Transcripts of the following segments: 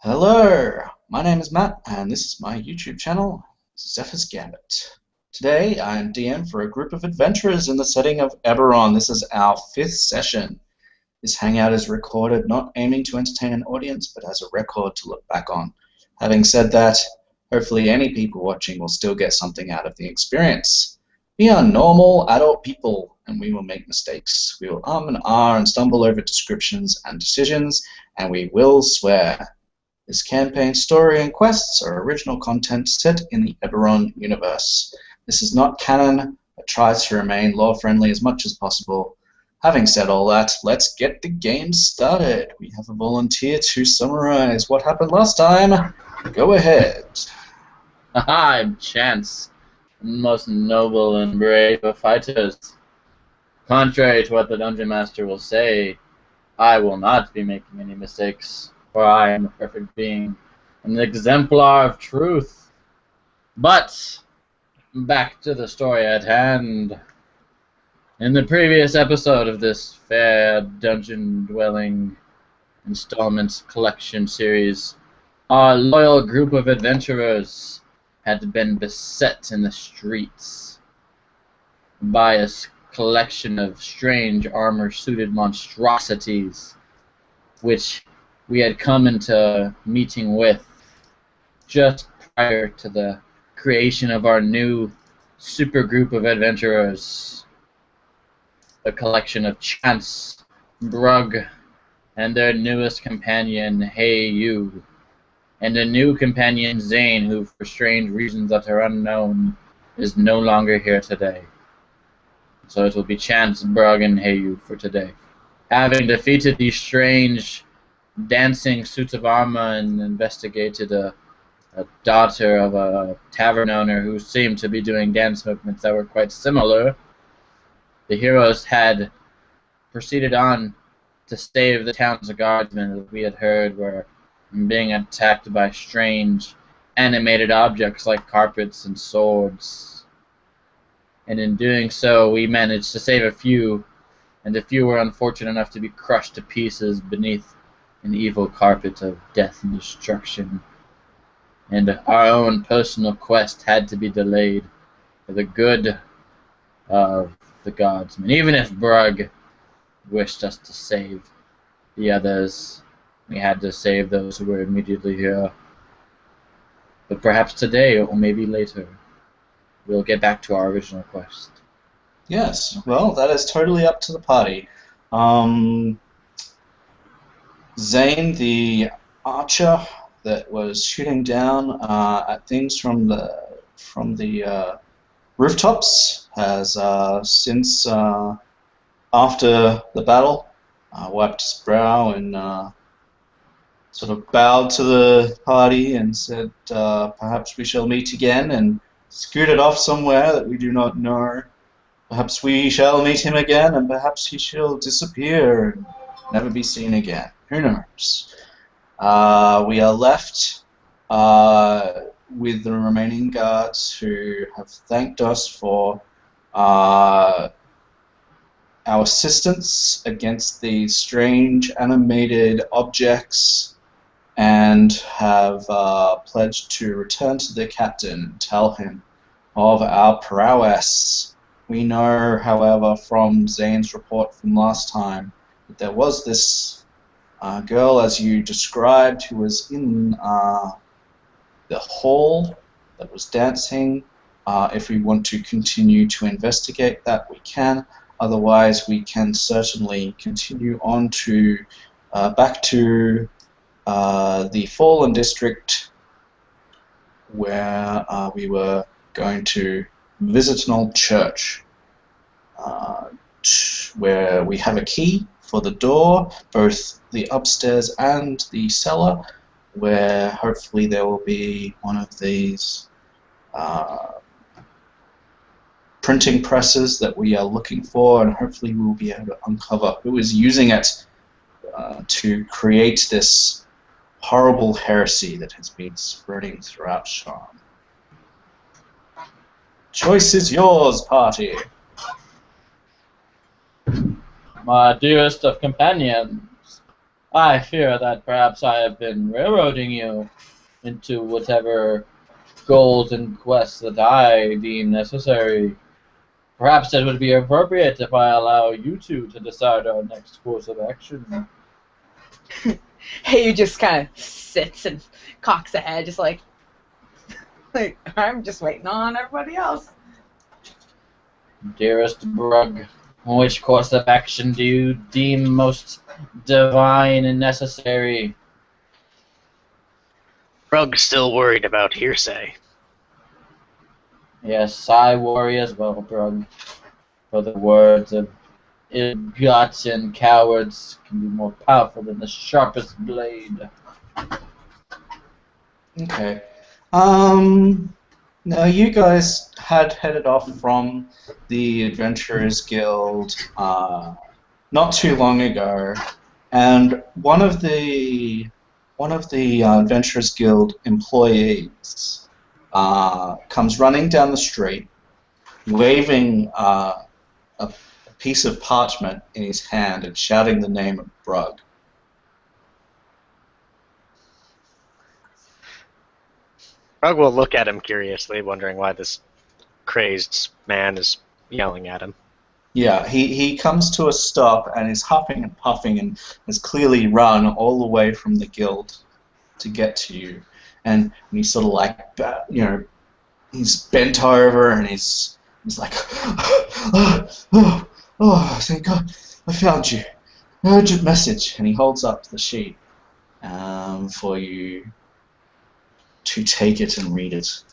Hello, my name is Matt, and this is my YouTube channel, Zephyr's Gambit. Today, I am DM for a group of adventurers in the setting of Eberron. This is our 5th session. This hangout is recorded not aiming to entertain an audience, but as a record to look back on. Having said that, hopefully any people watching will still get something out of the experience. We are normal adult people, and we will make mistakes. We will and and stumble over descriptions and decisions, and we will swear. This campaign's story and quests are original content set in the Eberron universe. This is not canon, but tries to remain lore-friendly as much as possible. Having said all that, let's get the game started. We have a volunteer to summarize what happened last time. Go ahead. I'm Chance, most noble and brave of fighters. Contrary to what the Dungeon Master will say, I will not be making any mistakes. For I am a perfect being, an exemplar of truth. But, back to the story at hand. In the previous episode of this fair dungeon-dwelling installments collection series, our loyal group of adventurers had been beset in the streets by a collection of strange armor-suited monstrosities, which we had come into meeting with just prior to the creation of our new super group of adventurers. A collection of Chance, Brug, and their newest companion, Hey You, and a new companion, Zane, who for strange reasons that are unknown is no longer here today. So it will be Chance, Brug, and Hey You for today. Having defeated these strange dancing suits of armor and investigated a daughter of a tavern owner who seemed to be doing dance movements that were quite similar, the heroes had proceeded on to save the town's guardsmen that we had heard were being attacked by strange animated objects like carpets and swords. And in doing so, we managed to save a few, and a few were unfortunate enough to be crushed to pieces beneath an evil carpet of death and destruction. And our own personal quest had to be delayed for the good of the guardsmen. Even if Brug wished us to save the others, we had to save those who were immediately here. But perhaps today, or maybe later, we'll get back to our original quest. Yes, well, that is totally up to the party. Zane, the archer that was shooting down at things from the rooftops, has since after the battle wiped his brow and sort of bowed to the party and said, "Perhaps we shall meet again," and scooted off somewhere that we do not know. Perhaps we shall meet him again, and perhaps he shall disappear and never be seen again. Who knows? We are left with the remaining guards who have thanked us for our assistance against these strange animated objects and have pledged to return to the captain and tell him of our prowess. We know, however, from Zane's report from last time that there was this girl, as you described, who was in the hall that was dancing. If we want to continue to investigate that, we can. Otherwise, we can certainly continue on to back to the Fallen District, where we were going to visit an old church, where we have a key for the door, both the upstairs and the cellar, where hopefully there will be one of these printing presses that we are looking for, and hopefully we will be able to uncover who is using it to create this horrible heresy that has been spreading throughout Sharn. Choice is yours, party. My dearest of companions, I fear that perhaps I have been railroading you into whatever goals and quests that I deem necessary. Perhaps it would be appropriate if I allow you two to decide our next course of action. Hey, you just kind of sits and cocks a head, just like I'm just waiting on everybody else. Dearest Brug, which course of action do you deem most divine and necessary? Brug's still worried about hearsay. Yes, I worry as well, Brug. For the words of idiots and cowards can be more powerful than the sharpest blade. Okay. Now you guys had headed off from the Adventurers Guild not too long ago, and one of the Adventurers Guild employees comes running down the street, waving a piece of parchment in his hand and shouting the name of Brug. Brug will look at him curiously, wondering why this crazed man is yelling at him. Yeah, he comes to a stop and is huffing and puffing and has clearly run all the way from the guild to get to you. And he's sort of like, he's bent over and he's like, thank God, I found you. Urgent message. And he holds up the sheet for you to take it and read it.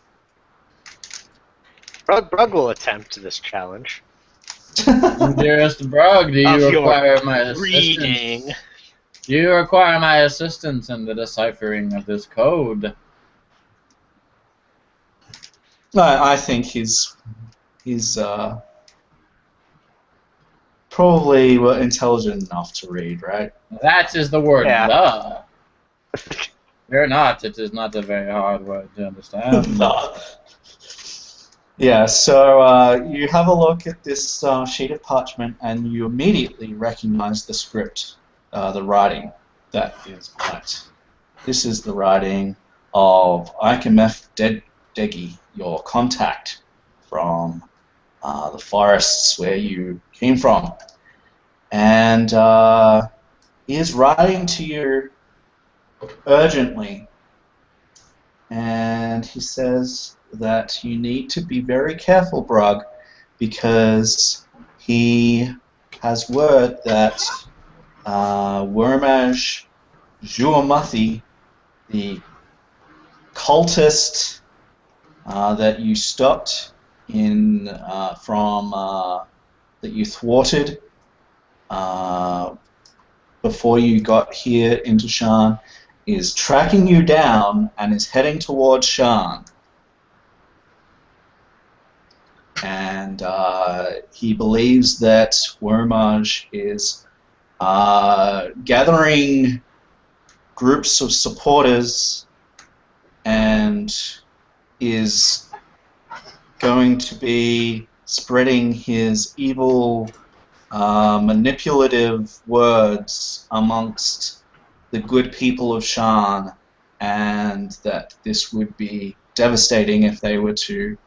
Brug will attempt this challenge. Dearest Brug, do you Of your require my assistance? reading. Do you require my assistance in the deciphering of this code? I think he's probably intelligent enough to read, right? That is the word, Yeah. the. Fear not, it is not a very hard word to understand. No. Yeah, so you have a look at this sheet of parchment and you immediately recognize the script, the writing that is on it. This is the writing of Ikemef Degi, your contact from the forests where you came from. And he is writing to you urgently, and he says that you need to be very careful, Brug, because he has word that Wormaj Juamathi, the cultist that you stopped in that you thwarted before you got here into Sharn, is tracking you down and is heading towards Sharn. And he believes that Wormaj is gathering groups of supporters and is going to be spreading his evil, manipulative words amongst the good people of Sharn, and that this would be devastating if they were to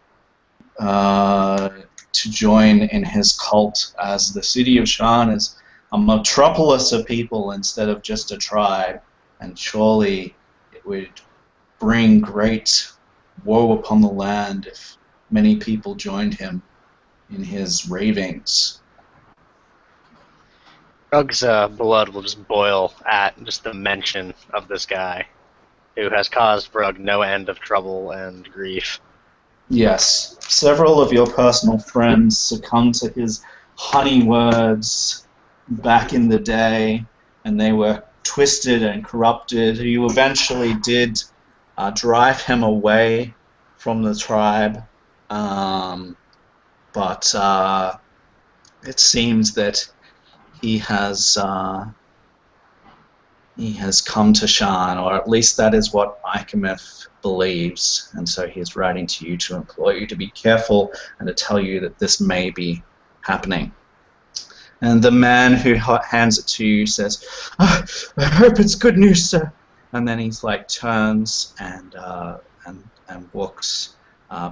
join in his cult, as the city of Sharn is a metropolis of people instead of just a tribe, and surely it would bring great woe upon the land if many people joined him in his ravings. Brug's blood will just boil at just the mention of this guy, who has caused Brug no end of trouble and grief. Yes, several of your personal friends succumbed to his honey words back in the day, and they were twisted and corrupted. You eventually did drive him away from the tribe, but it seems that he has come to Sharn, or at least that is what Ikemef believes, and so he is writing to you to implore you to be careful and to tell you that this may be happening. And the man who hands it to you says, "Oh, I hope it's good news, sir." And then he's like turns and walks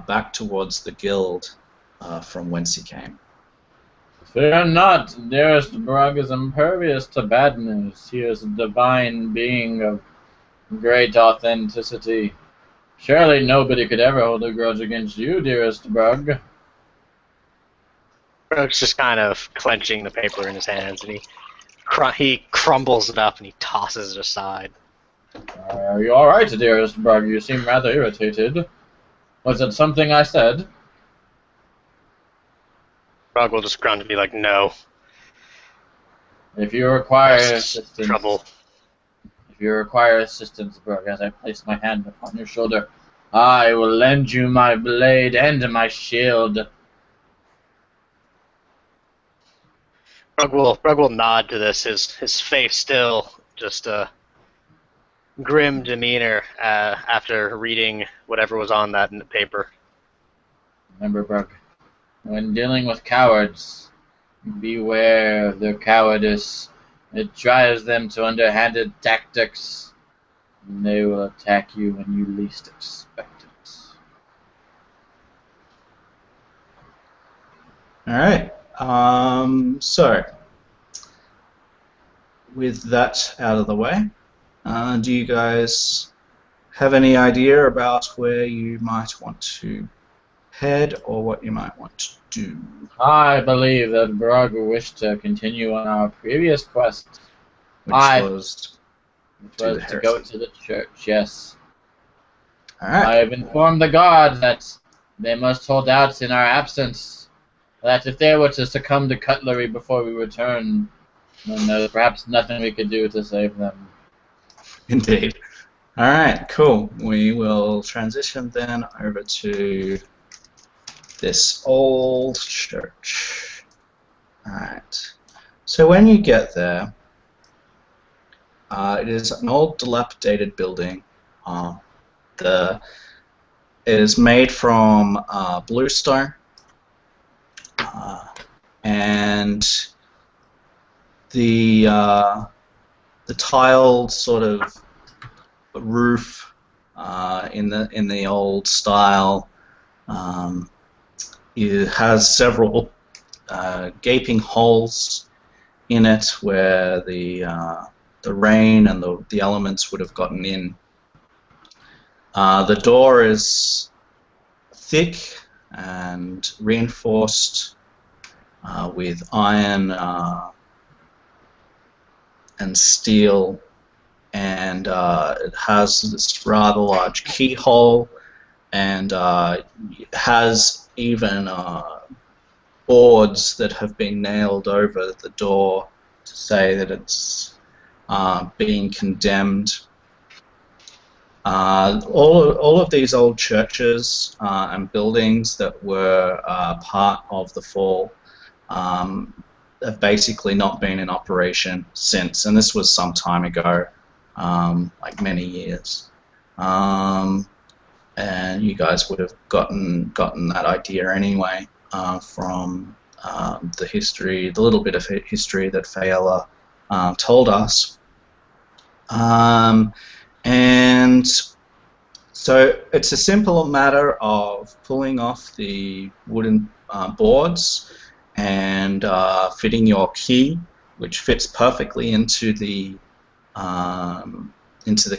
back towards the guild from whence he came. Fear not, dearest Brug is impervious to bad news. He is a divine being of great authenticity. Surely nobody could ever hold a grudge against you, dearest Brug. Brooks just kind of clenching the paper in his hands, and he crumbles it up and he tosses it aside. Are you alright, dearest Brug? You seem rather irritated. Was it something I said? Brug will just grunt and be like, "No." If you require That's assistance, trouble. if you require assistance, Brug, as I place my hand upon your shoulder, I will lend you my blade and my shield. Brug will nod to this, his face still just a grim demeanor after reading whatever was on that paper. Remember, Brug, when dealing with cowards, beware of their cowardice. It drives them to underhanded tactics, and they will attack you when you least expect it. Alright, so with that out of the way, do you guys have any idea about where you might want to head or what you might want to do? I believe that Brug wished to continue on our previous quest, Which was to go to the church, yes. Alright. I have informed the guards that they must hold out in our absence, that if they were to succumb to cutlery before we return, then there's perhaps nothing we could do to save them. Indeed. Alright, cool. We will transition then over to this old church. Alright. So when you get there, it is an old dilapidated building. It is made from bluestone, and the tiled sort of roof in the old style. It has several gaping holes in it where the rain and the elements would have gotten in. The door is thick and reinforced with iron and steel, and it has this rather large keyhole, and it has even boards that have been nailed over the door to say that it's being condemned. All of these old churches and buildings that were part of the fall have basically not been in operation since, and this was some time ago, like many years. And you guys would have gotten that idea anyway from the history, the little bit of history that Faella told us. And so it's a simple matter of pulling off the wooden boards and fitting your key, which fits perfectly into the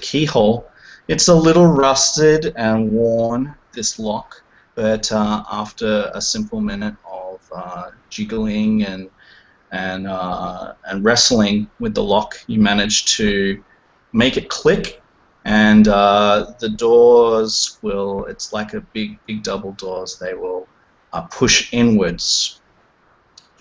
keyhole. It's a little rusted and worn, this lock, but after a simple minute of jiggling and wrestling with the lock, you manage to make it click, and the doors will, it's like a big double doors, they will push inwards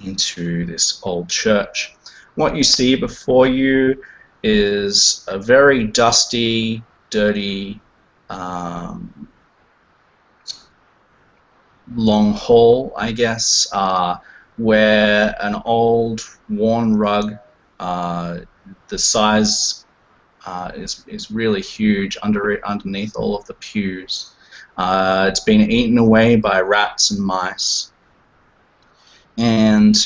into this old church. What you see before you is a very dusty, dirty, long hall, I guess, where an old worn rug, the size is really huge underneath all of the pews. It's been eaten away by rats and mice, and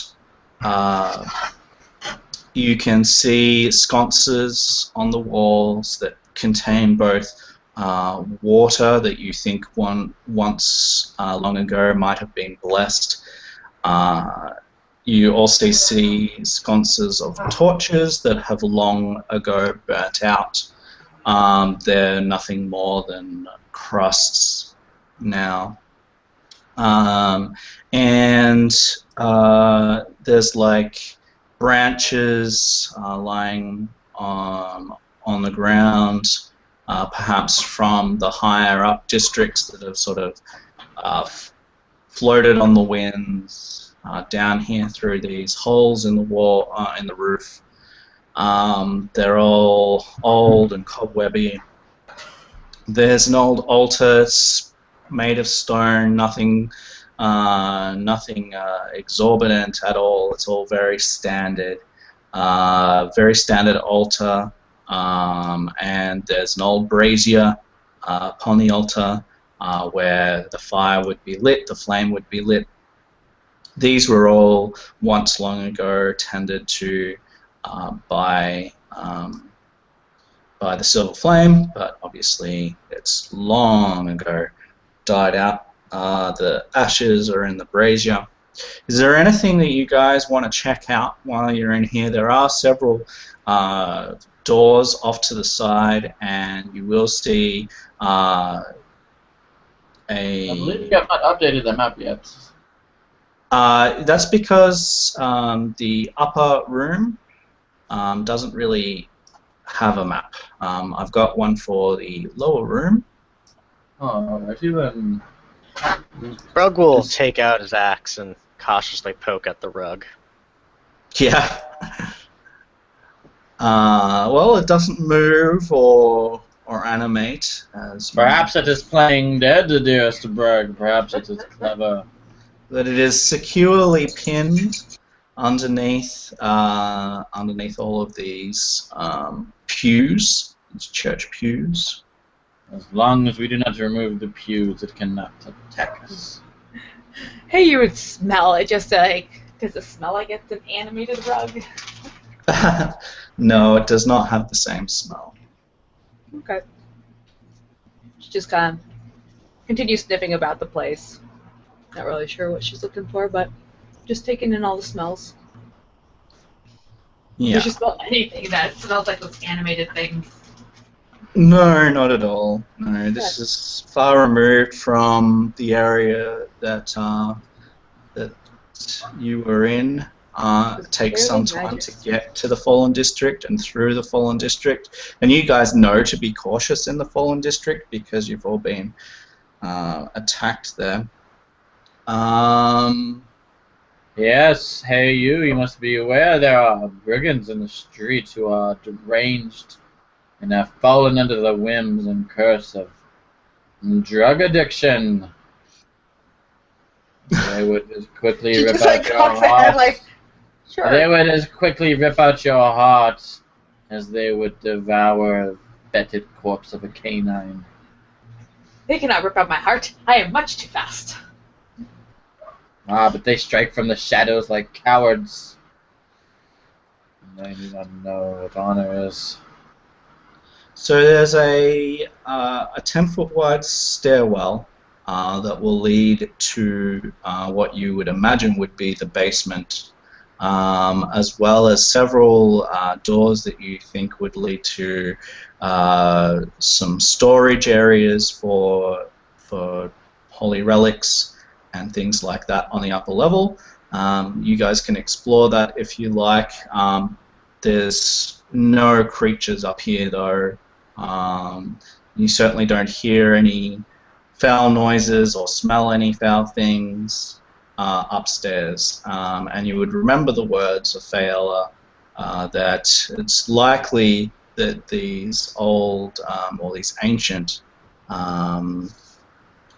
You can see sconces on the walls that contain both water that you think once long ago might have been blessed. You also see sconces of torches that have long ago burnt out. They're nothing more than crusts now. And there's like branches lying on the ground, perhaps from the higher up districts that have sort of floated on the winds down here through these holes in the wall, in the roof. They're all old and cobwebby. There's an old altar made of stone, nothing exorbitant at all. It's all very standard altar. And there's an old brazier upon the altar where the fire would be lit, the flame would be lit. These were all once long ago tended to by the silver flame, but obviously it's long ago died out. The ashes are in the brazier. Is there anything that you guys want to check out while you're in here? There are several doors off to the side, and you will see I believe you have not updated the map yet. that's because the upper room doesn't really have a map. I've got one for the lower room. Oh, alrighty then. Rug will take out his axe and cautiously poke at the rug. Yeah. Well, it doesn't move or animate. Perhaps it is playing dead, dearest Berg. Perhaps it is clever. But it is securely pinned underneath all of these pews, these church pews. As long as we do not remove the pews, it cannot attack us. Hey, you would smell it, just like, does it smell like it's an animated rug? No, it does not have the same smell. Okay. She just kind of continues sniffing about the place. Not really sure what she's looking for, but just taking in all the smells. Yeah. Does she smell anything that smells like those animated things? No, not at all. No, this is far removed from the area that that you were in. It takes some time to get to the Fallen District and through the Fallen District. And you guys know to be cautious in the Fallen District because you've all been attacked there. Yes, hey you must be aware there are brigands in the street who are deranged and have fallen under the whims and curse of drug addiction. They would as quickly rip out your heart. Sure. They would as quickly rip out your heart as they would devour a fetid corpse of a canine. They cannot rip out my heart. I am much too fast. Ah, but they strike from the shadows like cowards. They do not know what honor is. So there's a 10-foot wide stairwell that will lead to what you would imagine would be the basement, as well as several doors that you think would lead to some storage areas for holy relics and things like that on the upper level. You guys can explore that if you like. There's no creatures up here though. You certainly don't hear any foul noises or smell any foul things upstairs. And you would remember the words of Faela that it's likely that these old or these ancient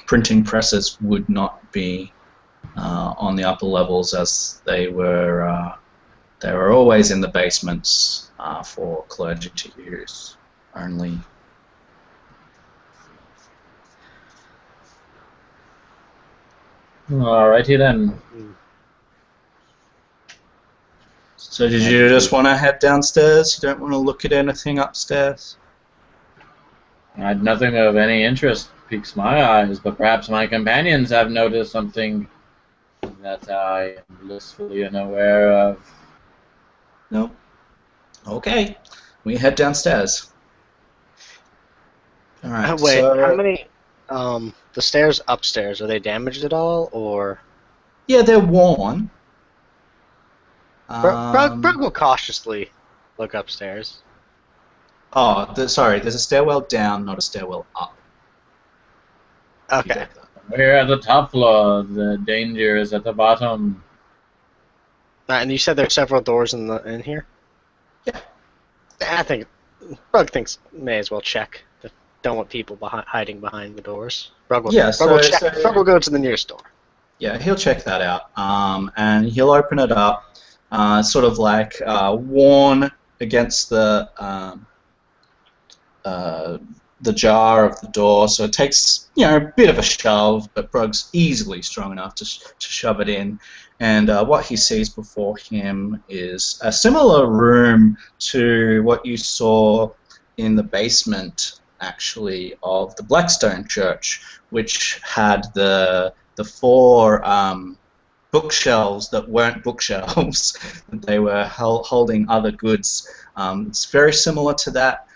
printing presses would not be on the upper levels, as they were always in the basements for clergy to use only. Alrighty then. So did you just want to head downstairs? You don't want to look at anything upstairs? I had nothing of any interest piques my eyes, but perhaps my companions have noticed something that I am blissfully unaware of. No. Okay. We head downstairs. All right. Wait, so, how many? The stairs upstairs, are they damaged at all, or? Yeah, they're worn. Brug will cautiously look upstairs. Oh, sorry. There's a stairwell down, not a stairwell up. Okay. We're at the top floor. The danger is at the bottom. And you said there's several doors in here? Yeah. I think Brug thinks may as well check. Don't want people hiding behind the doors. Brug will, Yeah, Brug will check. Brug will go to the nearest door. Yeah, he'll check that out, and he'll open it up, sort of like worn against the jar of the door. So it takes a bit of a shove, but Brug's easily strong enough to shove it in. And what he sees before him is a similar room to what you saw in the basement, actually, of the Blackstone Church, which had the 4 bookshelves that weren't bookshelves. They were holding other goods. It's very similar to that.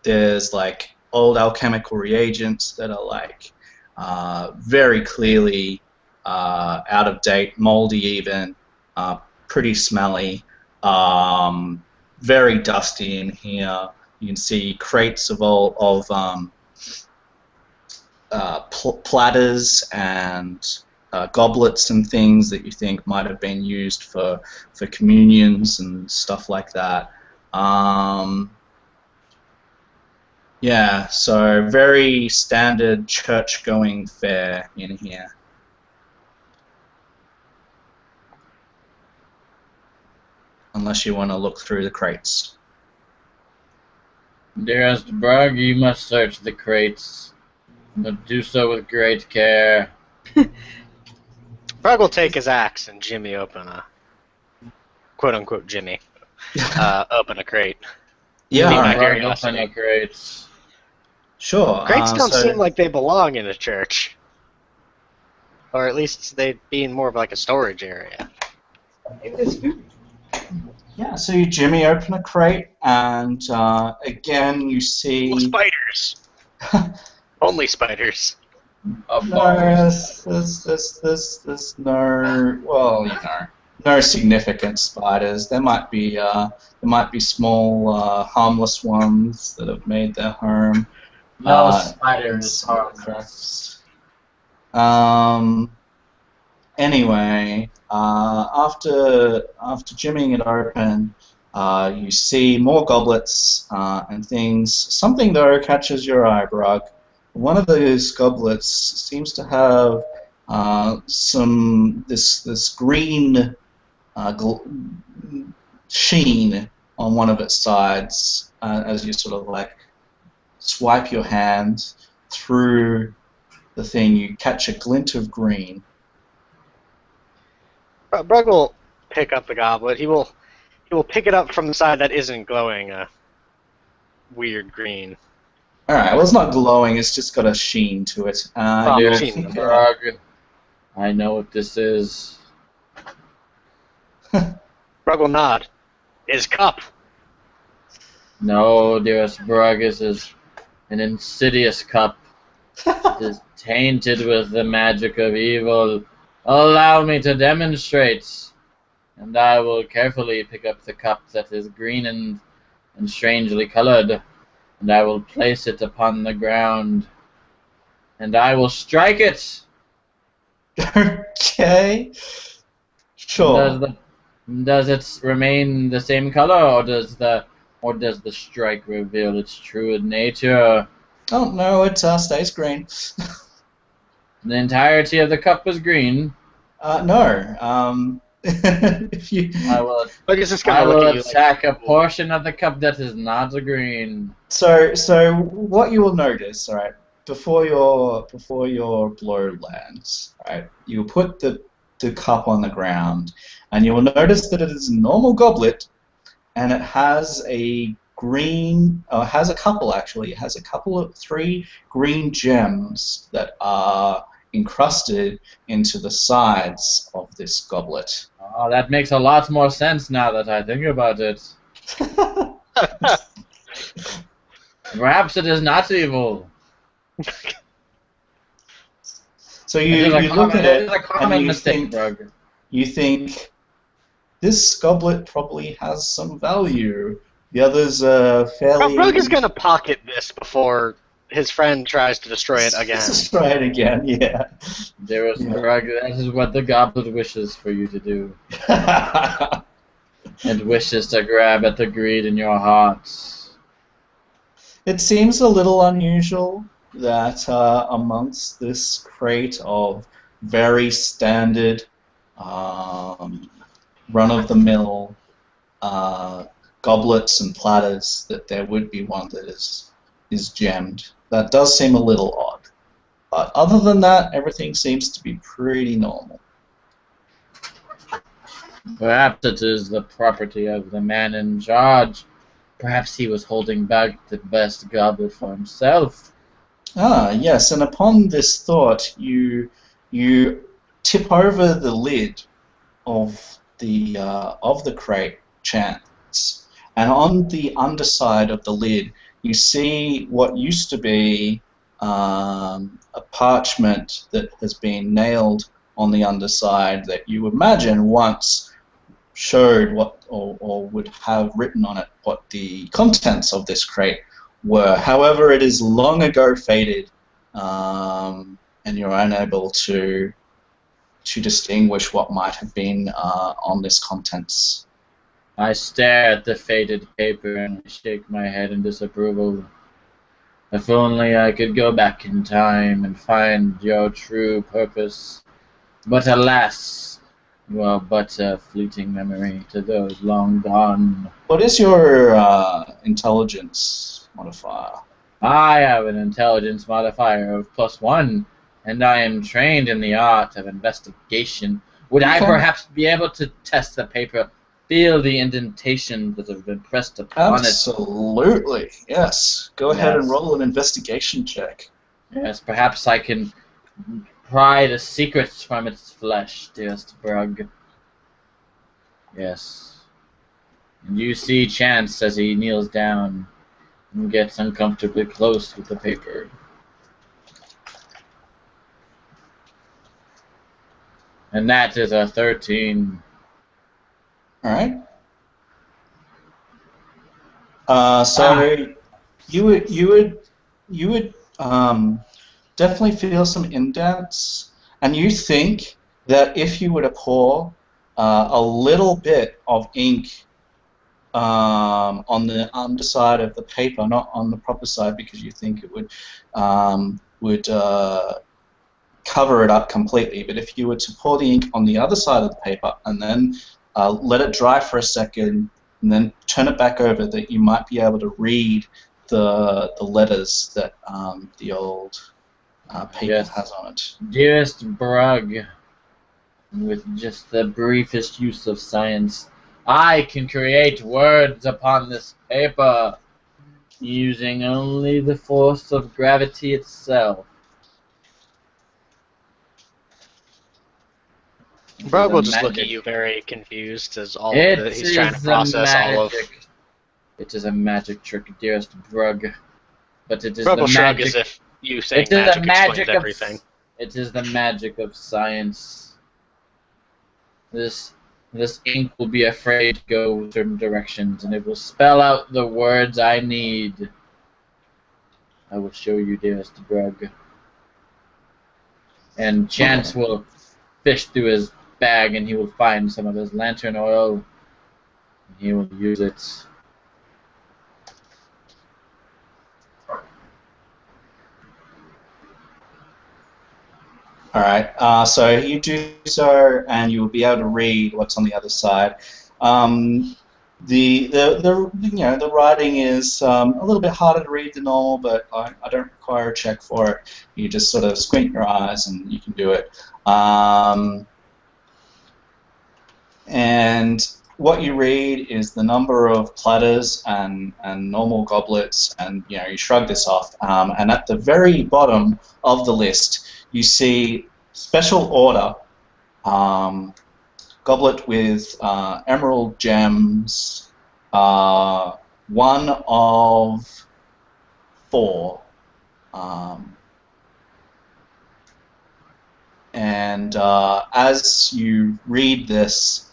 There's like old alchemical reagents that are like very clearly out of date, moldy even, pretty smelly, very dusty in here. You can see crates of platters and goblets and things that you think might have been used for communions and stuff like that. Yeah, so very standard church-going fare in here. Unless you want to look through the crates. Dearest Brug, you must search the crates, but do so with great care. Brug will take his axe and Jimmy open a quote-unquote Jimmy open a crate. Yeah, Be all my right. curiosity. Open the crates. Sure. Crates don't so- seem like they belong in a church, or at least they being more of like a storage area. Maybe there's food. Yeah, so you Jimmy open a crate, and again you see... Spiders! Only spiders. Of No, course. there's no... Well, no significant spiders. There might be small, harmless ones that have made their home. No spiders in are cracks. Anyway, after jimmying it open, you see more goblets and things. Something though catches your eye, Brug. One of those goblets seems to have this green sheen on one of its sides as you sort of like swipe your hand through the thing. You catch a glint of green. Brug will pick up the goblet. He will pick it up from the side that isn't glowing a weird green. Alright, well it's not glowing, it's just got a sheen to it. Oh, You'll sheen. pick it up. Brug, I know what this is. Brug will nod. His cup. No, dearest Brug, this is an insidious cup. It is tainted with the magic of evil. Allow me to demonstrate, and I will carefully pick up the cup that is green and strangely colored, and I will place it upon the ground, and I will strike it. Okay. Sure. Does it remain the same color, or does the strike reveal its true nature? Oh no, it stays green. The entirety of the cup is green. No. If you... I will. Brug is just I gonna will look at you attack like, a portion of the cup that is not green. So what you will notice, all right, before your blow lands, right, you put the the cup on the ground, and you will notice that it is a normal goblet, and it has a green, has a couple actually, it has a couple of 3 green gems that are encrusted into the sides of this goblet. Oh, that makes a lot more sense now that I think about it. Perhaps it is not evil. So you look at it, It is a and common you mistake, think, Brug. this goblet probably has some value. The others are fairly... Brug is gonna pocket this before his friend tries to destroy it again. Destroy it again, yeah. Dearest Yeah. Brug, that is what the goblet wishes for you to do. It wishes to grab at the greed in your hearts. It seems a little unusual that amongst this crate of very standard, run-of-the-mill goblets and platters, that there would be one that is gemmed. That does seem a little odd. But other than that, everything seems to be pretty normal. Perhaps it is the property of the man in charge. Perhaps he was holding back the best goblet for himself. Ah, yes, and upon this thought, you tip over the lid of the crate, Chance, and on the underside of the lid, you see what used to be a parchment that has been nailed on the underside that you imagine once showed what, or would have written on it what the contents of this crate were. However, it is long ago faded, and you're unable to distinguish what might have been on this contents. I stare at the faded paper and shake my head in disapproval. If only I could go back in time and find your true purpose. But alas, you are but a fleeting memory to those long gone. What is your intelligence modifier? I have an intelligence modifier of +1, and I am trained in the art of investigation. Would I Okay. perhaps be able to test the paper, feel the indentations that have been pressed upon it? Absolutely, yes. Go ahead and Yes. roll an investigation check. Yes, perhaps I can pry the secrets from its flesh, dearest Brug. Yes. And you see Chance as he kneels down and gets uncomfortably close with the paper. And that is a 13. All right. So you would definitely feel some indents, and you think that if you were to pour a little bit of ink on the underside of the paper, not on the proper side, because you think it would cover it up completely. But if you were to pour the ink on the other side of the paper and then let it dry for a second, and then turn it back over, that you might be able to read the letters that the old paper Yes. has on it. Dearest Brug, with just the briefest use of science, I can create words upon this paper using only the force of gravity itself. Brug will just Magic. look at you very confused as all It of he's trying to is process a all of. magic. It is a magic trick, dearest Brug. But it is Brug the will shrug magic. as if you saying It is magic the magic explains of. everything. It is the magic of science. This ink will be afraid to go certain directions, and it will spell out the words I need. I will show you, dearest Brug. And Chance will fish through his bag, and he will find some of his lantern oil. And he will use it. All right. So you do so, and you will be able to read what's on the other side. The writing is a little bit harder to read than normal, but I don't require a check for it. You just sort of squint your eyes and you can do it. And what you read is the number of platters and normal goblets, and you shrug this off. And at the very bottom of the list, you see special order, goblet with emerald gems, 1 of 4. And as you read this,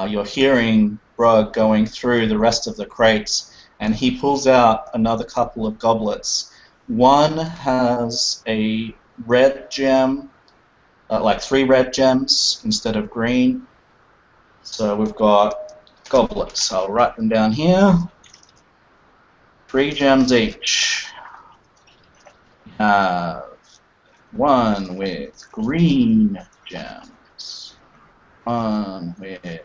you're hearing Brug going through the rest of the crates, and he pulls out another couple of goblets. One has a red gem, like 3 red gems instead of green. So we've got goblets. I'll write them down here. 3 gems each. One with green gems. One with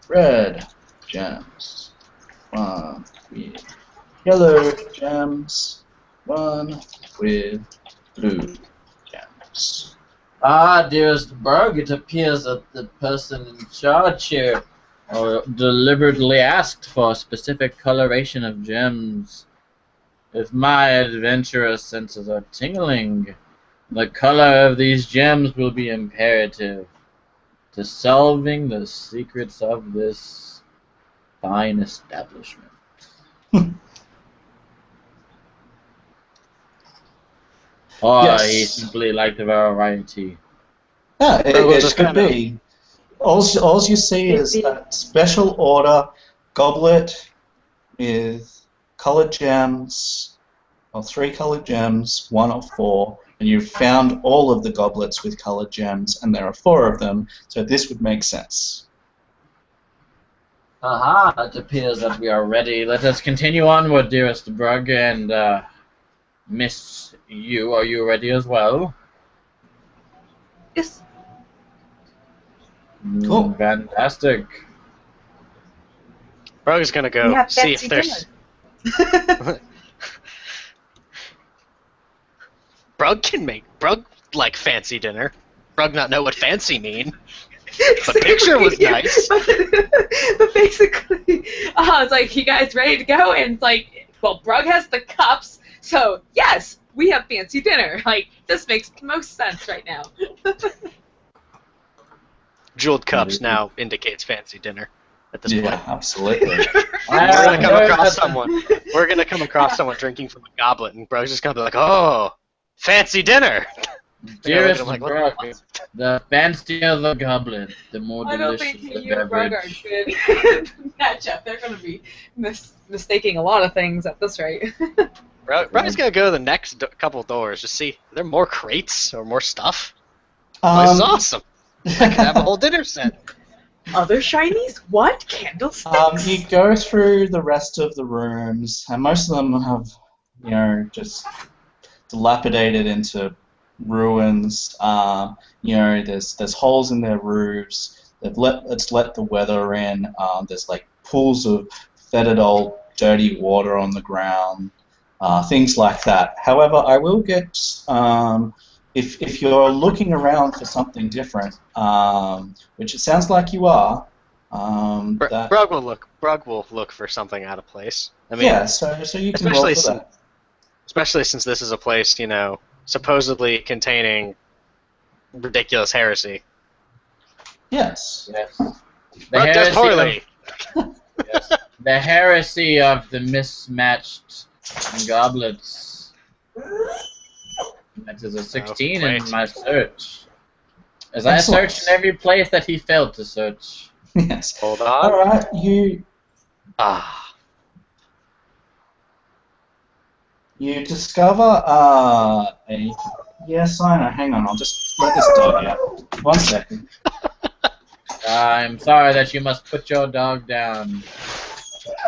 red gems. One with yellow gems. One with blue gems. Ah, dearest Berg, it appears that the person in charge here deliberately asked for a specific coloration of gems. If my adventurous senses are tingling, the color of these gems will be imperative to solving the secrets of this fine establishment. Or Yes. he simply liked the variety. Yeah, it just could kinda- be. All you see is that special order goblet with colored gems, or 3 colored gems, 1 of 4, and you've found all of the goblets with colored gems, and there are 4 of them, so this would make sense. Aha, it appears that we are ready. Let us continue onward, dearest Brug, and Miss you, are you ready as well? Yes. Cool. Fantastic. Brug is gonna We go have see if fancy there's. dinner. Brug like fancy dinner. Brug not know what fancy mean. The picture was nice. But basically, it's like, you guys ready to go? And it's like, well, Brug has the cups, so yes, we have fancy dinner. Like, this makes the most sense right now. Jeweled cups now indicates fancy dinner at this Yeah, point. absolutely. We're gonna come across someone. We're gonna come across someone drinking from a goblet, and Brug's just gonna be like, "Oh, fancy dinner." Dearest I'm like, what Brug, the fuck? the fancier the goblet, the more I don't delicious think the he and Brug are beverage. good matchup. They're going to be mistaking a lot of things at this rate. Brug's gonna go to the next couple doors, just see are there more crates or more stuff. This is Um, awesome. I could have a whole dinner set. Other shinies? What? Candlesticks? You go through the rest of the rooms, and most of them have, just dilapidated into ruins. There's holes in their roofs. It's let the weather in. There's like pools of fetid old dirty water on the ground. Things like that. However, I will get if you're looking around for something different, which it sounds like you are. Brug will look for something out of place. I mean, yeah, so you can roll for that. Especially since this is a place, supposedly containing ridiculous heresy. Yes. Yes. Brug does poorly. Yes. The heresy of the mismatched goblets. That is a 16 in great. my search. As I Excellent. searched in every place that he failed to search. Yes. Hold All on. right. You discover a signer. Hang on, I'll just let this dog out. 1 second. I'm sorry that you must put your dog down.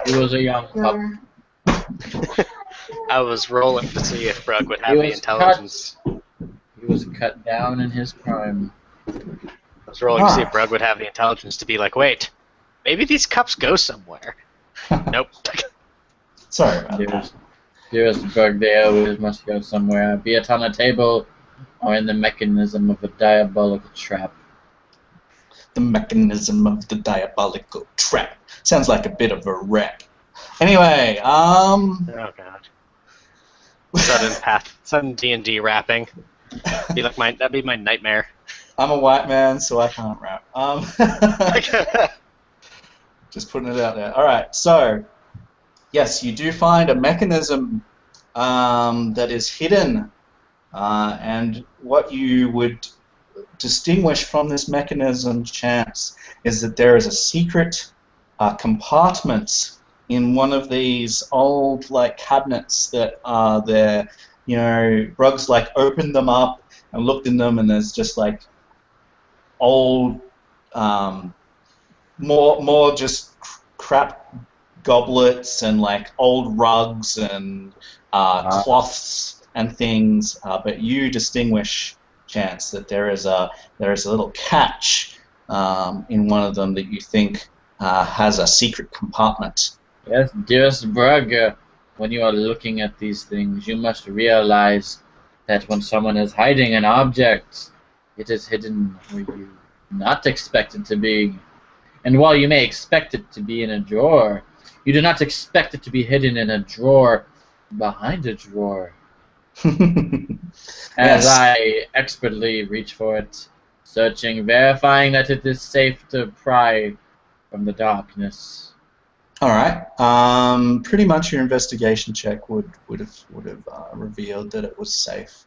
He was a young pup. I was rolling to see if Brug would have He the was intelligence. He was cut down in his prime. I was rolling to see if Brug would have the intelligence to be like, wait, maybe these cups go somewhere. Nope. Sorry about that. Dearest Berg, they always must go somewhere, be it on a table or in the mechanism of a diabolical trap. The mechanism of the diabolical trap. Sounds like a bit of a rap. Anyway, Oh god. Sudden D&D rapping. That'd be my nightmare. I'm a white man, so I can't rap. Just putting it out there. All right, so yes, you do find a mechanism that is hidden, and what you would distinguish from this mechanism, Chance, is that there is a secret compartment in one of these old cabinets that are there. You know, Brug's opened them up and looked in them, and there's just old, more just crap goblets and old rugs and cloths and things. But you distinguish, Chance, that there is a little catch in one of them that you think has a secret compartment. Yes, dearest Brug, when you are looking at these things, you must realize that when someone is hiding an object, it is hidden where you not expect it to be. And while you may expect it to be in a drawer, you do not expect it to be hidden in a drawer behind a drawer. As I expertly reach for it, searching, verifying that it is safe to pry from the darkness. All right. Pretty much your investigation check would have revealed that it was safe.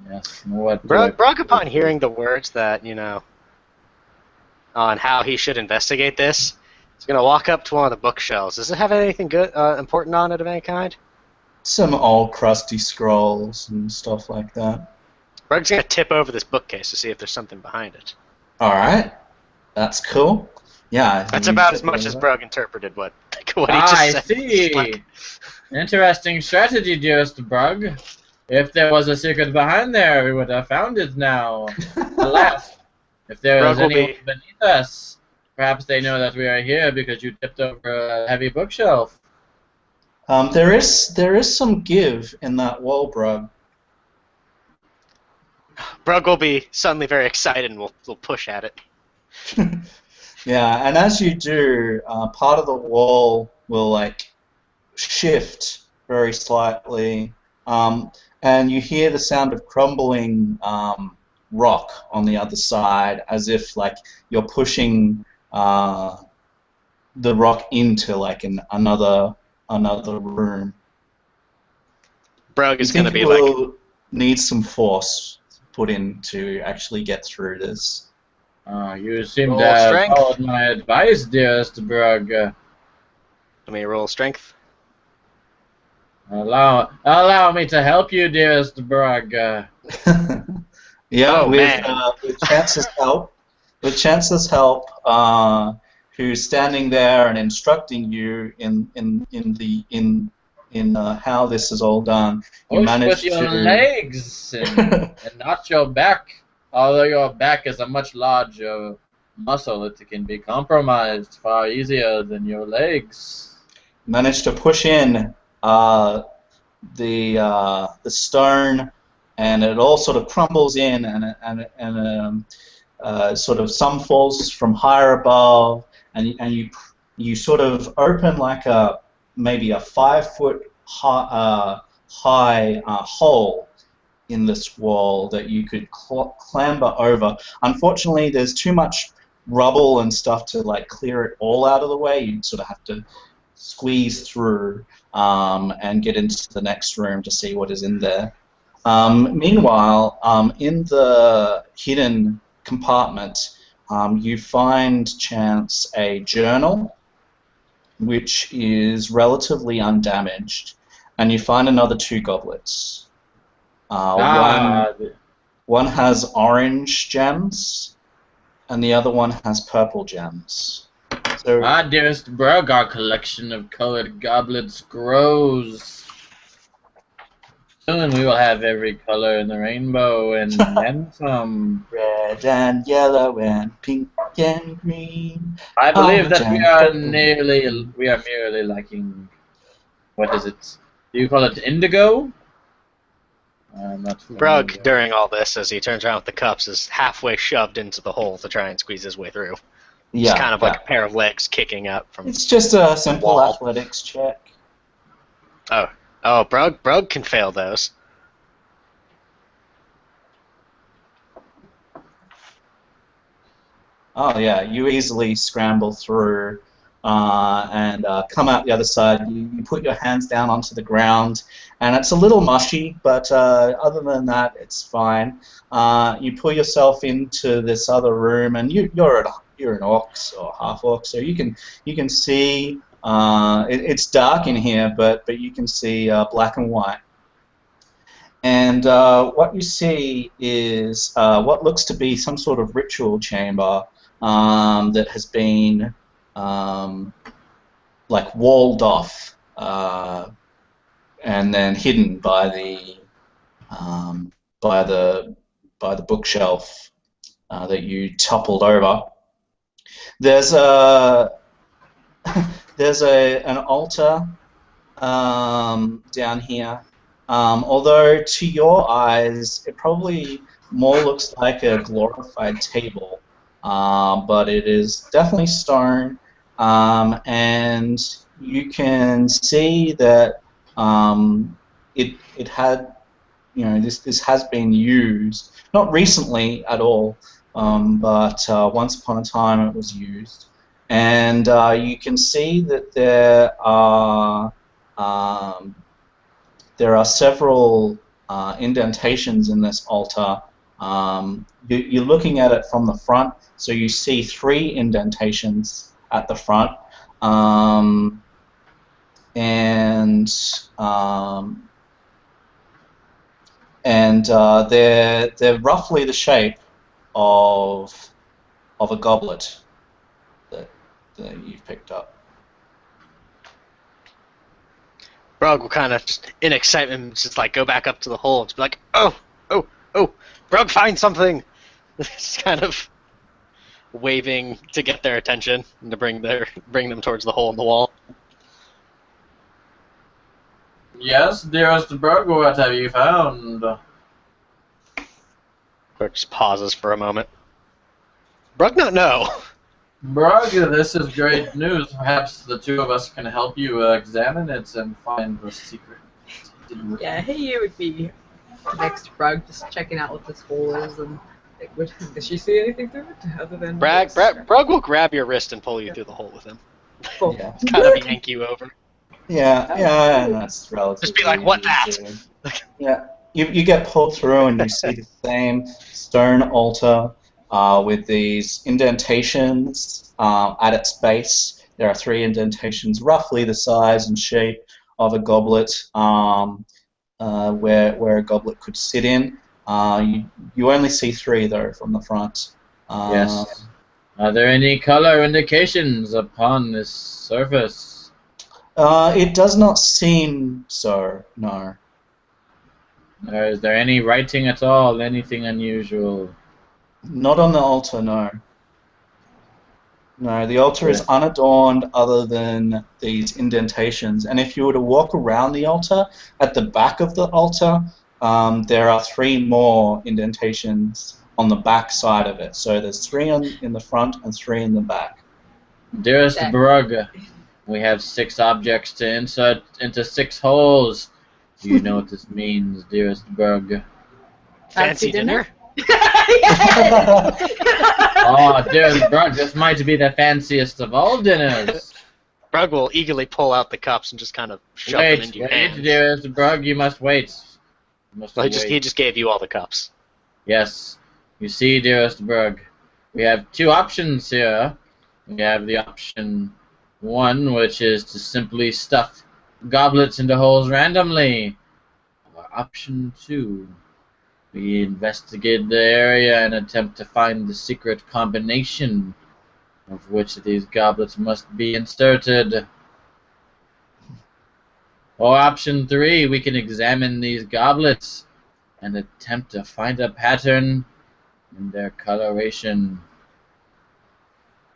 Yes. What? Brug, upon hearing the words that on how he should investigate this, he's gonna walk up to one of the bookshelves. Does it have anything good, important on it of any kind? Some old crusty scrolls and stuff like that. Brug's gonna tip over this bookcase to see if there's something behind it. All right. That's cool. Yeah. That's about as much as Brug interpreted what he just said. I see. Interesting strategy, dearest Brug. If there was a secret behind there, we would have found it now. Alas, if there is anyone beneath us, perhaps they know that we are here because you tipped over a heavy bookshelf. There is some give in that wall, Brug. Brug will be suddenly very excited and will push at it. Yeah, and as you do, part of the wall will shift very slightly, and you hear the sound of crumbling rock on the other side, as if you're pushing the rock into another room. Brug is going to be need some force put in to actually get through this. You seem to have followed my advice, dearest Brug. Let me roll strength. Allow me to help you, dearest Brug. Yeah, with Chance's help, who's standing there and instructing you in how this is all done. You manage with your legs and not your back. Although your back is a much larger muscle, it can be compromised far easier than your legs. Managed to push in the stone, and it all sort of crumbles in, and sort of some falls from higher above, and you sort of open maybe a 5-foot high hole in this wall that you could clamber over. Unfortunately, there's too much rubble and stuff to clear it all out of the way. You sort of have to squeeze through and get into the next room to see what is in there. Meanwhile, in the hidden compartment, you find, Chance, a journal which is relatively undamaged, and you find another 2 goblets. One has orange gems, and the other one has purple gems. So, dearest Brug, our collection of colored goblets grows. Soon we will have every color in the rainbow and then some. Red and yellow and pink and green. I believe that we are merely lacking. What is it? Do you call it indigo? I'm not Brug, familiar. during all this, as he turns around with the cups, is halfway shoved into the hole to try and squeeze his way through. Just kind of like a pair of legs kicking up from It's just a the simple wall. athletics check. Oh, Brug can fail those. Oh yeah, you easily scramble through and come out the other side. You put your hands down onto the ground, and it's a little mushy, but other than that, it's fine. You pull yourself into this other room, and you're an orc or half orc, so you can see. It's dark in here, but you can see black and white. And what you see is what looks to be some sort of ritual chamber that has been like walled off and then hidden by um, by the bookshelf that you toppled over. There's a an altar down here. Although to your eyes, it probably more looks like a glorified table, but it is definitely stone, and you can see that it had, this has been used, not recently at all, but once upon a time it was used, and you can see that there are several indentations in this altar. You're looking at it from the front, so you see 3 indentations at the front, they're roughly the shape of a goblet that you've picked up. Brug will kind of, just in excitement, just like go back up to the hole and just be like, oh, Brug, find something! Just kind of waving to get their attention and to bring them towards the hole in the wall. Yes, dearest Brug, what have you found? Brug just pauses for a moment. Brug not know. Brug, this is great news. Perhaps the 2 of us can help you examine it and find the secret. Yeah, he would be next to Brug, just checking out what this hole is, and does she see anything through it other than? Brug will grab your wrist and pull you through the hole with him. Cool. Yeah. Kind of yank you over. Yeah, and that's relatively Just be like, what that? easy. Yeah, you get pulled through and you see the same stone altar with these indentations at its base. There are 3 indentations, roughly the size and shape of a goblet, where a goblet could sit in. You only see 3 though from the front. Yes. Are there any color indications upon this surface? It does not seem so, no. Or is there any writing at all? Anything unusual? Not on the altar, no. No, the altar is unadorned other than these indentations. And if you were to walk around the altar, at the back of the altar, there are 3 more indentations on the back side of it. So there's 3 in the front and 3 in the back. Dearest Brug, we have 6 objects to insert into 6 holes. Do you know what this means, dearest Brug? Fancy dinner? Oh, dearest Brug, this might be the fanciest of all dinners. Brug will eagerly pull out the cups and just kind of shove them into your hands. Wait, dearest Brug, you must wait. He just gave you all the cups. Yes. You see, dearest Brug, we have 2 options here. We have the option 1, which is to simply stuff goblets into holes randomly. Or option 2, we investigate the area and attempt to find the secret combination of which these goblets must be inserted. Or option 3, we can examine these goblets and attempt to find a pattern in their coloration.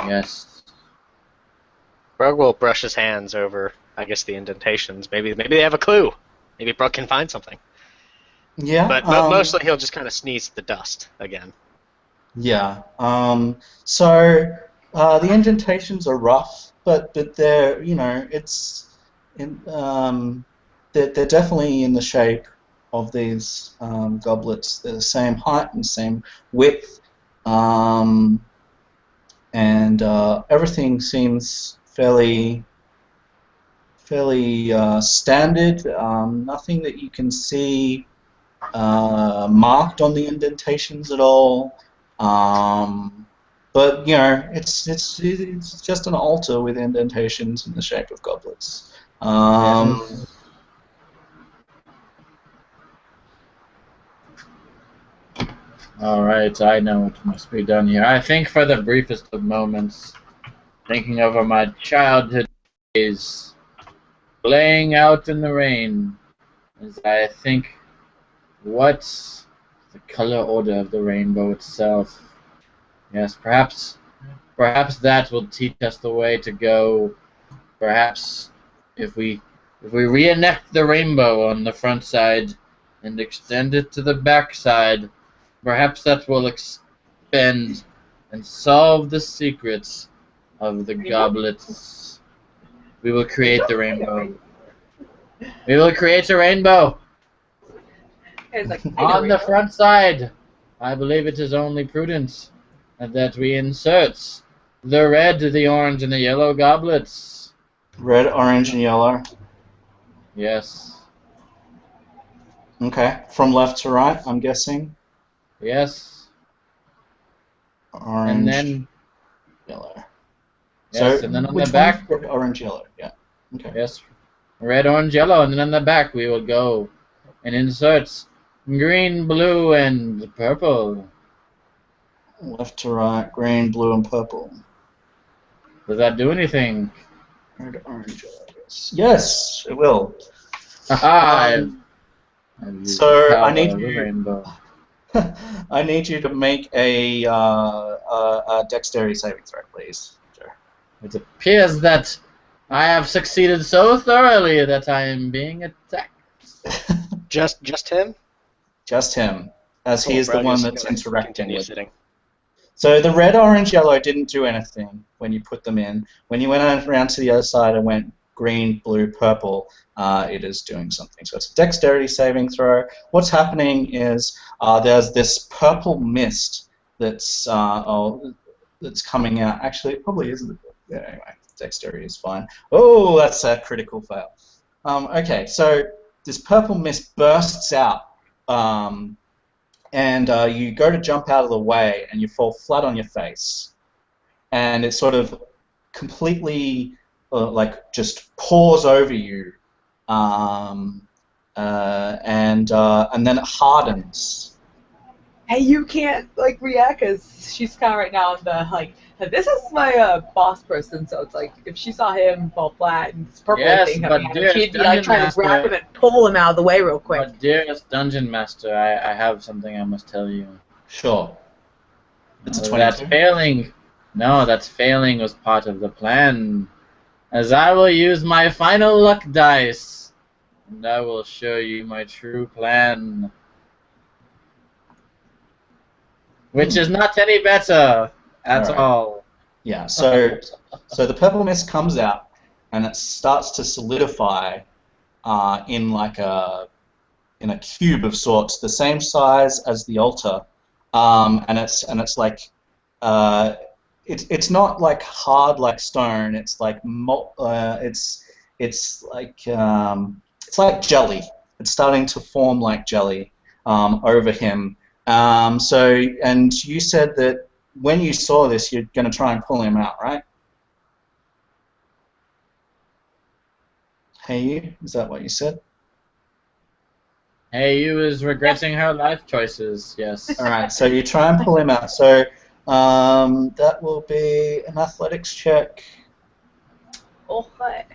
Yes. Brug will brush his hands over, I guess, the indentations. Maybe they have a clue. Maybe Brug can find something. Yeah. But mostly he'll just kind of sneeze the dust again. Yeah. So the indentations are rough, but they're they're definitely in the shape of these goblets. They're the same height and same width, and everything seems fairly standard. Nothing that you can see marked on the indentations at all. But it's just an altar with indentations in the shape of goblets. Alright, I know what must be done here. I think for the briefest of moments, thinking over my childhood days, playing out in the rain, as I think, what's the color order of the rainbow itself? Yes, perhaps that will teach us the way to go. Perhaps if we reenact the rainbow on the front side and extend it to the back side, perhaps that will expand and solve the secrets of the goblets. We will create the rainbow. We will create a rainbow It's like, on the front side. I believe it is only prudent that we insert the red, the orange, and the yellow goblets. Red, orange, and yellow. Yes. Okay, from left to right, I'm guessing. Yes. Orange, And then yellow. yes, So and then on which the back, one's red, orange, yellow? Yeah. Okay. yes, red, orange, yellow, and then on the back we will go and insert green, blue, and purple. Left to right, green, blue, and purple. Does that do anything? Red, orange, yellow. Yes, it will. I've used So the power I need of the you. rainbow. I need you to make a dexterity saving throw, please. Sure. It appears that I have succeeded so thoroughly that I am being attacked. Just him? Just him, as he Cool, is the Brad, one just that's gonna interacting continue with. sitting. So the red, orange, yellow didn't do anything when you put them in. When you went around to the other side and went green, blue, purple, it is doing something. So it's a dexterity saving throw. What's happening is there's this purple mist that's coming out. Actually, it probably isn't. Yeah, anyway, dexterity is fine. Oh, that's a critical fail. Okay, so this purple mist bursts out. And you go to jump out of the way, and you fall flat on your face, and it sort of completely just pours over you, and then it hardens. hey, you can't react because she's kind of right now in the this is my boss person, so it's like if she saw him fall flat and this purple Yes, thing but coming at him, dear she'd be Dungeon trying to grab Master- him and pull him out of the way real quick. But dearest Dungeon Master, I have something I must tell you. Sure. It's a That 22. failing, no, that failing was part of the plan. As I will use my final luck dice, and I will show you my true plan. Which is not any better at Alright. all. Yeah. So the purple mist comes out, and it starts to solidify in a cube of sorts, the same size as the altar, and it's like it's not like hard like stone. It's like it's like jelly. It's starting to form like jelly over him. And you said that when you saw this, you're going to try and pull him out, right? Hey, you? Is that what you said? Hey, you is regretting her life choices, yes. All right, so you try and pull him out. So that will be an athletics check. Oh, hi.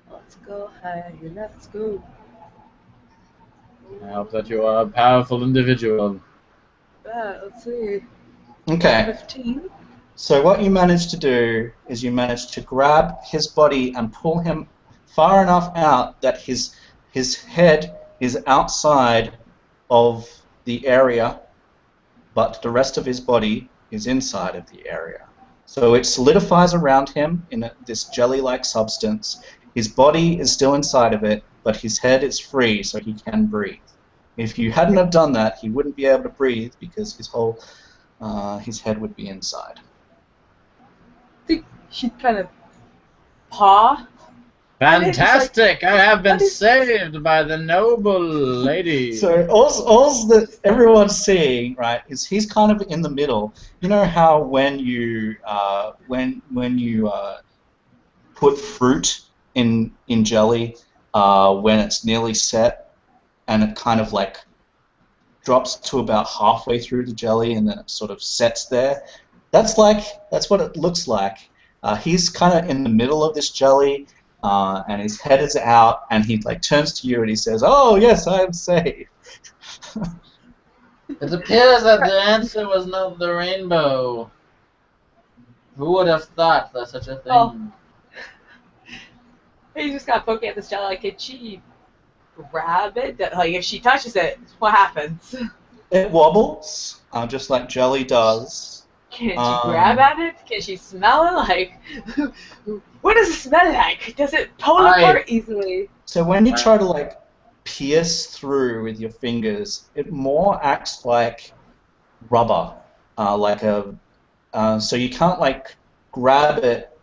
Let's go, hi. Let's go. I hope that you are a powerful individual. Let's see. Okay. 15. So what you manage to do is you manage to grab his body and pull him far enough out that his head is outside of the area, but the rest of his body is inside of the area. So it solidifies around him in this jelly-like substance. His body is still inside of it, but his head is free, so he can breathe. If you hadn't have done that, he wouldn't be able to breathe because his head would be inside. I think she'd kind of paw. Fantastic! I have been saved by the noble lady. So all that everyone's seeing, right, is he's kind of in the middle. You know how when you put fruit in jelly when it's nearly set, and it kind of like drops to about halfway through the jelly, and then it sort of sets there. That's what it looks like. He's kind of in the middle of this jelly. And his head is out, and he like turns to you and he says, "Oh yes, I am safe." It appears that the answer was not the rainbow. Who would have thought that such a thing? Oh. He just got poking at this jelly. Like, can she grab it? Like, if she touches it, what happens? It wobbles, just like jelly does. Can she grab at it? Can she smell it? Like, what does it smell like? Does it pull apart easily? So when you try to like pierce through with your fingers, it more acts like rubber, so you can't like grab it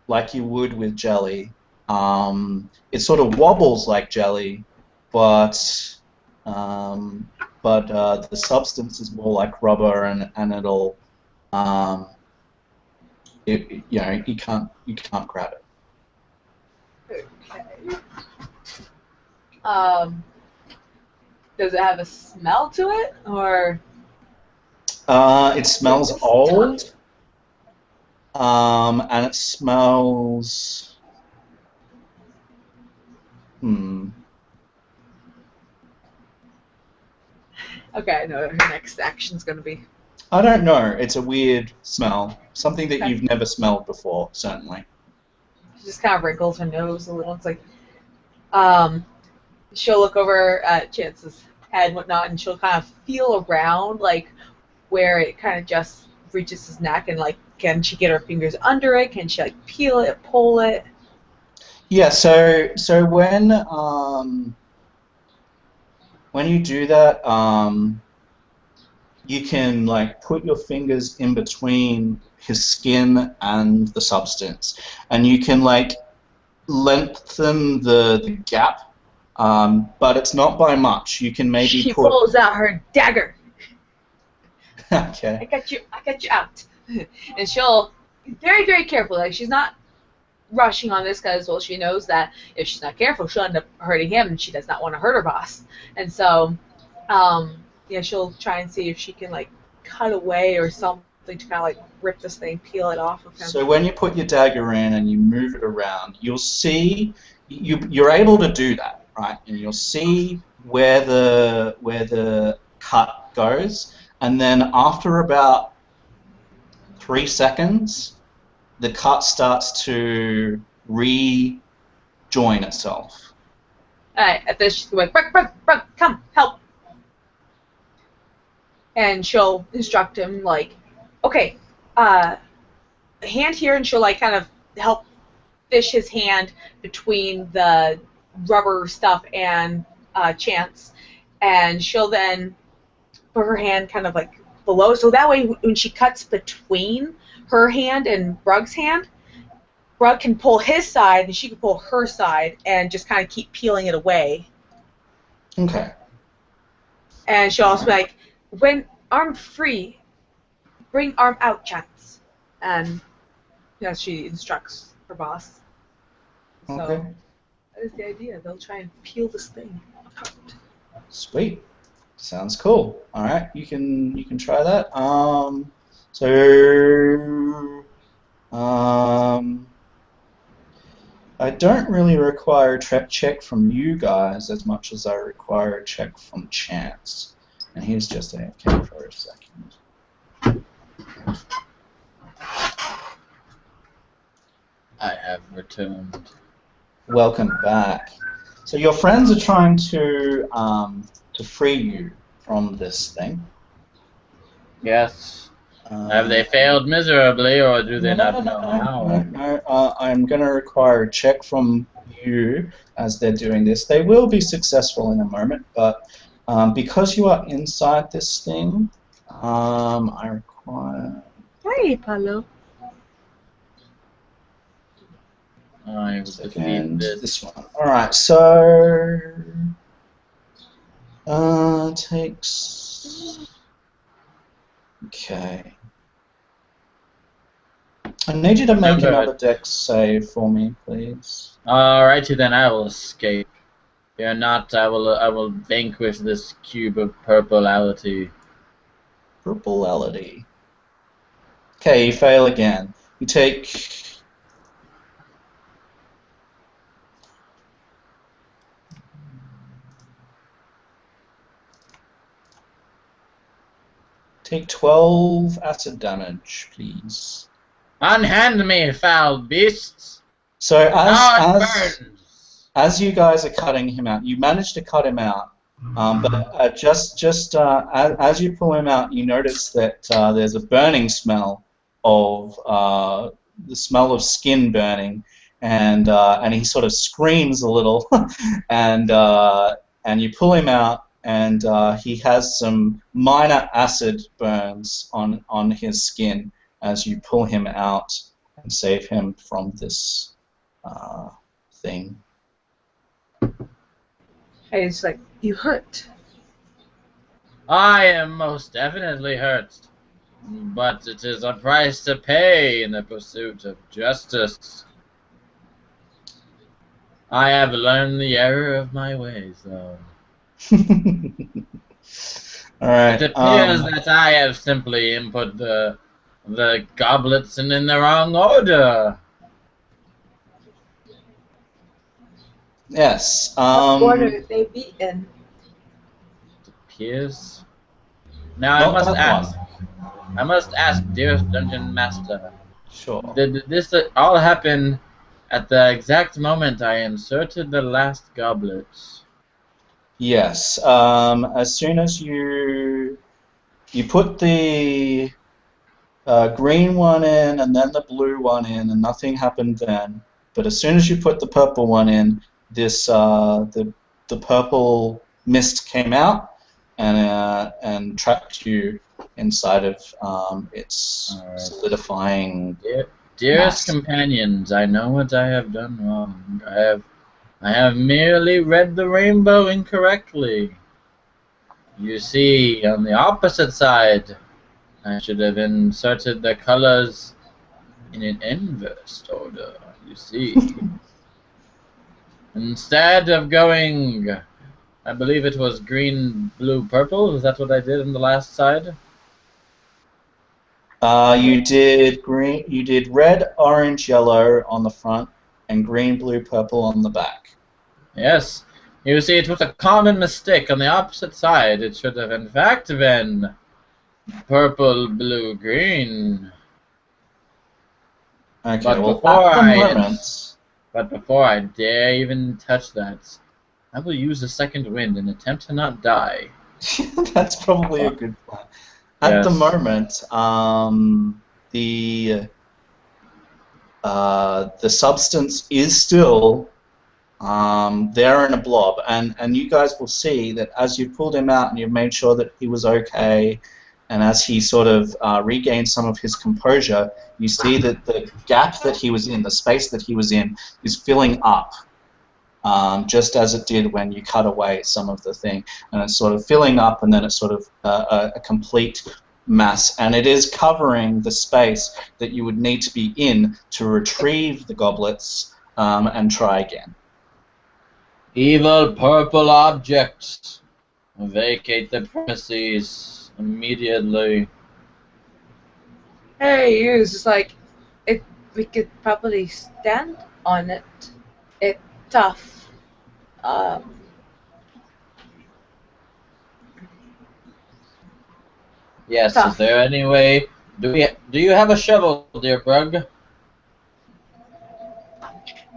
like you would with jelly. It sort of wobbles like jelly, but the substance is more like rubber, and it'll you can't grab it. Okay. Does it have a smell to it, or? It smells old, and it smells. Okay, I know what her next action's gonna be. I don't know. It's a weird smell. Something that you've never smelled before, certainly. She just kind of wrinkles her nose a little. It's like, she'll look over at Chance's head and whatnot, and she'll kind of feel around, like, where it kind of just reaches his neck, and, like, can she get her fingers under it? Can she, like, peel it, pull it? Yeah, so when you do that, you can like put your fingers in between his skin and the substance, and you can like lengthen the gap, but it's not by much. You can maybe she pulls out her dagger. Okay. I got you out. And she'll very, very carefully. Like, she's not rushing on this because, well, she knows that if she's not careful, she'll end up hurting him, and she does not want to hurt her boss. And so, she'll try and see if she can, like, cut away or something to kind of, like, rip this thing, peel it off of him. So when you put your dagger in and you move it around, you'll see, you're able to do that, right? And you'll see where the cut goes, and then after about 3 seconds, the cut starts to rejoin itself. Alright, at this, she's like, Brooke, come, help. And she'll instruct him, like, okay, hand here, and she'll, like, kind of help fish his hand between the rubber stuff and Chance. And she'll then put her hand kind of, like, below, so that way when she cuts between her hand and Brug's hand, Brug can pull his side, and she can pull her side, and just kind of keep peeling it away. Okay. And she'll also be like, when arm free, bring arm out, Chance. And she instructs her boss. So Okay. that is the idea. They'll try and peel this thing apart. Sweet. Sounds cool. All right, you can try that. I don't really require a check from you guys as much as I require a check from Chance. And he's just AFK for a second. I have returned. Welcome back. So your friends are trying to free you from this thing. Yes. Have they failed miserably, or do they not know how? No. I'm going to require a check from you as they're doing this. They will be successful in a moment, but because you are inside this thing, I require... Hey, Paulo. I will defeat this one. Alright, so... takes... Okay. I need you to make another dex save for me, please. Alrighty then, I will escape. Fear not, I will vanquish this cube of purpleality. Purpleality. Okay, you fail again. You take... Take 12 acid damage, please. Unhand me, foul beasts! So Burns! as you guys are cutting him out, you manage to cut him out, but as you pull him out, you notice that there's a burning smell of the smell of skin burning, and he sort of screams a little, and you pull him out, and he has some minor acid burns on his skin as you pull him out and save him from this thing. Hey, it's like, you hurt. I am most definitely hurt, but it is a price to pay in the pursuit of justice. I have learned the error of my ways, though. Alright. It appears that I have simply input the goblets in the wrong order. Yes. What order have they beaten? It appears. Now I must ask, dearest Dungeon Master. Sure. Did this all happen at the exact moment I inserted the last goblets? Yes. As soon as you put the green one in and then the blue one in, and nothing happened then. But as soon as you put the purple one in, this the purple mist came out and trapped you inside of its solidifying. Dearest companions, I know what I have done wrong. I have merely read the rainbow incorrectly. You see, on the opposite side, I should have inserted the colors in an inverse order, you see. Instead of going, I believe it was green, blue, purple. Is that what I did on the last side? You did green. You did red, orange, yellow on the front, and green, blue, purple on the back. Yes. You see, it was a common mistake. On the opposite side, it should have in fact been purple, blue, green. Okay. But Well, before at the moment. But before I dare even touch that, I will use the second wind and attempt to not die. That's probably a good plan. At the moment, the substance is still there in a blob, and you guys will see that as you pulled him out and you've made sure that he was okay, and as he sort of regained some of his composure, you see that the gap that he was in, the space that he was in, is filling up, just as it did when you cut away some of the thing. And it's sort of filling up, and then it's sort of a complete mass. And it is covering the space that you would need to be in to retrieve the goblets and try again. Evil purple objects, vacate the premises immediately. Hey, it's just like, if we could probably stand on it. It's tough. Yes, tough. Is there any way? Do you have a shovel, dear Brug?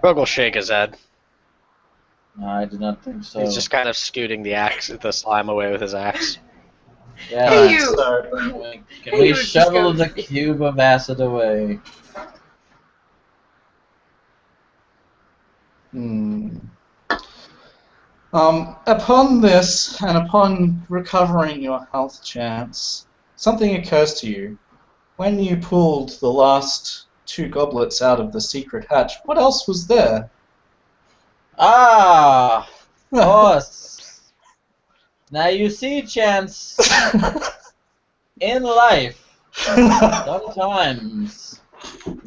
Brug will shake his head. I did not think so. He's just kind of scooting the slime away with his axe. Yeah. Hey, you. So, Can we You shovel the disgusting. cube of acid away? upon this, and upon recovering your health chance, something occurs to you. When you pulled the last 2 goblets out of the secret hatch, what else was there? Ah, of course. Now you see, Chance, in life, sometimes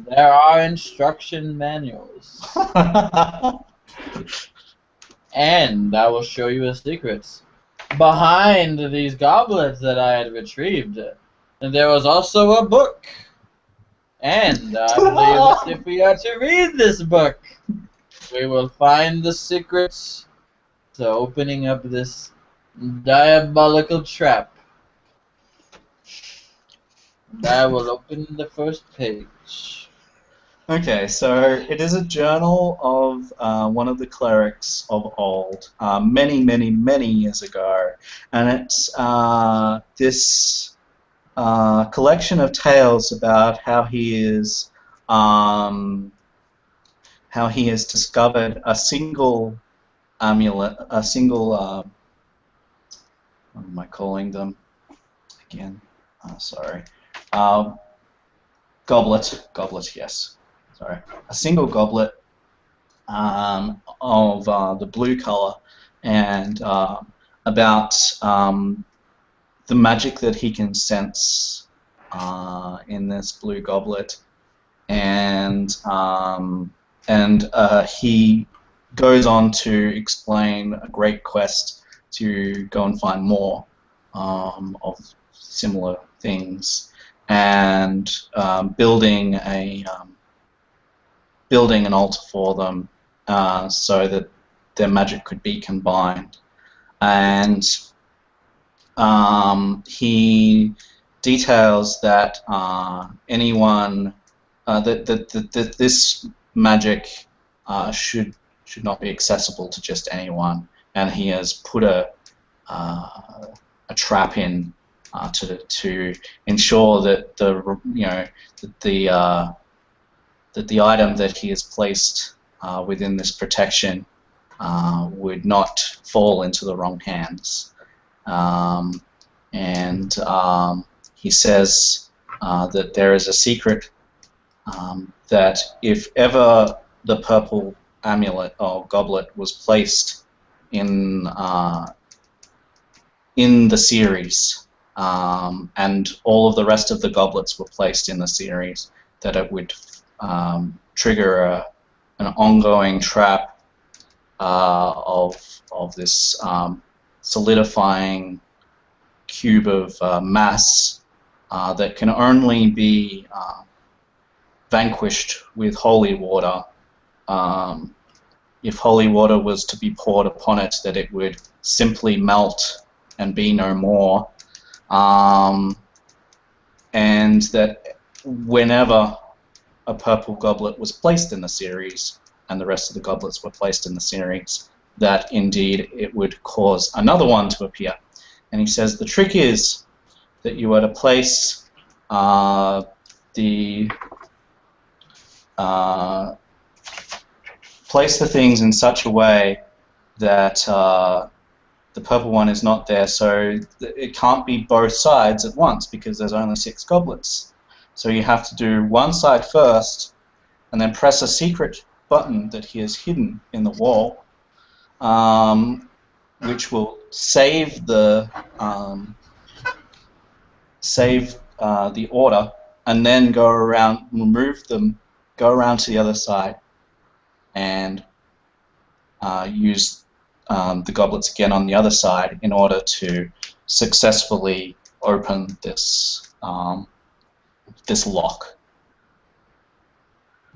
there are instruction manuals. And I will show you a secret. Behind these goblets that I had retrieved, there was also a book. And I believe that if we are to read this book, we will find the secrets to opening up this diabolical trap. And I will open the first page. Okay, so it is a journal of one of the clerics of old, many, many, many years ago, and it's this collection of tales about how he has discovered a single amulet, a single what am I calling them again? Sorry, goblet, yes. Sorry, a single goblet of the blue color, and about the magic that he can sense in this blue goblet, and he goes on to explain a great quest to go and find more of similar things, and building an altar for them so that their magic could be combined. And he details that anyone that this magic should not be accessible to just anyone, and he has put a trap in to ensure that the item that he has placed within this protection would not fall into the wrong hands. He says that there is a secret that if ever the purple amulet or goblet was placed in the series, and all of the rest of the goblets were placed in the series, that it would trigger an ongoing trap of this solidifying cube of mass that can only be vanquished with holy water. If holy water was to be poured upon it, that it would simply melt and be no more, and that whenever a purple goblet was placed in the series, and the rest of the goblets were placed in the series, that indeed it would cause another one to appear. And he says the trick is that you are to place the things in such a way that the purple one is not there, so it can't be both sides at once because there's only 6 goblets. So you have to do one side first, and then press a secret button that he has hidden in the wall, which will save the order, and then go around, remove them, go around to the other side, and use the goblets again on the other side in order to successfully open this this lock.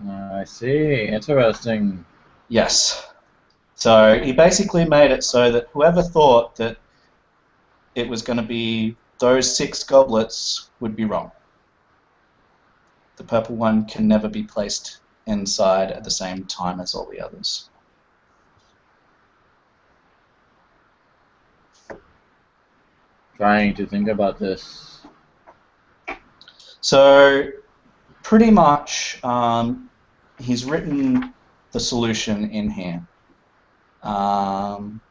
I see. Interesting. Yes. So he basically made it so that whoever thought that it was going to be those 6 goblets would be wrong. The purple one can never be placed inside at the same time as all the others. trying to think about this. So, pretty much, he's written the solution in here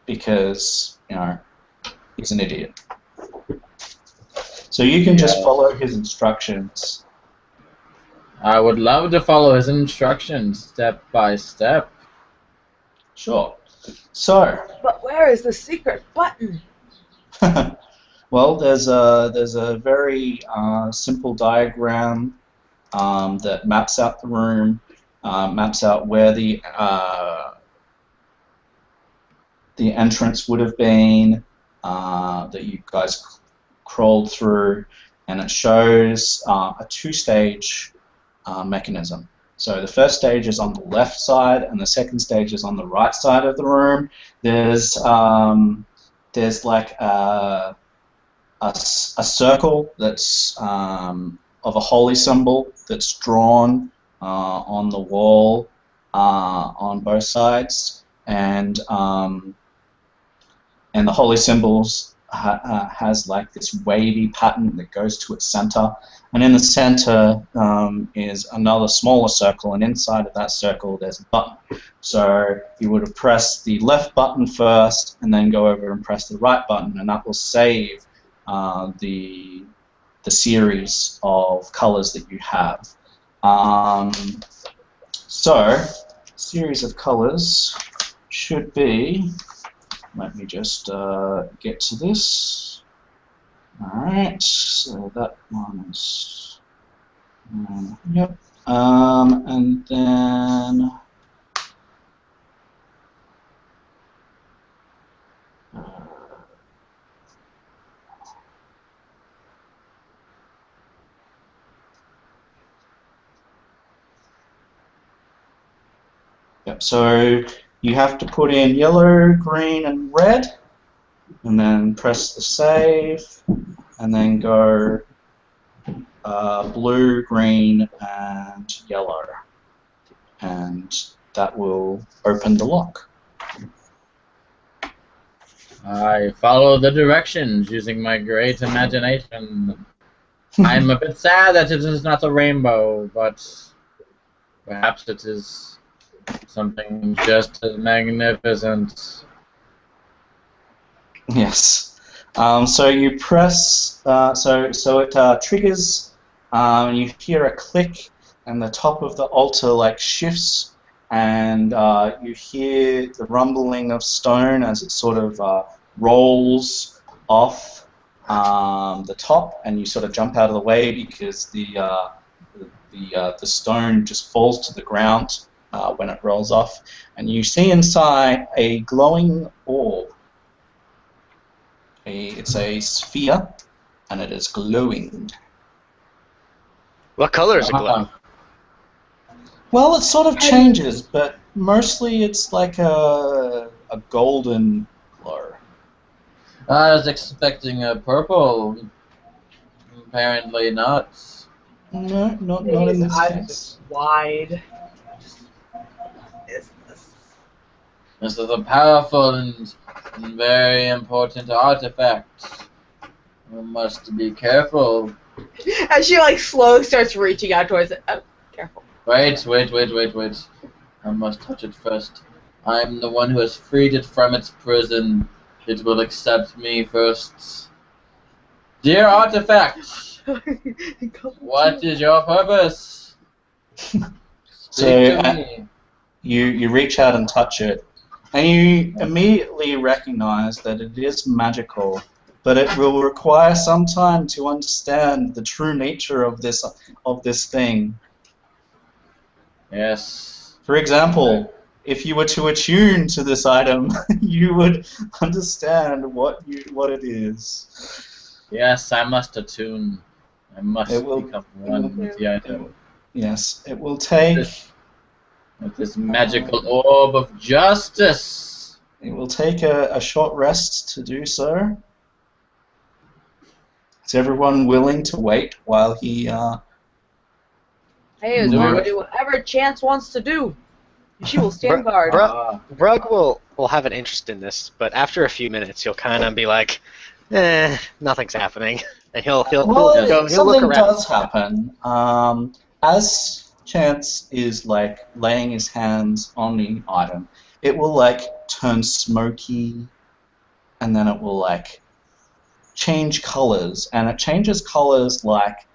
because, you know, he's an idiot. So you can just follow his instructions. I would love to follow his instructions step by step. Sure. So, But where is the secret button? well, there's a very simple diagram that maps out the room, maps out where the entrance would have been that you guys crawled through, and it shows a two-stage mechanism. So the first stage is on the left side, and the second stage is on the right side of the room. There's like a circle that's of a holy symbol that's drawn on the wall on both sides, and the holy symbols has like this wavy pattern that goes to its center, and in the center is another smaller circle, and inside of that circle there's a button. So you would have pressed the left button first and then go over and press the right button, and that will save the series of colors that you have. So series of colors should be, let me just get to this. Alright, so that one is, yep, and then yep, so you have to put in yellow, green, and red, and then press the save, and then go blue, green, and yellow, and that will open the lock. I follow the directions using my great imagination. I'm a bit sad that it is not a rainbow, but perhaps it is something just as magnificent. Yes. So you press, so it triggers, and you hear a click, and the top of the altar like shifts, and you hear the rumbling of stone as it sort of rolls off the top, and you sort of jump out of the way because the stone just falls to the ground when it rolls off, and you see inside a glowing orb. It's a sphere, and it is glowing. What color is it glowing? Well, it sort of changes, but mostly it's like a golden glow. I was expecting a purple. Apparently not. No, not in this eyes case. wide. Is this? This is a powerful and very important artifact. We must be careful. As she like slowly starts reaching out towards it. Oh, careful. Wait. I must touch it first. I'm the one who has freed it from its prison. It will accept me first. Dear artifact, what is your purpose? Speak to me. You reach out and touch it, and you immediately recognize that it is magical, but it will require some time to understand the true nature of this thing. Yes. For example, if you were to attune to this item, you would understand what it is. Yes, I must attune. I must become one with the item. Yes, it will take... With this magical orb of justice. It will take a short rest to do so. Is everyone willing to wait while he... Hey, we'll do whatever Chance wants to do. She will stand guard. Brug will have an interest in this, but after a few minutes, he'll kind of be like, Nothing's happening. And he'll Well, go. He'll look something around. does happen. As Chance is like laying his hands on the item, it will like turn smoky, and then it will like change colors, and it changes colors like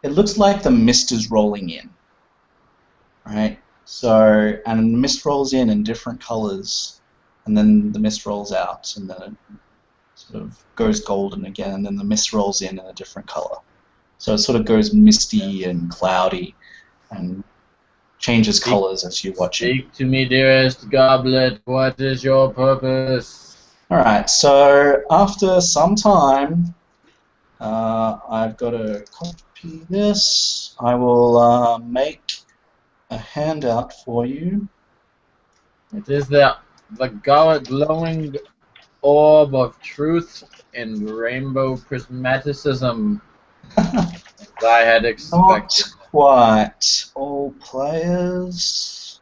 it looks like the mist is rolling in, right? So, and the mist rolls in different colors, and then the mist rolls out, and then it sort of goes golden again, and then the mist rolls in a different color. So it sort of goes misty and cloudy, and changes colors as you watch it. Speak to me, dearest goblet. What is your purpose? Alright, so after some time, I've got to copy this. I will make a handout for you. It is the glowing orb of truth and rainbow prismaticism, as I had Not expected. quite all players.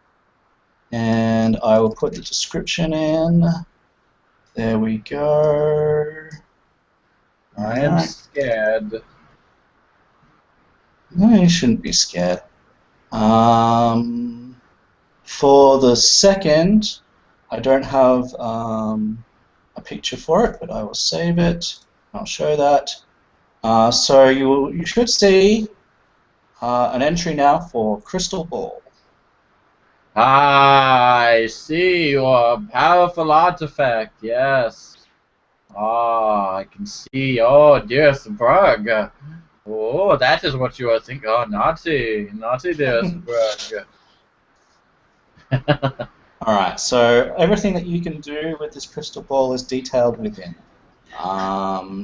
And I will put the description in. There we go. I am scared. No, you shouldn't be scared. For the second, I don't have a picture for it, but I will save it. I'll show that. So you should see an entry now for Crystal Ball. I see your powerful artifact, yes. I can see. Oh, dearest Brug. Oh, that is what you are thinking. Oh, naughty, dearest Brug. Alright, so everything that you can do with this crystal ball is detailed within.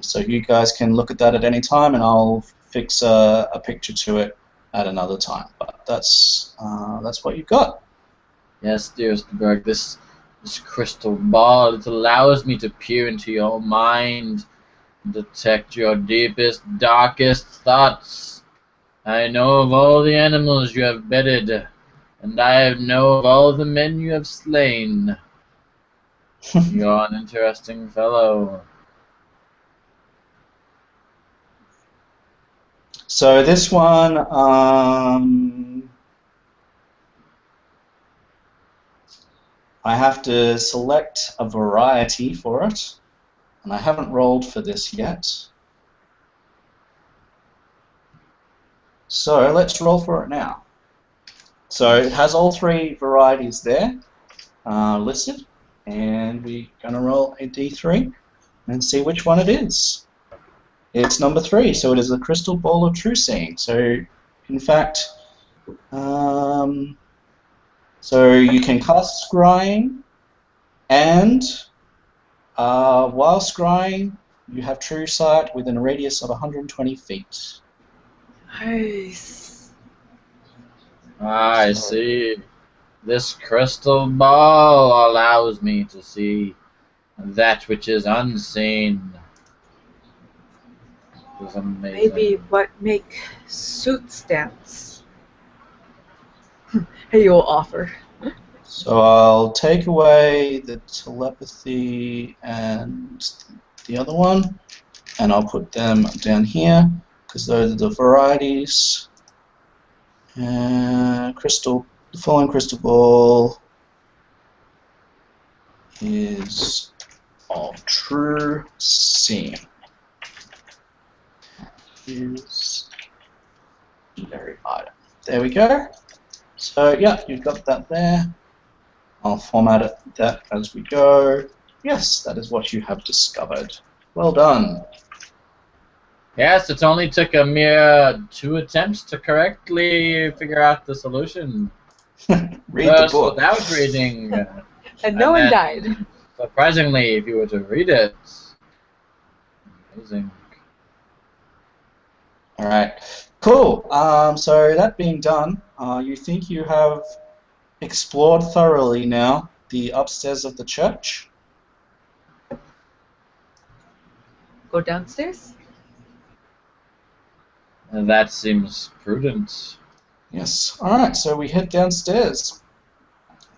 So you guys can look at that at any time, and I'll fix a picture to it at another time. But that's what you've got. Yes, dearest Brug, this crystal ball, it allows me to peer into your mind, detect your deepest, darkest thoughts. I know of all the animals you have bedded, and I know of all the men you have slain. You're an interesting fellow. So this one, I have to select a variety for it, and I haven't rolled for this yet. So let's roll for it now. So it has all three varieties there listed, and we're going to roll a d3 and see which one it is. It's number 3, so it is the Crystal Ball of True Seeing. So, in fact, so you can cast Scrying, and while Scrying, you have True Sight within a radius of 120 feet. Nice. I see. This crystal ball allows me to see that which is unseen. It is amazing. Maybe what make suits dance. Hey, you'll offer. So I'll take away the telepathy and the other one, and I'll put them down here, because those are the varieties. The following crystal ball is of true seeing. Is very item. There we go. So yeah, you've got that there. I'll format that as we go. Yes, that is what you have discovered. Well done. Yes, it only took a mere 2 attempts to correctly figure out the solution. Read the book. Without reading. And no one died. Surprisingly, if you were to read it. Amazing. Alright, cool. So that being done, you think you have explored thoroughly now the upstairs of the church? Go downstairs? That seems prudent. Yes. Alright, so we head downstairs.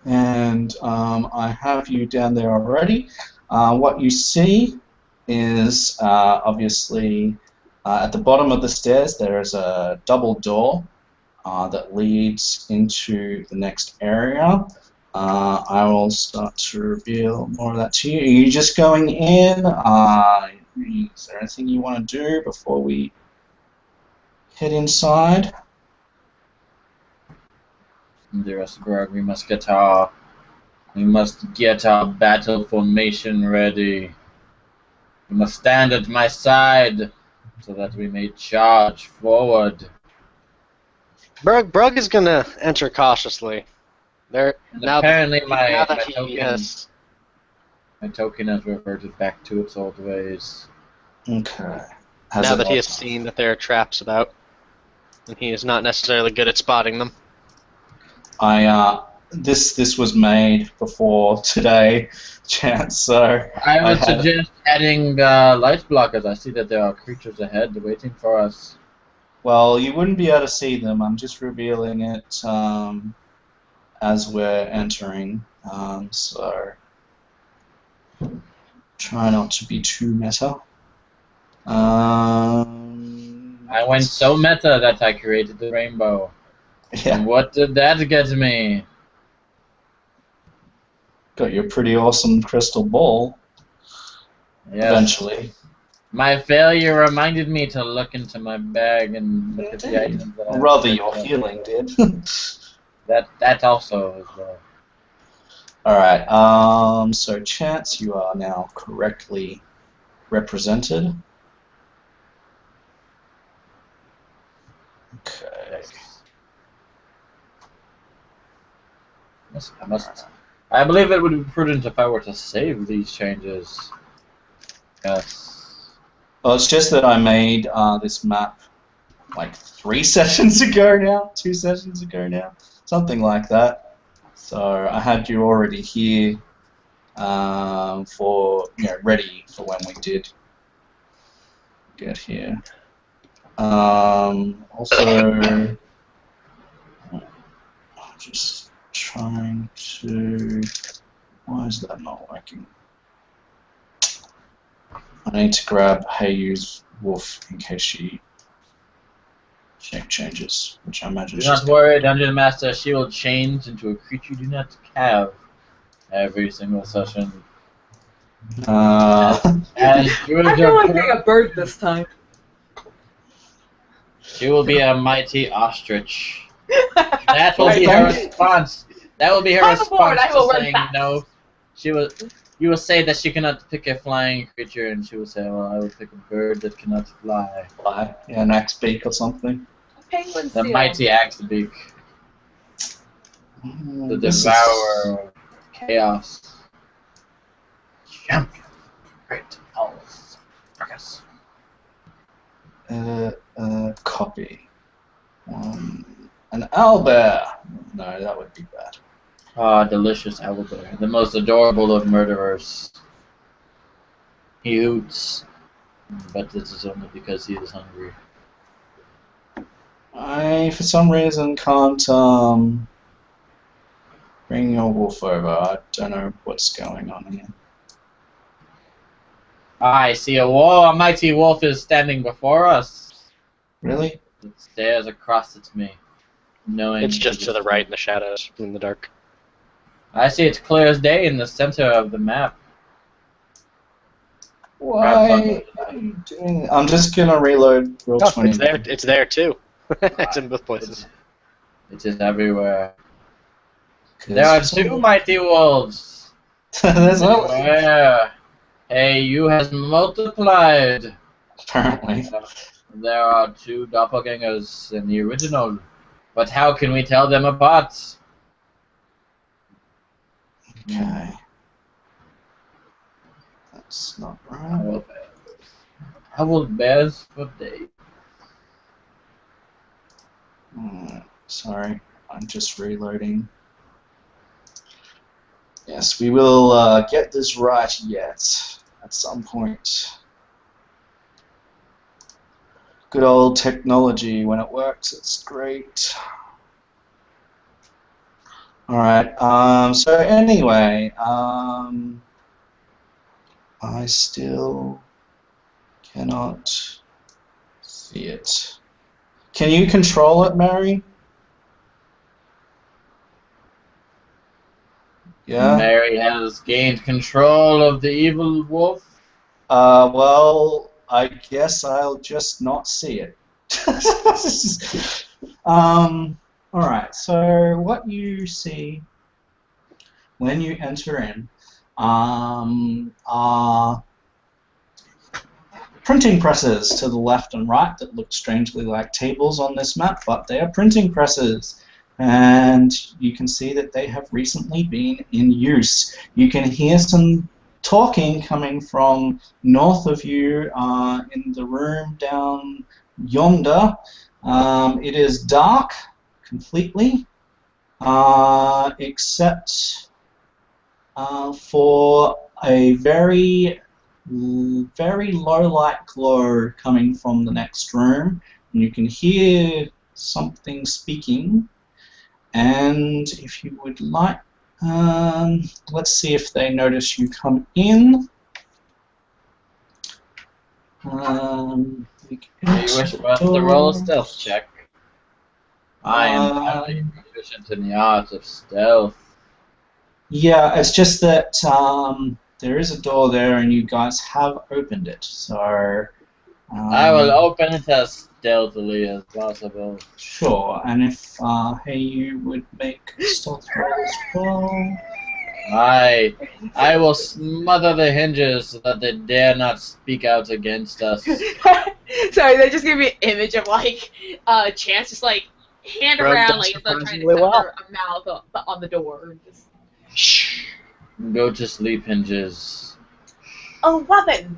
And I have you down there already. What you see is obviously at the bottom of the stairs there is a double door that leads into the next area. I will start to reveal more of that to you. Are you just going in? Is there anything you want to do before we head inside? Dearest Greg, we must get our battle formation ready. You must stand at my side so that we may charge forward. Brug is gonna enter cautiously. And apparently my token has reverted back to its old ways. Okay. Now that he has seen that there are traps about, and he is not necessarily good at spotting them. This was made before today, Chance. So I would suggest adding light blockers. I see that there are creatures ahead waiting for us. Well, you wouldn't be able to see them. I'm just revealing it as we're entering. So try not to be too meta. I went so meta that I created the rainbow. Yeah. And what did that get me? Got your pretty awesome crystal ball. Yes. Eventually. My failure reminded me to look into my bag and look at the items that I rather your healing did. that also as well. Alright, so Chance, you are now correctly represented. Okay. I believe it would be prudent if I were to save these changes. Yes. Well, it's just that I made this map like 3 sessions ago now, 2 sessions ago now, something like that. So I had you already here for ready for when we did get here. Also, just trying to. Why is that not working? I need to grab Heiyu's wolf in case she changes, which I imagine. Do not worry, Dungeon Master. She will change into a creature you do not have every single session. I feel like being a bird this time. She will be a mighty ostrich. That will be her response. That will be her response to saying no. You will say that she cannot pick a flying creature, and she will say, "Well, I will pick a bird that cannot fly." Fly? Yeah, an axebeak or something. Penguin the mighty axebeak. The devourer of chaos. Champion. Great owls. Marcus. Copy. An owlbear. No, that would be bad. Ah, delicious owlbear. The most adorable of murderers. He hoots. But this is only because he is hungry. I, for some reason, can't bring your wolf over. I don't know what's going on here. I see a wall. A mighty wolf is standing before us. Really? It stares across at me, knowing it's just to the right in the shadows, in the dark. I see it clear as day in the center of the map. Why are you doing that? I'm just gonna reload roll 20. It's there. It's there too. It's in both places. It is everywhere. There are 2 mighty wolves. There's everywhere. Hey, you has multiplied. Apparently. There are 2 doppelgangers in the original, but how can we tell them apart? Okay. That's not right. Owlbears for days. Sorry, I'm just reloading. Yes, we will get this right yet at some point. Good old technology, when it works, it's great. Alright, so anyway, I still Cannot see it. Can you control it, Mary? Yeah? Mary has gained control of the evil wolf. Well, I guess I'll just not see it. Alright, so what you see when you enter in are printing presses to the left and right that look strangely like tables on this map, but they are printing presses. And you can see that they have recently been in use. You can hear some talking coming from north of you in the room down yonder. It is dark completely, except for a very low light glow coming from the next room. And you can hear something speaking. And if you would like, let's see if they notice you come in. Do you wish for us to roll a stealth check? I am highly proficient in the art of stealth. Yeah, it's just that there is a door there and you guys have opened it, so... I will open it as stealthily as possible. Sure, and if hey, you would make a stealth roll as well. I will smother the hinges so that they dare not speak out against us. Sorry, they just give me an image of like Chance just like hand Rogue around does like as though trying to surprisingly well. cover a mouth on the door. And just... Shh. Go to sleep, hinges. Oh, weapon!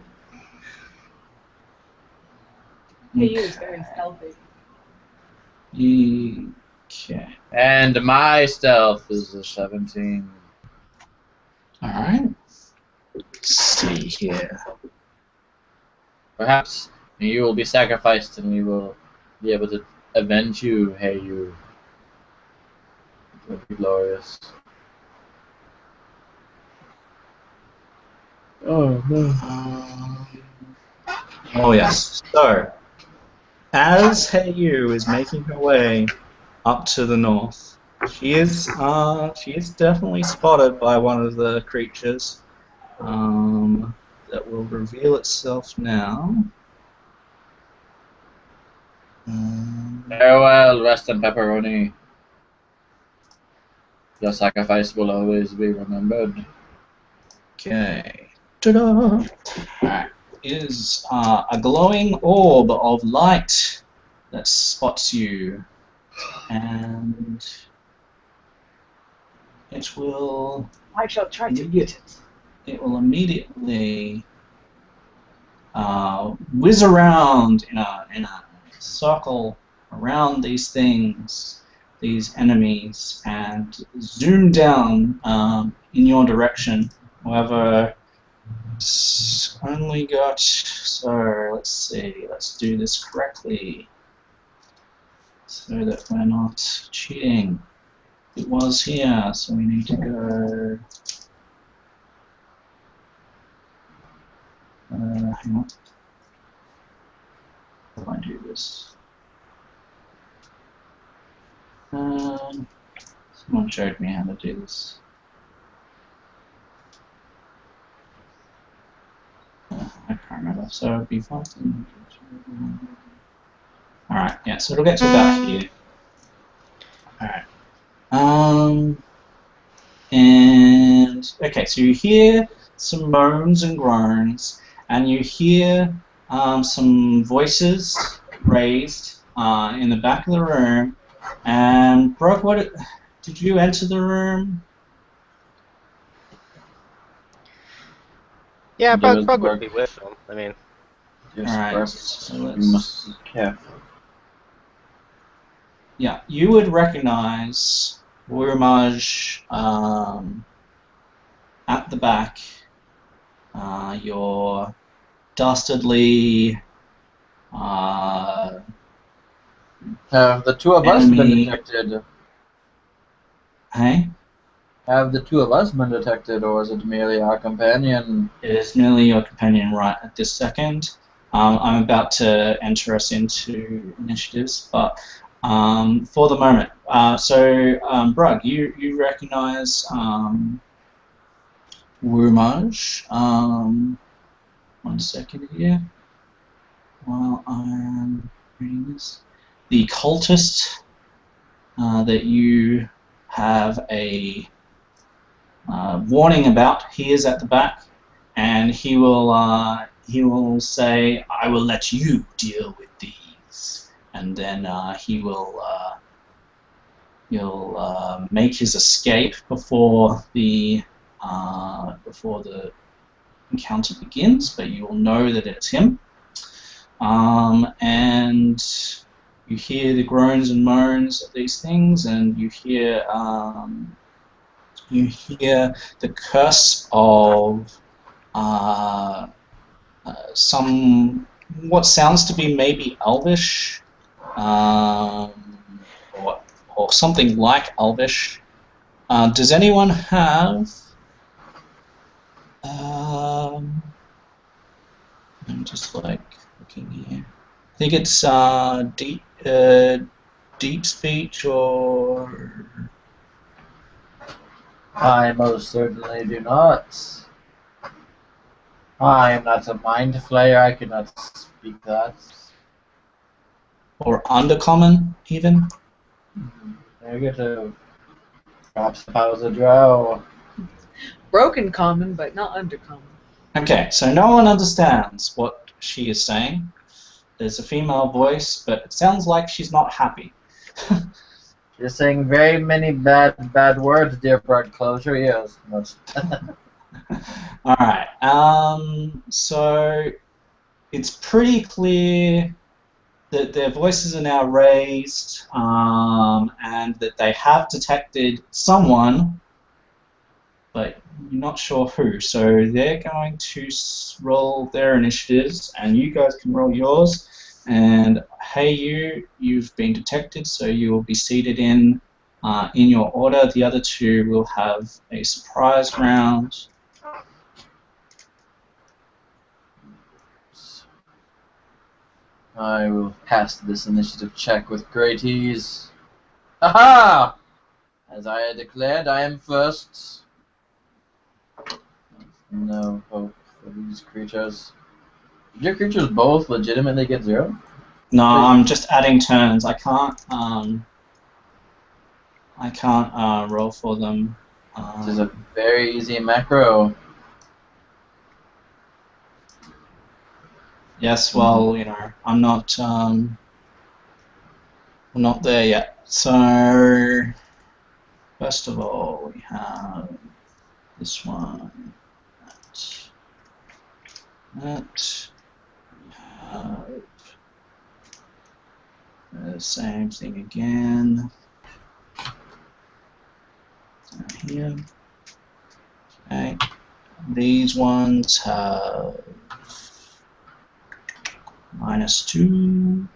He is very stealthy. Okay. And my stealth is a 17. Alright. Let's see here. Perhaps you will be sacrificed and we will be able to avenge you, hey you. It would be glorious. Oh no. Oh yes. So, as Hey You is making her way up to the north, she is definitely spotted by one of the creatures that will reveal itself now. Farewell, rest in pepperoni. Your sacrifice will always be remembered. Okay. Ta-da! Alright. Is a glowing orb of light that spots you, and it will I shall try to get it. it will immediately whiz around in a circle around these things, these enemies, and zoom down in your direction. However, it's only got, so let's see, let's do this correctly so that we're not cheating. It was here, so we need to go, hang on, how do I do this? Someone showed me how to do this. I can't remember, so it'd be 5. Alright, yeah, so it'll get to about here. Alright. And, okay, so you hear some moans and groans, and you hear some voices raised in the back of the room. And, Brooke, did you enter the room? Yeah, Give us Brug would work. be with them. I mean, Alright, So so you must be careful. yeah, you would recognize Wurmaj at the back. Your dastardly Have the two of us been enemy. detected? Hey? Have the two of us been detected, or is it merely our companion? It is merely your companion right at this second. I'm about to enter us into initiatives, but for the moment, Brug, you recognise Wurmaj. 1 second here, while I'm reading this. The cultist that you have a warning about, he is at the back, and he will say, "I will let you deal with these," and then he'll make his escape before the encounter begins, but you will know that it's him. And you hear the groans and moans of these things, and you hear the curse of some what sounds to be maybe Elvish, or something like Elvish. Does anyone have? I'm just like looking here. I think it's deep speech or. I most certainly do not. I am not a mind flayer, I cannot speak that. Or undercommon, even? Negative. Perhaps if I was a drow. Broken common, but not undercommon. Okay, so no one understands what she is saying. There's a female voice, but it sounds like she's not happy. You're saying very many bad words, dear Brad. Close your ears. Alright, so it's pretty clear that their voices are now raised, and that they have detected someone, but you're not sure who. So they're going to roll their initiatives, and you guys can roll yours. And hey, you've been detected, so you will be seated in your order. The other two will have a surprise round. I will pass this initiative check with great ease. Aha! As I had declared, I am first. No hope for these creatures. Did your creatures both legitimately get 0? No, I'm just adding turns. I can't roll for them. This is a very easy macro. Yes, well, you know, I'm not there yet. So, first of all, we have this one. That. We have the same thing again. Down here. Okay. These ones have -2.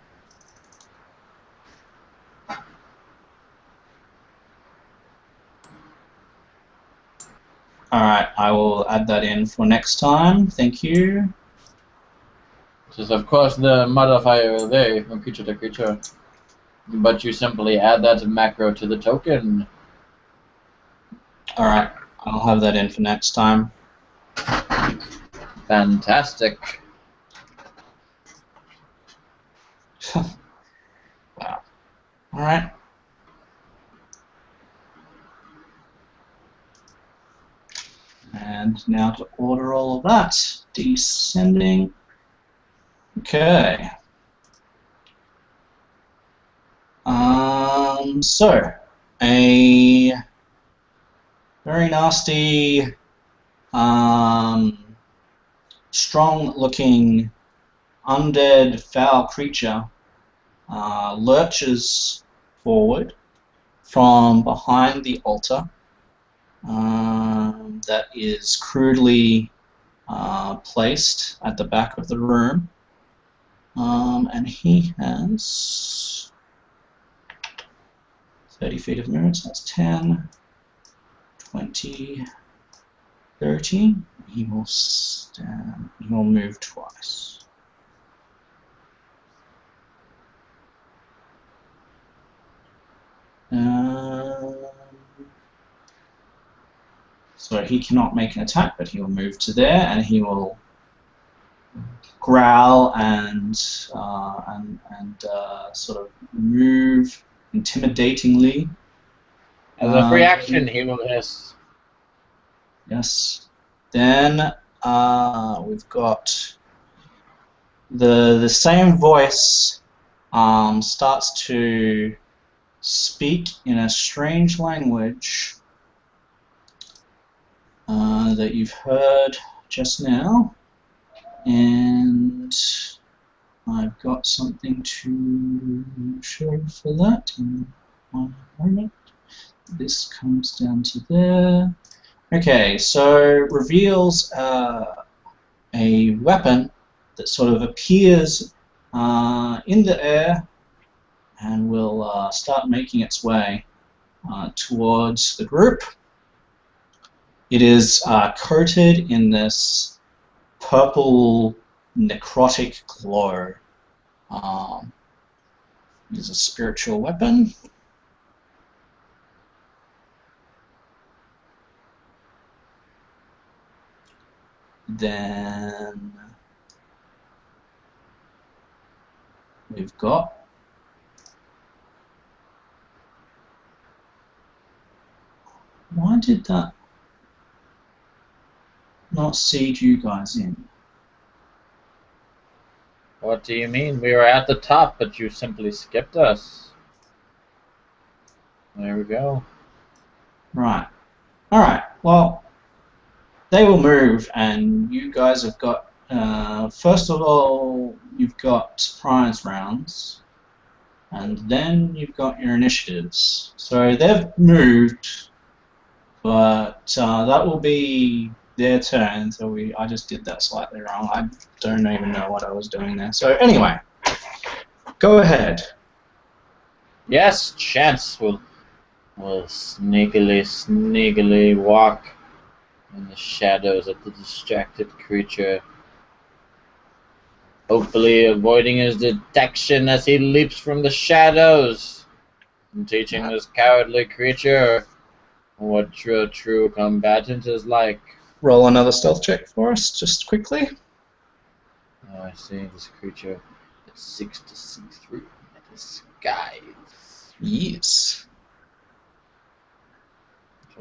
Alright, I will add that in for next time. Thank you. This is, of course, the modifier will vary from creature to creature. But you simply add that macro to the token. Alright, I'll have that in for next time. Fantastic. Wow. Alright. And now to order all of that. Descending. Okay. So, a very nasty, strong-looking, undead, foul creature lurches forward from behind the altar that is crudely placed at the back of the room, and he has 30 feet of movement, so that's 10, 20, 30. He will stand, he will move twice. So he cannot make an attack, but he will move to there, and he will growl and sort of move intimidatingly. As a free action, he will hiss. Yes. Then we've got the same voice starts to speak in a strange language that you've heard just now, and I've got something to show for that in 1 moment. This comes down to there. Okay, so reveals a weapon that sort of appears in the air and will start making its way towards the group. It is coated in this purple necrotic glow. It is a spiritual weapon. Then we've got why did that not seed you guys in? What do you mean? We were at the top, but you simply skipped us. There we go. Right. Alright, well, they will move, and you guys have got, first of all, you've got surprise rounds, and then you've got your initiatives. So they've moved, but that will be their turn, so I just did that slightly wrong. I don't even know what I was doing there. So anyway, go ahead. Yes, Chance will sneakily walk in the shadows of the distracted creature, hopefully avoiding his detection as he leaps from the shadows, and teaching this cowardly creature what true combatant is like. Roll another stealth check for us, just quickly. Oh, I see. This creature that seeks to see through my disguise. Yes.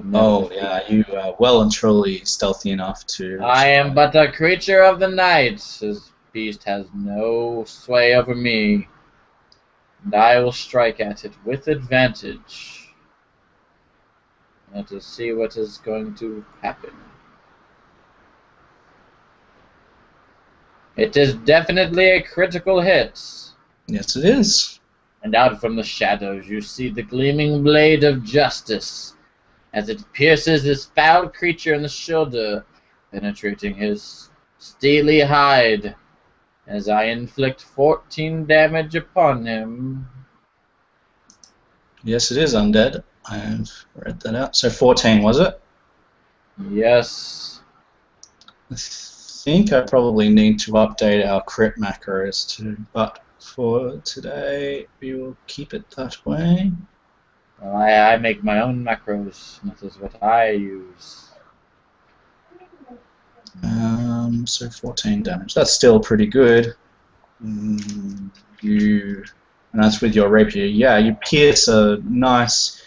No, Oh, yeah, you are well and truly stealthy enough to... I am but a creature of the night. This beast has no sway over me, and I will strike at it with advantage. Let us see what is going to happen. It is definitely a critical hit. Yes, it is. And out from the shadows you see the gleaming blade of justice, as it pierces this foul creature in the shoulder, penetrating his steely hide, as I inflict 14 damage upon him. Yes, it is undead. I've read that out. So 14, was it? Yes. I think I probably need to update our crit macros too, but for today we will keep it that way. Well, I make my own macros. That is what I use. So 14 damage. That's still pretty good. And that's with your rapier. Yeah, you pierce a nice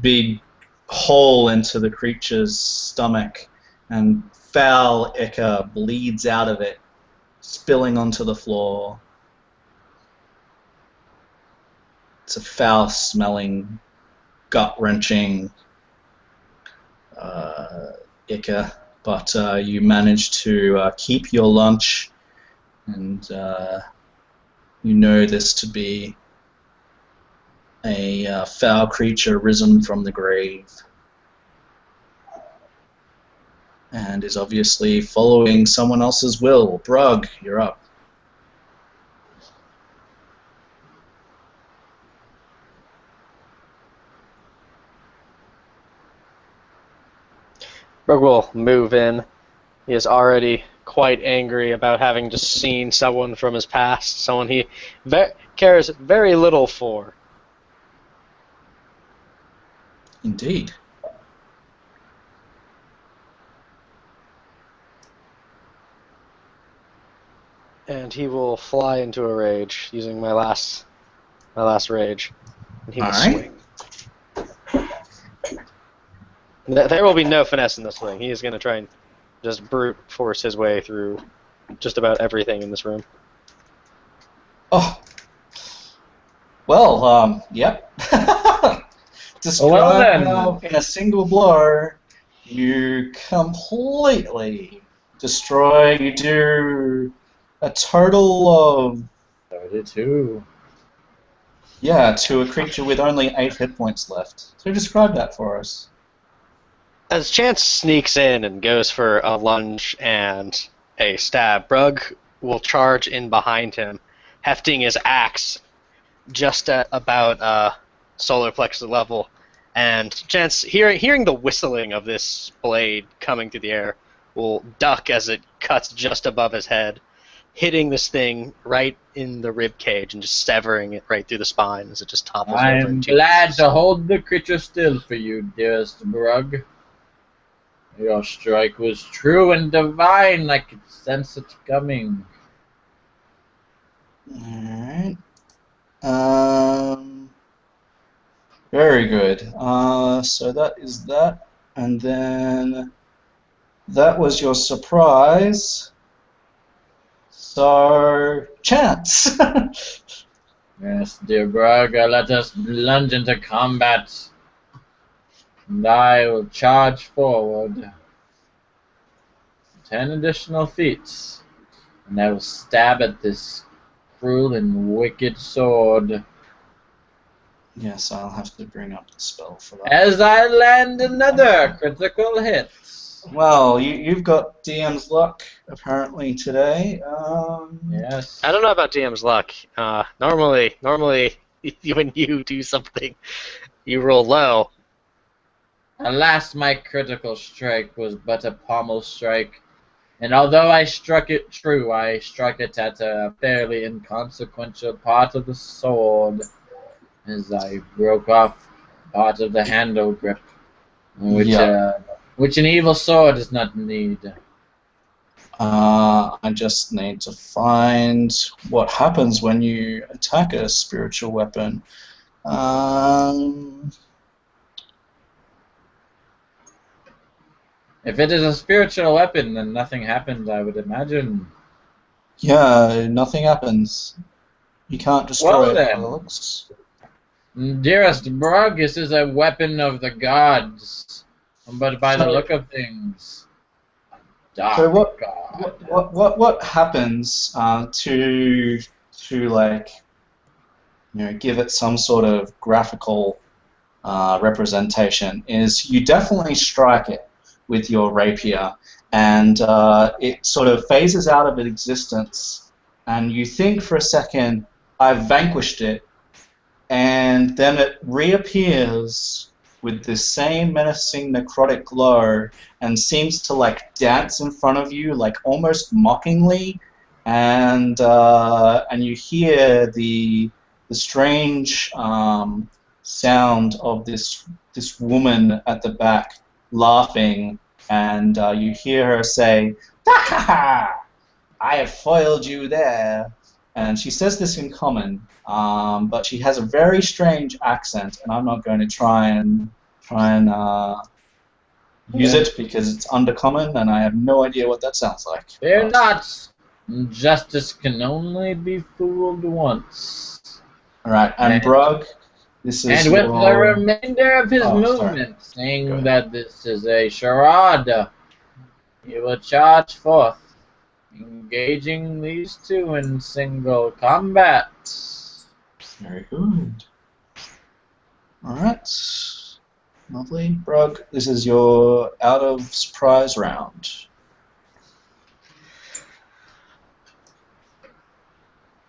big hole into the creature's stomach, and foul ichor bleeds out of it, spilling onto the floor. It's a foul-smelling, gut-wrenching ichor, but you manage to keep your lunch, and you know this to be a foul creature risen from the grave, and is obviously following someone else's will. Brug, you're up. Brug will move in. He is already quite angry about having just seen someone from his past, someone he cares very little for. Indeed. and he will fly into a rage using my last rage, and he will Alright. swing. There will be no finesse in this swing. He is going to try and just brute force his way through just about everything in this room. Oh. Well, yep. Describe Well then. how in a single blow you completely destroy. You do a total of 32. to a creature with only 8 hit points left. So describe that for us. As Chance sneaks in and goes for a lunge and a stab, Brug will charge in behind him, hefting his axe just at about solar plexus level. And Chance, hearing the whistling of this blade coming through the air, will duck as it cuts just above his head, hitting this thing right in the rib cage and just severing it right through the spine as it just topples over. I'm glad to hold the creature still for you, dearest Brug. Your strike was true and divine. I could sense it coming. Alright. Very good. So that is that. And then that was your surprise. So, Chance. Yes, dear Brug, let us plunge into combat. And I will charge forward 10 additional feet. And I will stab at this cruel and wicked sword. Yes, I'll have to bring up the spell for that. As I land another critical hit. Well, you've got DM's luck apparently today. Yes. I don't know about DM's luck. Normally, when you do something, you roll low. Alas, my critical strike was but a pommel strike, and although I struck it true, I struck it at a fairly inconsequential part of the sword, as I broke off part of the handle grip, which an evil sword does not need. I just need to find what happens when you attack a spiritual weapon. If it is a spiritual weapon, then nothing happens, I would imagine. Yeah, nothing happens. You can't destroy Well it. then. Looks. Dearest Brug, this is a weapon of the gods, but by the look of things, dark So what? god. What happens to like, give it some sort of graphical representation is you definitely strike it with your rapier, and it sort of phases out of existence, and you think for a second, I've vanquished it, and then it reappears with this same menacing necrotic glow and seems to like dance in front of you, like almost mockingly, and you hear the strange sound of this woman at the back laughing, and you hear her say, "Ha ha ha! I have foiled you there." And she says this in common, but she has a very strange accent, and I'm not going to try and use it because it's undercommon, and I have no idea what that sounds like. Fear not! Justice can only be fooled once. All right, and Brug, this is And with your... the remainder of his Oh, movement, Go saying ahead. that this is a charade, he will charge forth, engaging these two in single combat. Very good. All right, lovely, Brug. This is your out of surprise round.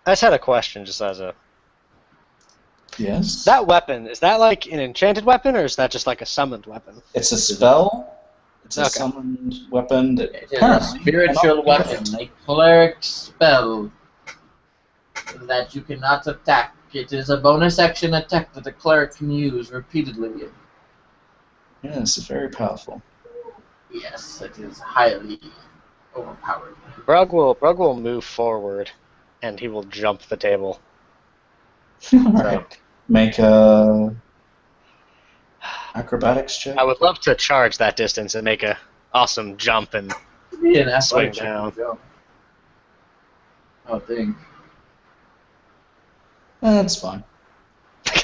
I just had a question, just as a... Yes. That weapon, is that like an enchanted weapon, or is that just like a summoned weapon? It's a spell. It's a Okay. summoned weapon that It is a apparently spiritual cannot be weapon, a cleric spell that you cannot attack. It is a bonus action attack that a cleric can use repeatedly. Yes, it's very powerful. Yes, it is highly overpowered. Brug will move forward, and he will jump the table. Alright. Make a acrobatics check. I would love to charge that distance and make a awesome jump and Be an swing athletic check down. to jump. I think. That's fine.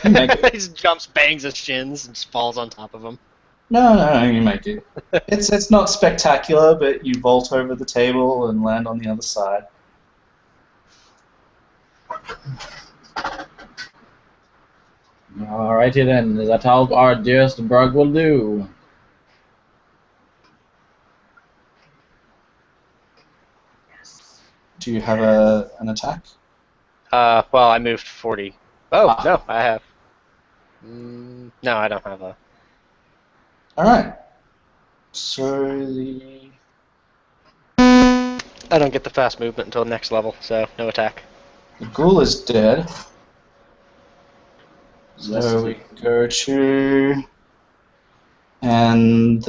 Make it. He just jumps, bangs his shins, and just falls on top of him. No, you make it. It's not spectacular, but you vault over the table and land on the other side. Alrighty then, is that all our dearest Brug will do? Do you have an attack? Well, I moved 40. Oh, Ah. no, I have. No, I don't have a... Alright. So the... I don't get the fast movement until next level, so no attack. The ghoul is dead. Let's So see. we go to... And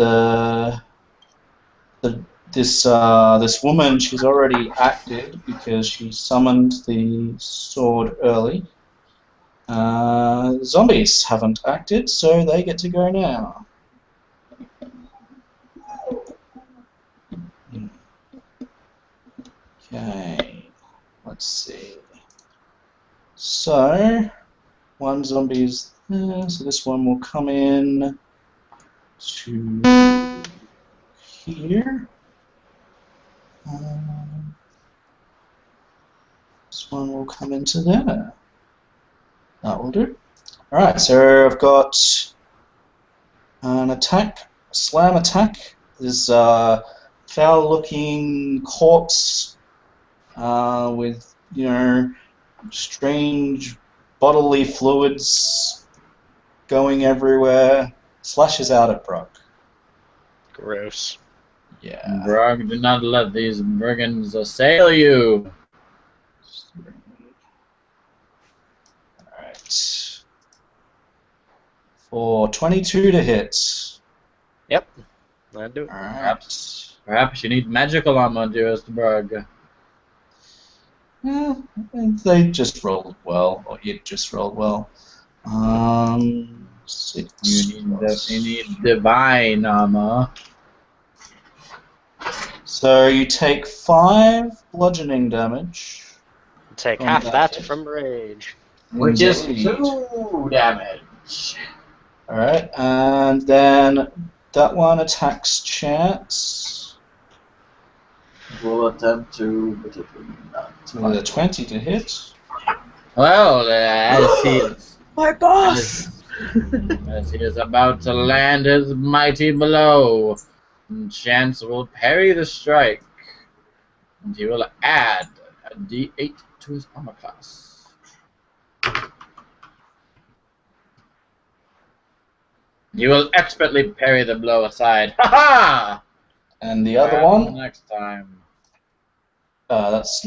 this woman, she's already acted because she summoned the sword early. Zombies haven't acted, so they get to go now. Okay, let's see. So, one zombie's there, so this one will come in to here. This one will come into there. That will do. Alright, so I've got an attack, a slam attack. This foul-looking corpse with, strange bodily fluids going everywhere. Slashes out at Brock. Gross. Yeah. Brug, do not let these brigands assail you. Alright. For 22 to hit. Yep. That'd do it. Alright. Perhaps you need magical armor, dearest Brug. They just rolled well, or it just rolled well. 6 You plus- need divine armor. So you take 5 bludgeoning damage. Take From half that. that from rage. Which is Indeed. 2 damage. Alright, and then that one attacks Chance We'll attempt to particularly not. with a 20 to hit. Well, as he is, My boss! as he is about to land his mighty blow, Chance will parry the strike, and he will add a d8 to his armor class. You will expertly parry the blow aside. Ha ha! And the other one, Next time. that's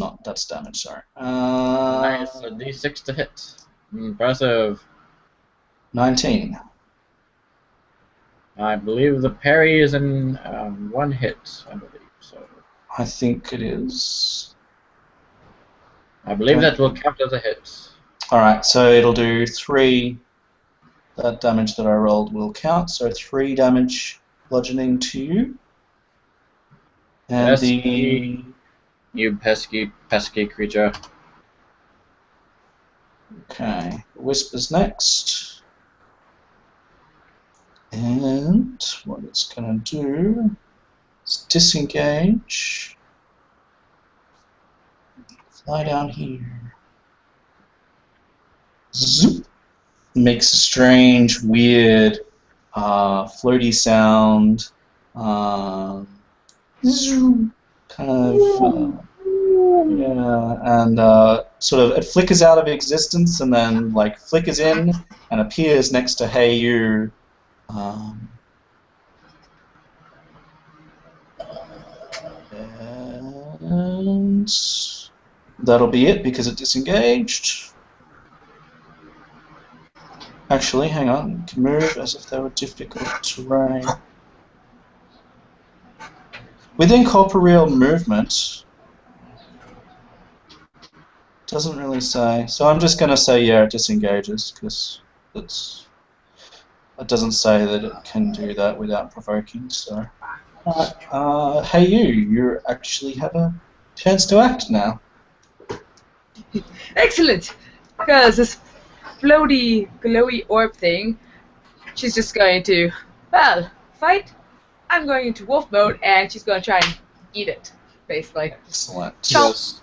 damage, sorry. Nice, a d6 to hit. Impressive. 19. I believe the parry is in 1 hit, I believe. So I think it is. I believe that will count as a hit. Alright, so it'll do 3. That damage that I rolled will count, so 3 damage bludgeoning to you. And Pesky. You pesky, pesky creature. Okay, Whisper's next. And what it's going to do is disengage. Fly down here. Zoop. Makes a strange, weird, floaty sound. Zoop. Kind of, yeah, and sort of it flickers out of existence and then like flickers in and appears next to Hey You. And that'll be it because it disengaged. Actually, hang on, can move as if they were difficult terrain. With incorporeal movement, doesn't really say. So I'm just going to say, yeah, it disengages, because it doesn't say that it can do that without provoking, so... Alright, hey you actually have a chance to act now. Excellent! Because this floaty, glowy orb thing, she's just going to, well, fight. I'm going into wolf mode, and she's going to try and eat it, basically. Excellent. Chomp. Yes.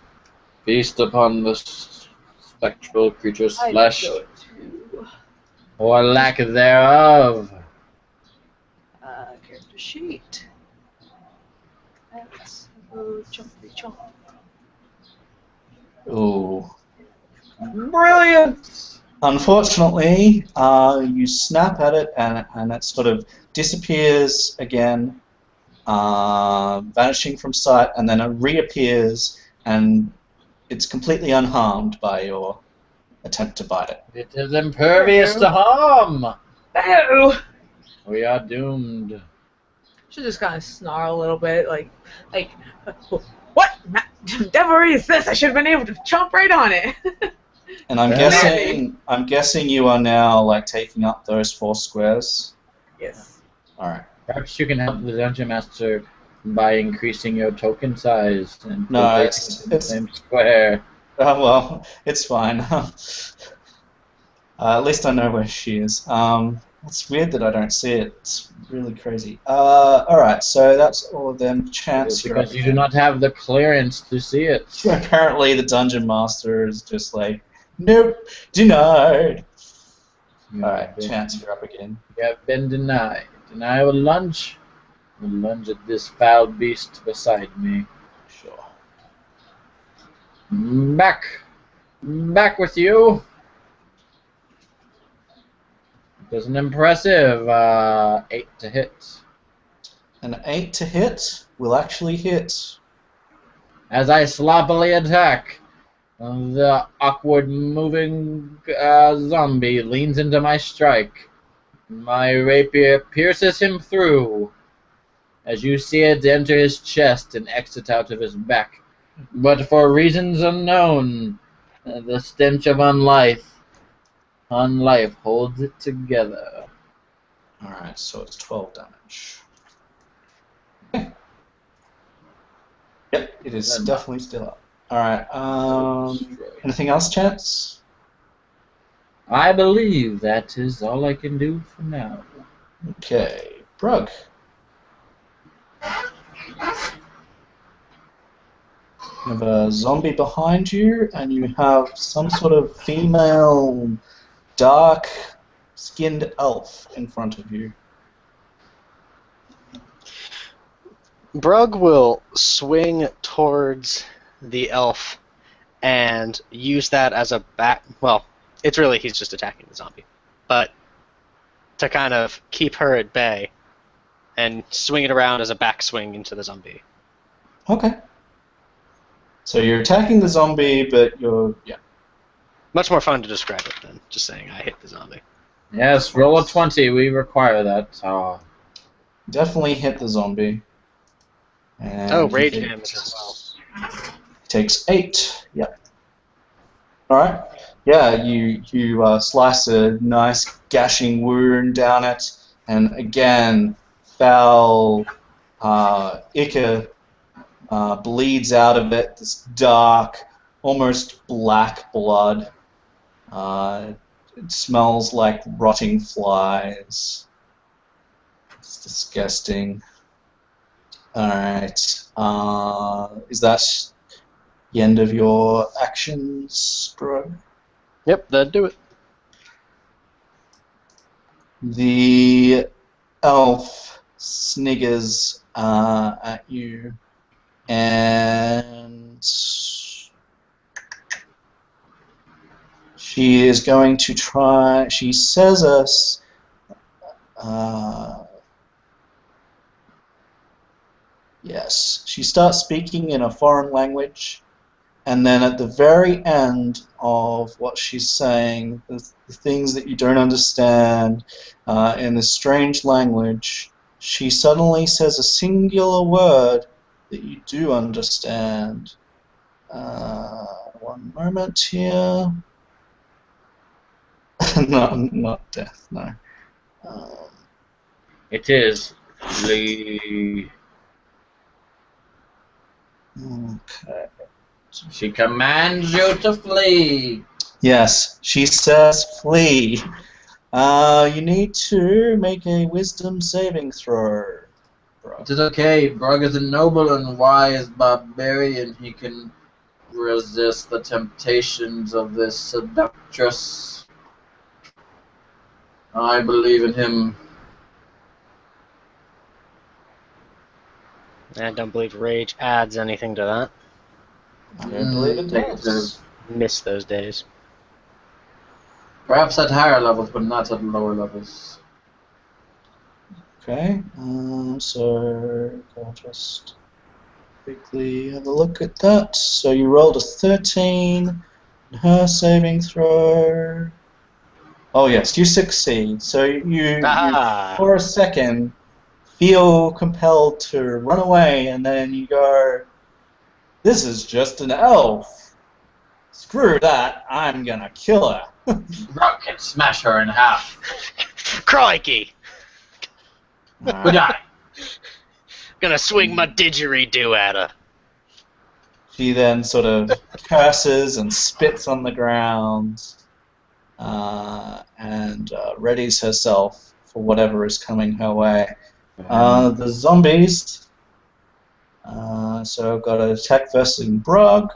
Feast upon the spectral creature's I'm flesh, going to, or lack thereof. character sheet. Let's go chomp. Ooh. Brilliant! Unfortunately, you snap at it and it sort of disappears again, vanishing from sight, and then it reappears and it's completely unharmed by your attempt to bite it. It is impervious to harm. Oh! We are doomed. She'll just kind of snarl a little bit, like, what devilry is this? I should have been able to chomp right on it. And I'm Yeah. guessing you are now like taking up those 4 squares. Yes. All right. Perhaps you can help the Dungeon Master by increasing your token size and No, placing the same square. Well, it's fine. At least I know where she is. It's weird that I don't see it. It's really crazy. Alright, so that's all of them. Chance. you're Because up you do again. not have the clearance to see it. Apparently, the Dungeon Master is just like, nope, denied. Alright, Chance, you're up again. You have been denied. And I will lunge. I will lunge at this foul beast beside me. Sure. Back. Back with you. Does an impressive 8 to hit. An 8 to hit will actually hit. As I sloppily attack, the awkward moving zombie leans into my strike. My rapier pierces him through, as you see it enter his chest and exit out of his back. But for reasons unknown, the stench of unlife holds it together. Alright, so it's 12 damage. Okay. Yep, it is definitely still up. Alright, anything else, Chance? I believe that is all I can do for now. Okay, Brug. You have a zombie behind you, and you have some sort of female, dark-skinned elf in front of you. Brug will swing towards the elf and use that as a back. Well, it's really he's just attacking the zombie, but to kind of keep her at bay and swing it around as a backswing into the zombie. Okay. So you're attacking the zombie, but yeah. Much more fun to describe it than just saying I hit the zombie. Yes, roll a 20. We require that. Definitely hit the zombie. And Oh, he rage takes- damage as well. Takes 8. Yep. All right. Yeah, you slice a nice gashing wound down it, and again, foul ichor bleeds out of it. This dark, almost black blood. It smells like rotting flies. It's disgusting. Alright. Is that the end of your actions, bro? Yep, that'd do it. The elf sniggers at you, and she is going to try. She says us. Yes, she starts speaking in a foreign language, and then at the very end of what she's saying, the things that you don't understand, in this strange language, she suddenly says a singular word that you do understand. One moment here. No, not death, no. It is flee. Okay. She commands you to flee. Yes, she says flee. You need to make a wisdom saving throw. It is okay. Brug is a noble and wise barbarian. He can resist the temptations of this seductress. I believe in him. I don't believe rage adds anything to that. I don't believe it Negative. does. Miss those days. Perhaps at higher levels, but not at lower levels. Okay, so I'll just quickly have a look at that. So you rolled a 13. Her saving throw. Oh yes, you succeed. So you for a second feel compelled to run away, and then you go, "This is just an elf. Screw that! I'm gonna kill her." Brug can smash her in half. Crikey! We die. Gonna swing my didgeridoo at her. She then sort of curses and spits on the ground, and readies herself for whatever is coming her way. The zombies. So I've got an attack versus Brug.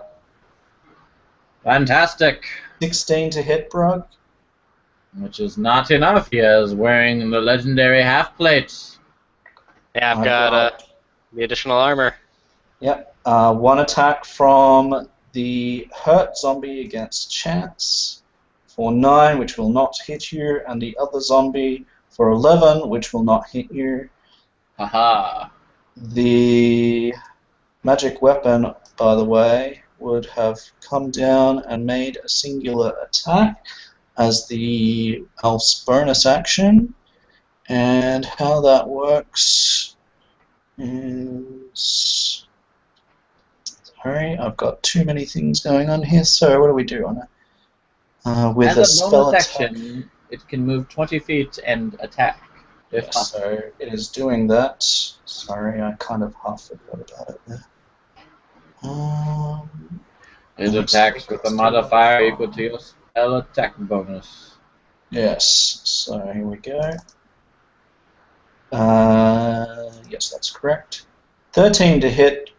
Fantastic. 16 to hit Brug. Which is not enough. He is wearing the legendary half plates. Yeah, I've got the additional armor. Yep. One attack from the hurt zombie against Chance for 9, which will not hit you, and the other zombie for 11, which will not hit you. Haha. The magic weapon, by the way, would have come down and made a singular attack as the elf's bonus action. And how that works is... Sorry, I've got too many things going on here. So what do we do on it? With a spell attack. Action, it can move 20 feet and attack. Yes, so it is doing that. Sorry, I kind of half forgot about it there. It attacks with a modifier equal to your spell attack bonus. Yes, so here we go. Yes, that's correct. 13 to hit,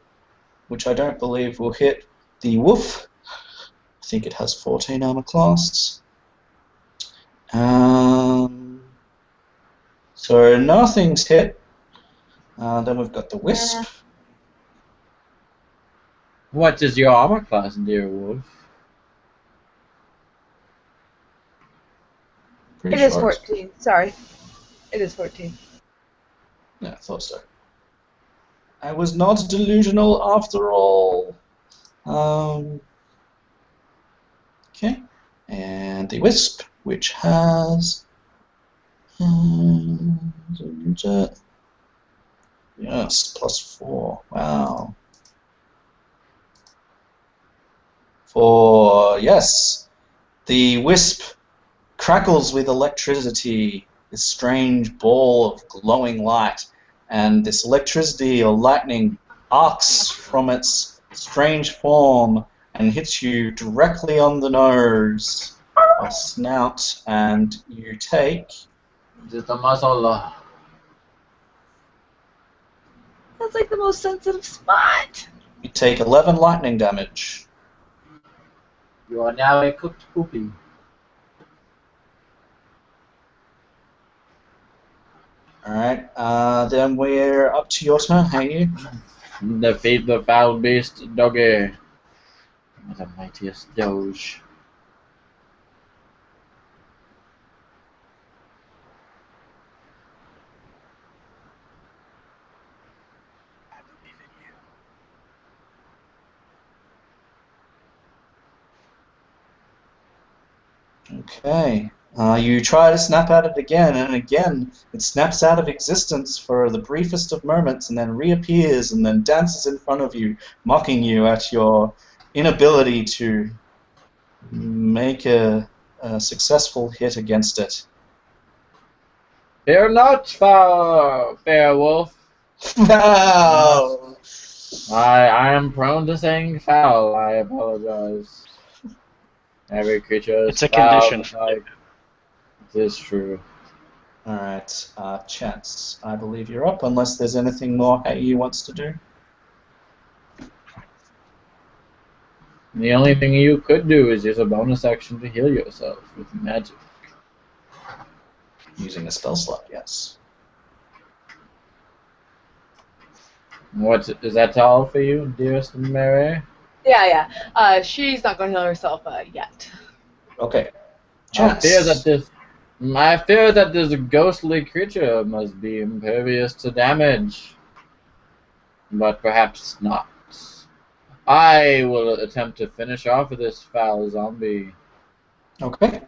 which I don't believe will hit the wolf. I think it has 14 armor class. So nothing's hit. Then we've got the wisp. What is your armor class, dear wolf? It is 14. Sorry. It is 14. Yeah, I thought so. I was not delusional after all. Okay. And the wisp, which has... yes, +4. Wow. Yes. The wisp crackles with electricity, this strange ball of glowing light, and this electricity or lightning arcs from its strange form and hits you directly on the nose or snout, and you take... Just a muzzle. That's like the most sensitive spot. You take 11 lightning damage. You are now a cooked poopy. Alright, then we're up to your turn, hey you? Defeat the foul beast, doggy. The mightiest doge. I believe in you. Okay. You try to snap at it again, and again it snaps out of existence for the briefest of moments, and then reappears, and then dances in front of you, mocking you at your inability to make a successful hit against it. Fear not, fair wolf. Wow! I am prone to saying foul. I apologize. Every creature is It's a foul. condition. It is true. Alright, Chance, I believe you're up, unless there's anything more you wants to do. The only thing you could do is use a bonus action to heal yourself with magic. Using a spell slot, yes. What is that all for you, dearest Mary? Yeah. She's not going to heal herself yet. Okay. I Chance. fear that this ghostly creature must be impervious to damage, but perhaps not. I will attempt to finish off this foul zombie. Okay.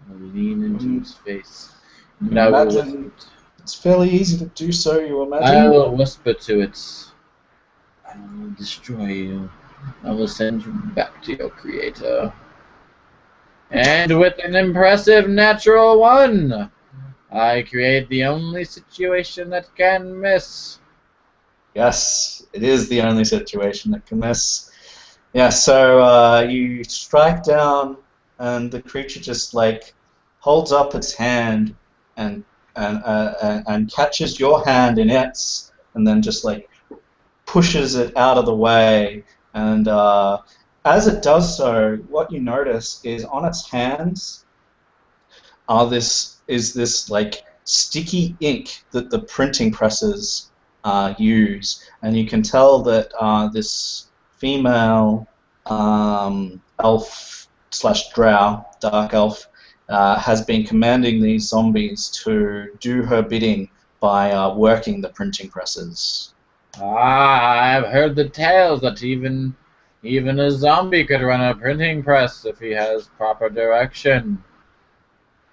I'll lean into its face. And I will Imagine it's fairly easy to do so, you I imagine. will whisper to it. I will destroy you. I will send you back to your creator. And with an impressive natural 1, I create the only situation that can miss. Yes, it is the only situation that can miss. Yeah, so you strike down, and the creature just like holds up its hand and catches your hand in its, and then just like pushes it out of the way. And as it does so, what you notice is on its hands this like sticky ink that the printing presses use, and you can tell that this female elf / drow, dark elf, has been commanding these zombies to do her bidding by working the printing presses. I've heard the tales that even a zombie could run a printing press if he has proper direction.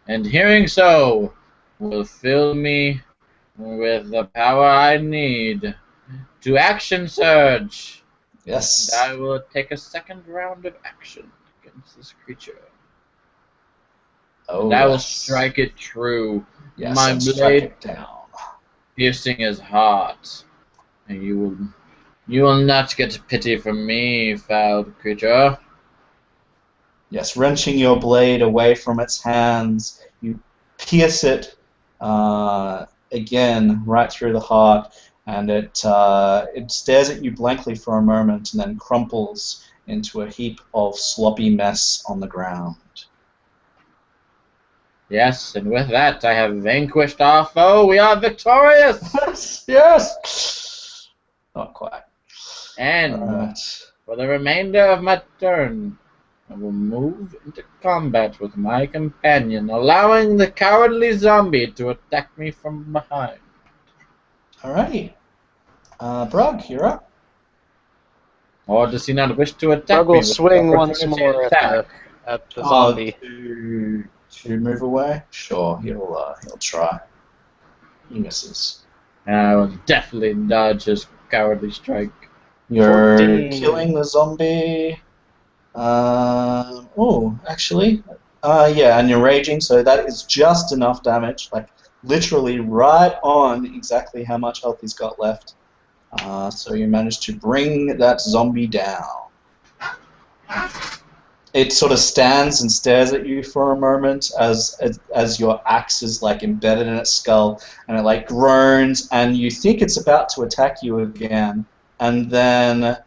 And hearing so will fill me with the power I need to action surge. Yes. And I will take a second round of action against this creature. Oh, And I will yes. strike it true. Yes, My and strike blade it down. piercing his heart. And you will not get pity from me, foul creature. Yes, wrenching your blade away from its hands, you pierce it again right through the heart, and it stares at you blankly for a moment and then crumples into a heap of sloppy mess on the ground. Yes, and with that I have vanquished our foe. We are victorious! Yes! Not quite. And Alright. for the remainder of my turn, I will move into combat with my companion, allowing the cowardly zombie to attack me from behind. Alrighty. Brug, you're up. Or does he not wish to attack Brug me will with swing an once opportunity more attack? at the zombie. To move away? Sure, he'll try. He misses. I will definitely dodge his cowardly strike. You're 14. killing the zombie. Actually, yeah, and you're raging, so that is just enough damage, like literally right on exactly how much health he's got left. So you managed to bring that zombie down. It sort of stands and stares at you for a moment as your axe is like embedded in its skull, and it like groans, and you think it's about to attack you again, and then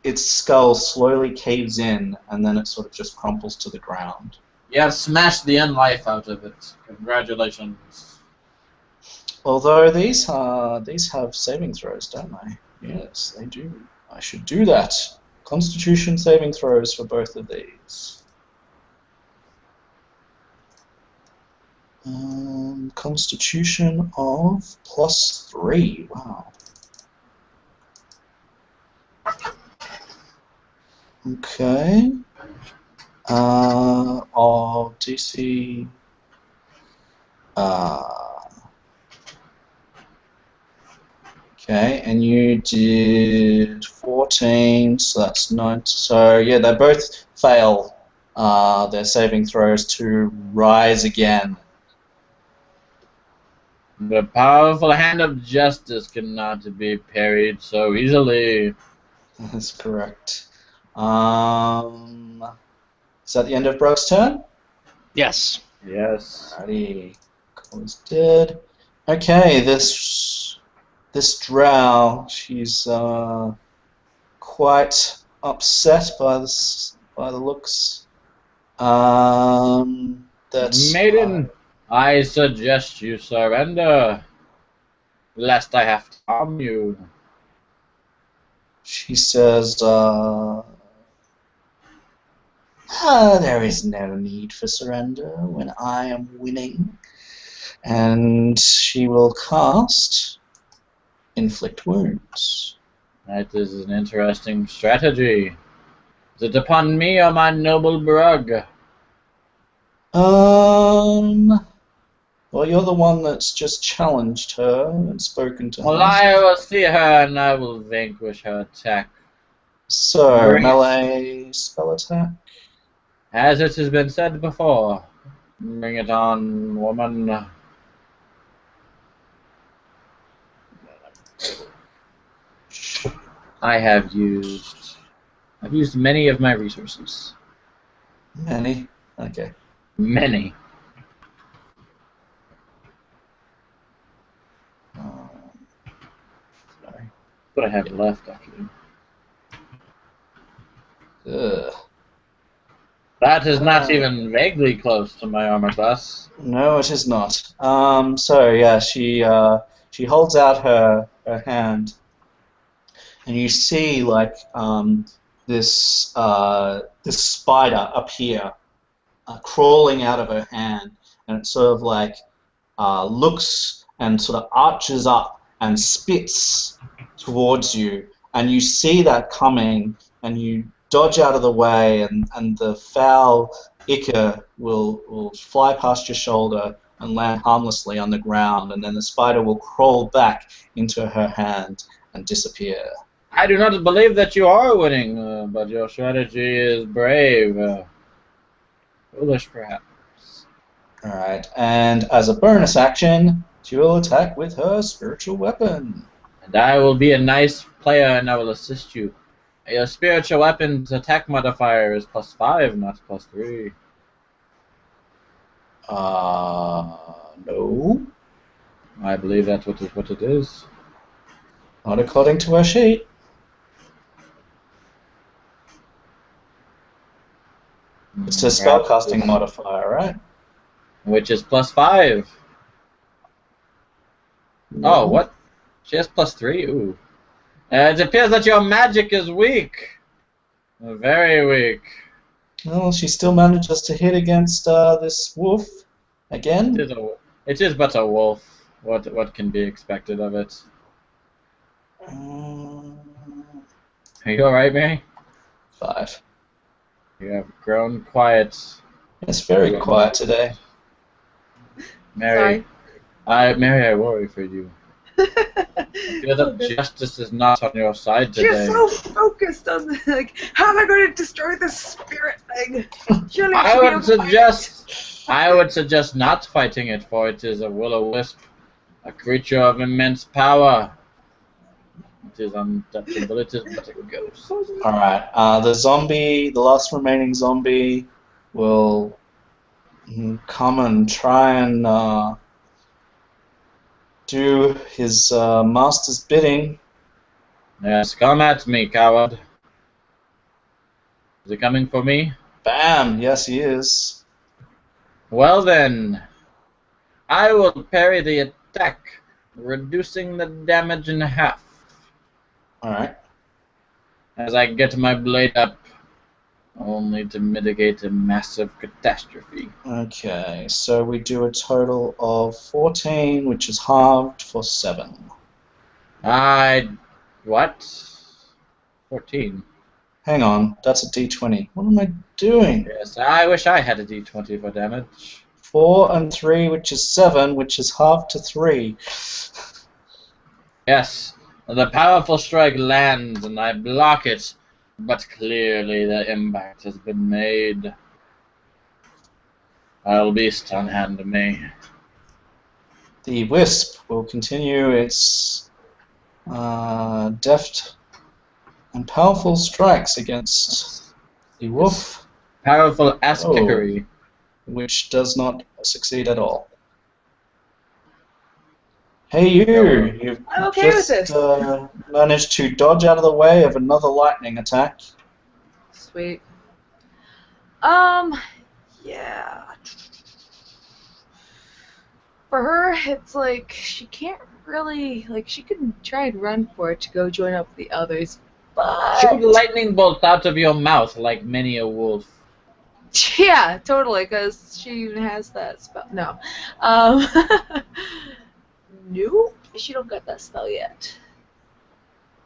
its skull slowly caves in, and then it sort of just crumples to the ground. Yeah, smash the unlife out of it. Congratulations. Although these have saving throws, don't they? Yes, they do. I should do that. Constitution saving throws for both of these. Constitution of +3. Wow. Okay. of DC. Okay, and you did 14, so that's 9. So yeah, they both fail their saving throws to rise again. The powerful hand of justice cannot be parried so easily. That's correct. Is that the end of Brooke's turn? Yes. Yes. Alrighty, Colin's dead. Okay, this drow, she's quite upset by the looks. That's Maiden, I suggest you surrender, lest I have to harm you. she says, there is no need for surrender when I am winning. And she will cast Inflict Wounds. That is an interesting strategy. Is it upon me or my noble Brug? Well, you're the one that's just challenged her and spoken to Well, her. I will see her and I will vanquish her attack. So, Great. melee spell attack. As it has been said before, bring it on, woman. I've used many of my resources. Many? Okay. Many. Sorry. What I have left, actually. Ugh. That is not even vaguely close to my armor class. No, it is not. So yeah, she holds out her hand, and you see like this this spider appear, crawling out of her hand, and it sort of like looks and sort of arches up and spits towards you, and you see that coming, and you dodge out of the way, and the foul ichor will fly past your shoulder and land harmlessly on the ground, and then the spider will crawl back into her hand and disappear. I do not believe that you are winning, but your strategy is brave. Foolish, perhaps. Alright, and as a bonus action, she will attack with her spiritual weapon. And I will be a nice player and I will assist you. Your spiritual weapon's attack modifier is +5, not +3. No. I believe that's what it is. Not according to her sheet. It's a spellcasting modifier, right? Which is +5. No. Oh, what? She has +3? Ooh. It appears that your magic is weak. Very weak. Well, she still manages to hit against this wolf again. It is but a wolf. What can be expected of it? Are you alright, Mary? 5. You have grown quiet. It's very quiet today. Mary. Mary, I worry for you. I feel that justice is not on your side today. You're so focused on like, how am I going to destroy this spirit thing? Surely I would suggest not fighting it, for it is a will-o-wisp, a creature of immense power. It is undetectable. It is but a ghost. Alright, the last remaining zombie, will come and try and do his master's bidding. Yes, come at me, coward. Is he coming for me? Bam! Yes, he is. Well then, I will parry the attack, reducing the damage in half. Alright. As I get my blade up, only to mitigate a massive catastrophe. Okay, so we do a total of 14, which is halved for 7. What? 14. hang on, that's a d20. What am I doing? Yes, I wish I had a d20 for damage. 4 and 3, which is 7, which is half to 3. Yes, the powerful strike lands and I block it, but clearly the impact has been made. I'll be stun hand me. The wisp will continue its deft and powerful strikes against the wolf, Powerful ass kickery. which does not succeed at all. Hey you! You've I'm okay with just this. managed to dodge out of the way of another lightning attack. Sweet. Yeah. For her, it's like she can't really, like, she can try and run for it to go join up with the others, but Shoot lightning bolts out of your mouth like many a wolf. yeah, totally, because she even has that spell. No, nope, she don't got that spell yet.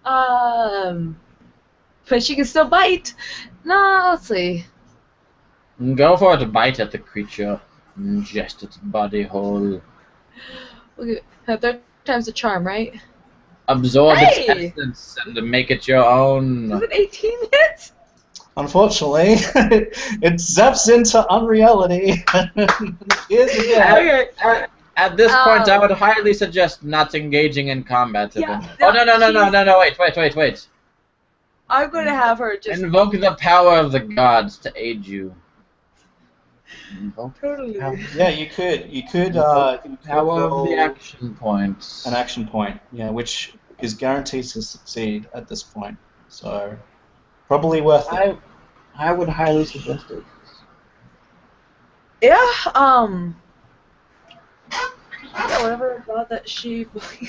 But she can still bite. No, let's see. Go for it, bite at the creature. Ingest its body whole. Look at third time's the charm, right? Absorb Hey! its essence and make it your own. Was it 18 hits? Unfortunately, it zaps into unreality. Here's again. Okay. At this point, I would highly suggest not engaging in combat. Yeah, Oh, no, wait. I'm gonna have her just Invoke the power of the gods to aid you. totally. Yeah, you could Power of roll the action points. an action point, yeah, which is guaranteed to succeed at this point. So, probably worth it. I would highly suggest it. Yeah, yeah, whatever god that she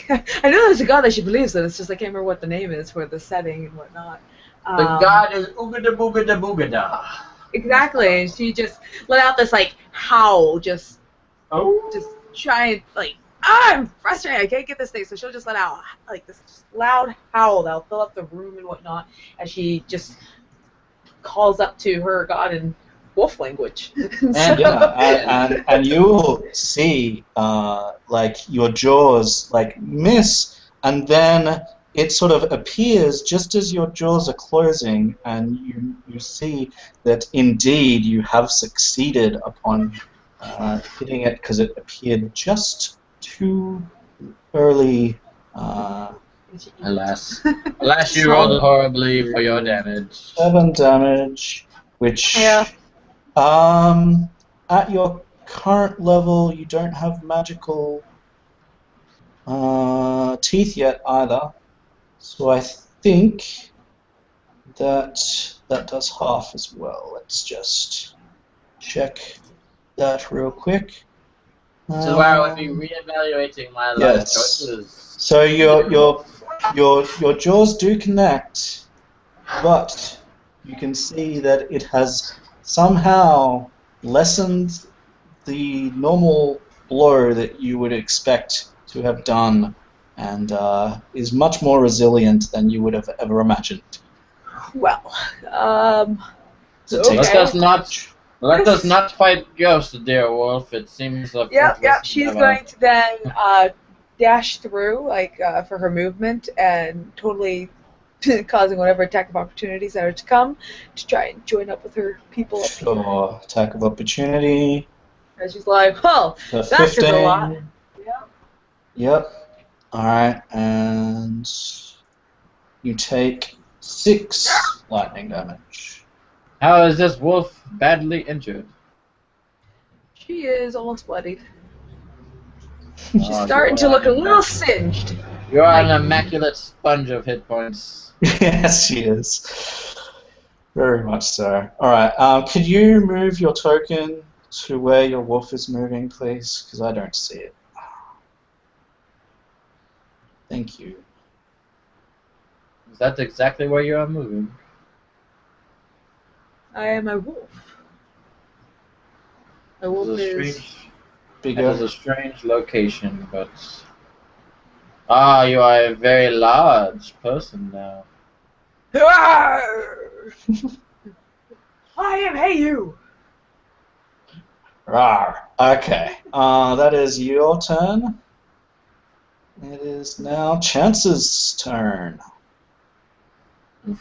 I know there's a god that she believes in, it's just I can't remember what the name is for the setting and whatnot. The god is Oogada Boogada Boogada. Exactly, and she just let out this like howl, just try and like, I'm frustrated, I can't get this thing, so she'll just let out like this loud howl that'll fill up the room and whatnot as she just calls up to her god in wolf language. And you'll see like your jaws like miss, and then it sort of appears just as your jaws are closing, and you see that indeed you have succeeded upon hitting it, because it appeared just too early. Alas, you rolled horribly for your damage. 7 damage, which at your current level you don't have magical teeth yet either, so I think that does half as well. Let's just check that real quick. This is where I would be reevaluating my life choices. So your jaws do connect, but you can see that it has somehow lessened the normal blow that you would expect to have done, and is much more resilient than you would have ever imagined. Well, Let us not fight ghosts, dear wolf. It seems like she's going to then dash through, like, for her movement, and totally causing whatever attack of opportunities that are to come to try and join up with her people up here. Sure, attack of opportunity. And she's like, well, So that's just a lot. Yep. Alright, and you take 6 lightning damage. How is this wolf badly injured? She is almost bloodied. She's starting to look a little singed. You're an immaculate sponge of hit points. Yes, she is. Very much so. Alright, could you move your token to where your wolf is moving, please? Because I don't see it. Thank you. Is that exactly where you are moving? I am a wolf. A wolf is bigger. That is a strange location, but... you are a very large person now. I am Hey You. Rawr. Okay. That is your turn. It is now Chance's turn.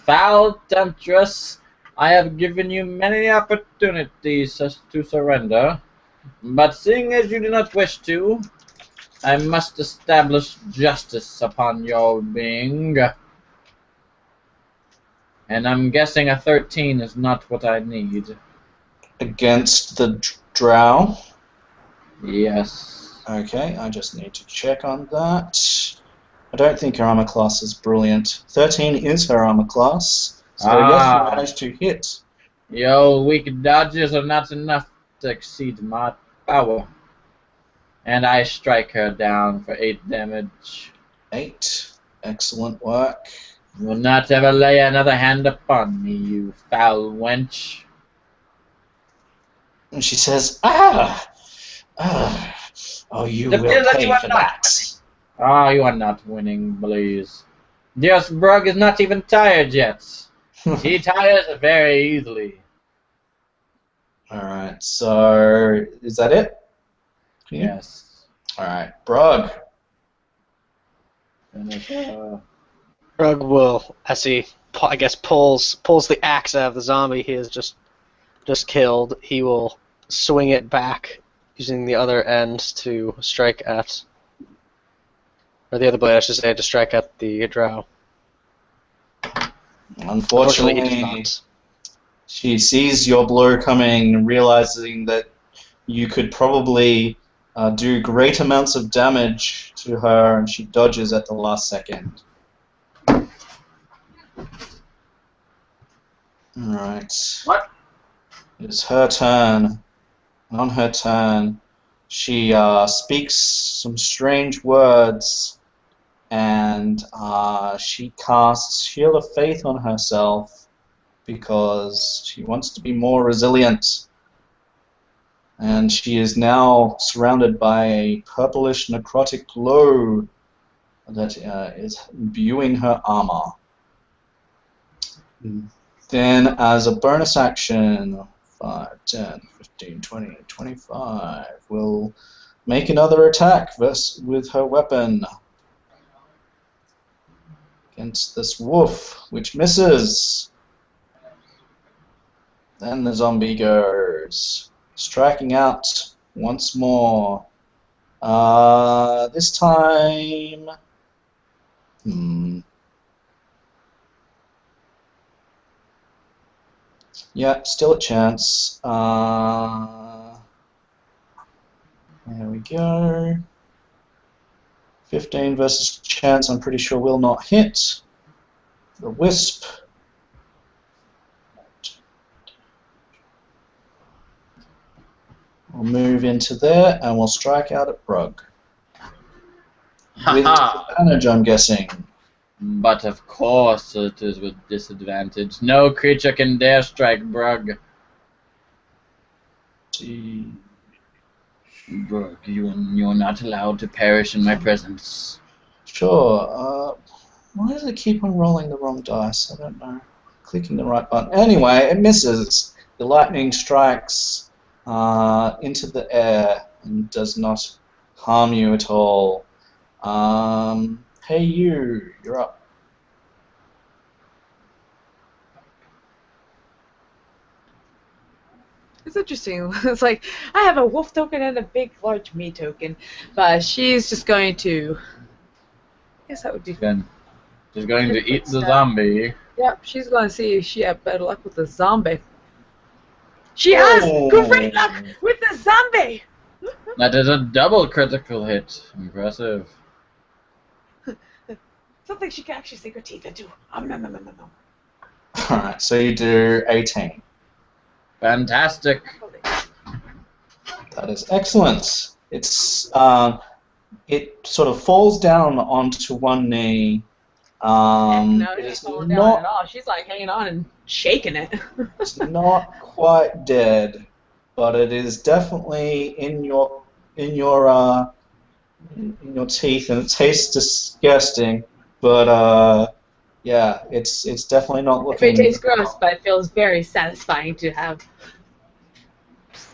Foul temptress, I have given you many opportunities to surrender, but seeing as you do not wish to, I must establish justice upon your being. And I'm guessing a 13 is not what I need. Against the drow. Yes. Okay, I just need to check on that. I don't think her armor class is brilliant. 13 is her armor class. So yes, you managed to hit. Your weak dodges are not enough to exceed my power. And I strike her down for 8 damage. 8. Excellent work. You will not ever lay another hand upon me, you foul wench. And she says, ah! Ah! Oh, you will pay for that. Ah, you are not winning, Blaze. Dearest Brug is not even tired yet. He tires very easily. Alright, so is that it? Yes. Alright, Brug. Rug will, as he, I guess, pulls the axe out of the zombie he has just killed. He will swing it back using the other end to strike at, or the other blade, I should say, to strike at the drow. Unfortunately, he does not. She sees your blow coming, realizing that you could probably do great amounts of damage to her, and she dodges at the last second. Alright. What? It is her turn. And on her turn, she speaks some strange words, and she casts Shield of Faith on herself because she wants to be more resilient. And she is now surrounded by a purplish necrotic glow that is imbuing her armor. Then, as a bonus action, 5, 10, 15, 20, 25, will make another attack with her weapon against this wolf, which misses. Then the zombie goes, striking out once more. This time... Yeah, still a chance. There we go. 15 versus chance, I'm pretty sure will not hit. The wisp. We'll move into there and we'll strike out at Brug. With disadvantage, I'm guessing. But of course it is with disadvantage. No creature can dare strike Brug. Brug, you're not allowed to perish in my presence. Sure. Why does it keep on rolling the wrong dice? I don't know. Clicking the right button. Anyway, it misses. The lightning strikes into the air and does not harm you at all. Hey you, you're up. It's interesting. It's like, I have a wolf token and a big, large me token. But she's just going to... I guess that would be... She's going to eat the zombie. Yep, she's going to see if she had better luck with the zombie. She has great luck with the zombie! That is a double critical hit. Impressive. Something she can actually sink her teeth into. Alright, so you do 18. Fantastic. That is excellent. It's it sort of falls down onto one knee. No, It she's is falling down not at all. She's like hanging on and shaking it. it's not quite dead, but it is definitely in your teeth, and it tastes disgusting. But Yeah, it's definitely not It looking. may taste gross, but it feels very satisfying to have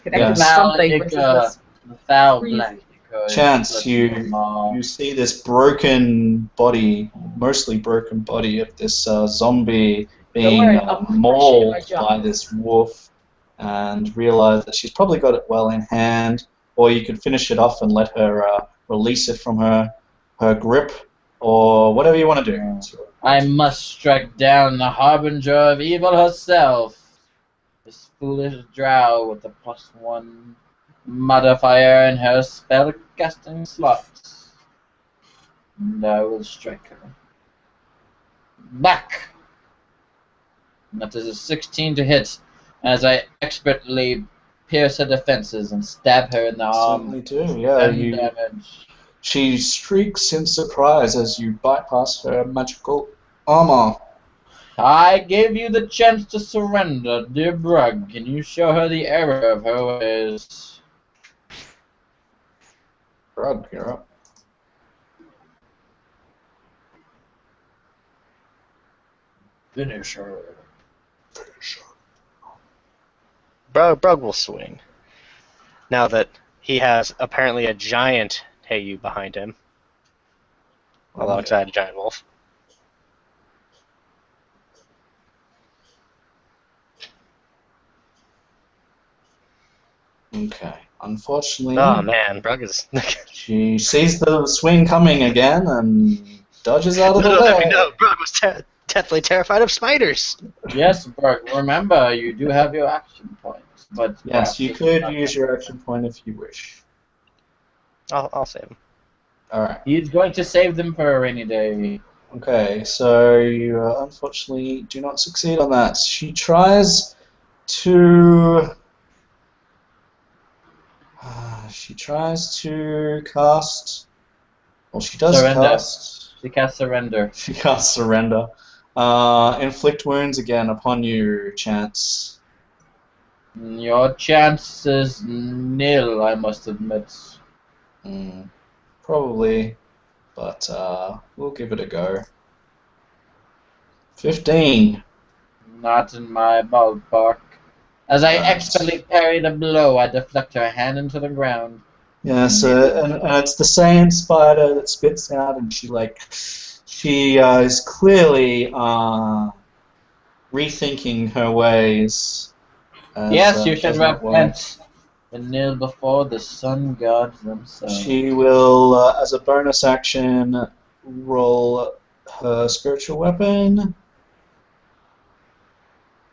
connected Yes. to something versus this. The foul Freezing. black liquor is Chance, glistening more. you see this broken body, mostly broken body of this zombie being worry, I'll crush it in my mauled jaw. by this wolf, and realize that she's probably got it well in hand. Or you could finish it off and let her release it from her grip, or whatever you want to do. I must strike down the harbinger of evil herself. This foolish drow with the +1 modifier in her spellcasting slots. And I will strike her. Back! That is a 16 to hit, as I expertly pierce her defenses and stab her in the arm. Certainly do. Yeah, 10 damage. she shrieks in surprise as you bypass her magical armor. I gave you the chance to surrender, dear Brug. Can you show her the error of her ways? Brug, you're up. Finish her. Brug will swing. Now that he has apparently a giant Heyu behind him, alongside a giant wolf. Okay. Unfortunately, Oh man, Brug is. she sees the swing coming again and dodges out of the Little did we way. know, Brug was deathly terrified of spiders. Yes, Brug, remember, you do have your action points. But Yes, you could use your action point if you wish. I'll save him. Alright. He's going to save them for a rainy day. Okay, so you unfortunately do not succeed on that. She tries to... she tries to cast... Well, she does Surrender. cast... She casts surrender. She casts Surrender. Inflict wounds again upon you, Chance. Your chance is nil, I must admit. Probably, but we'll give it a go. 15. Not in my ballpark. As I Right. expertly parry the blow, I deflect her hand into the ground. Yes, and it's the same spider that spits out, and she is clearly rethinking her ways. Yes, you should does not work. repent and kneel before the sun gods themselves. She will, as a bonus action, roll her spiritual weapon,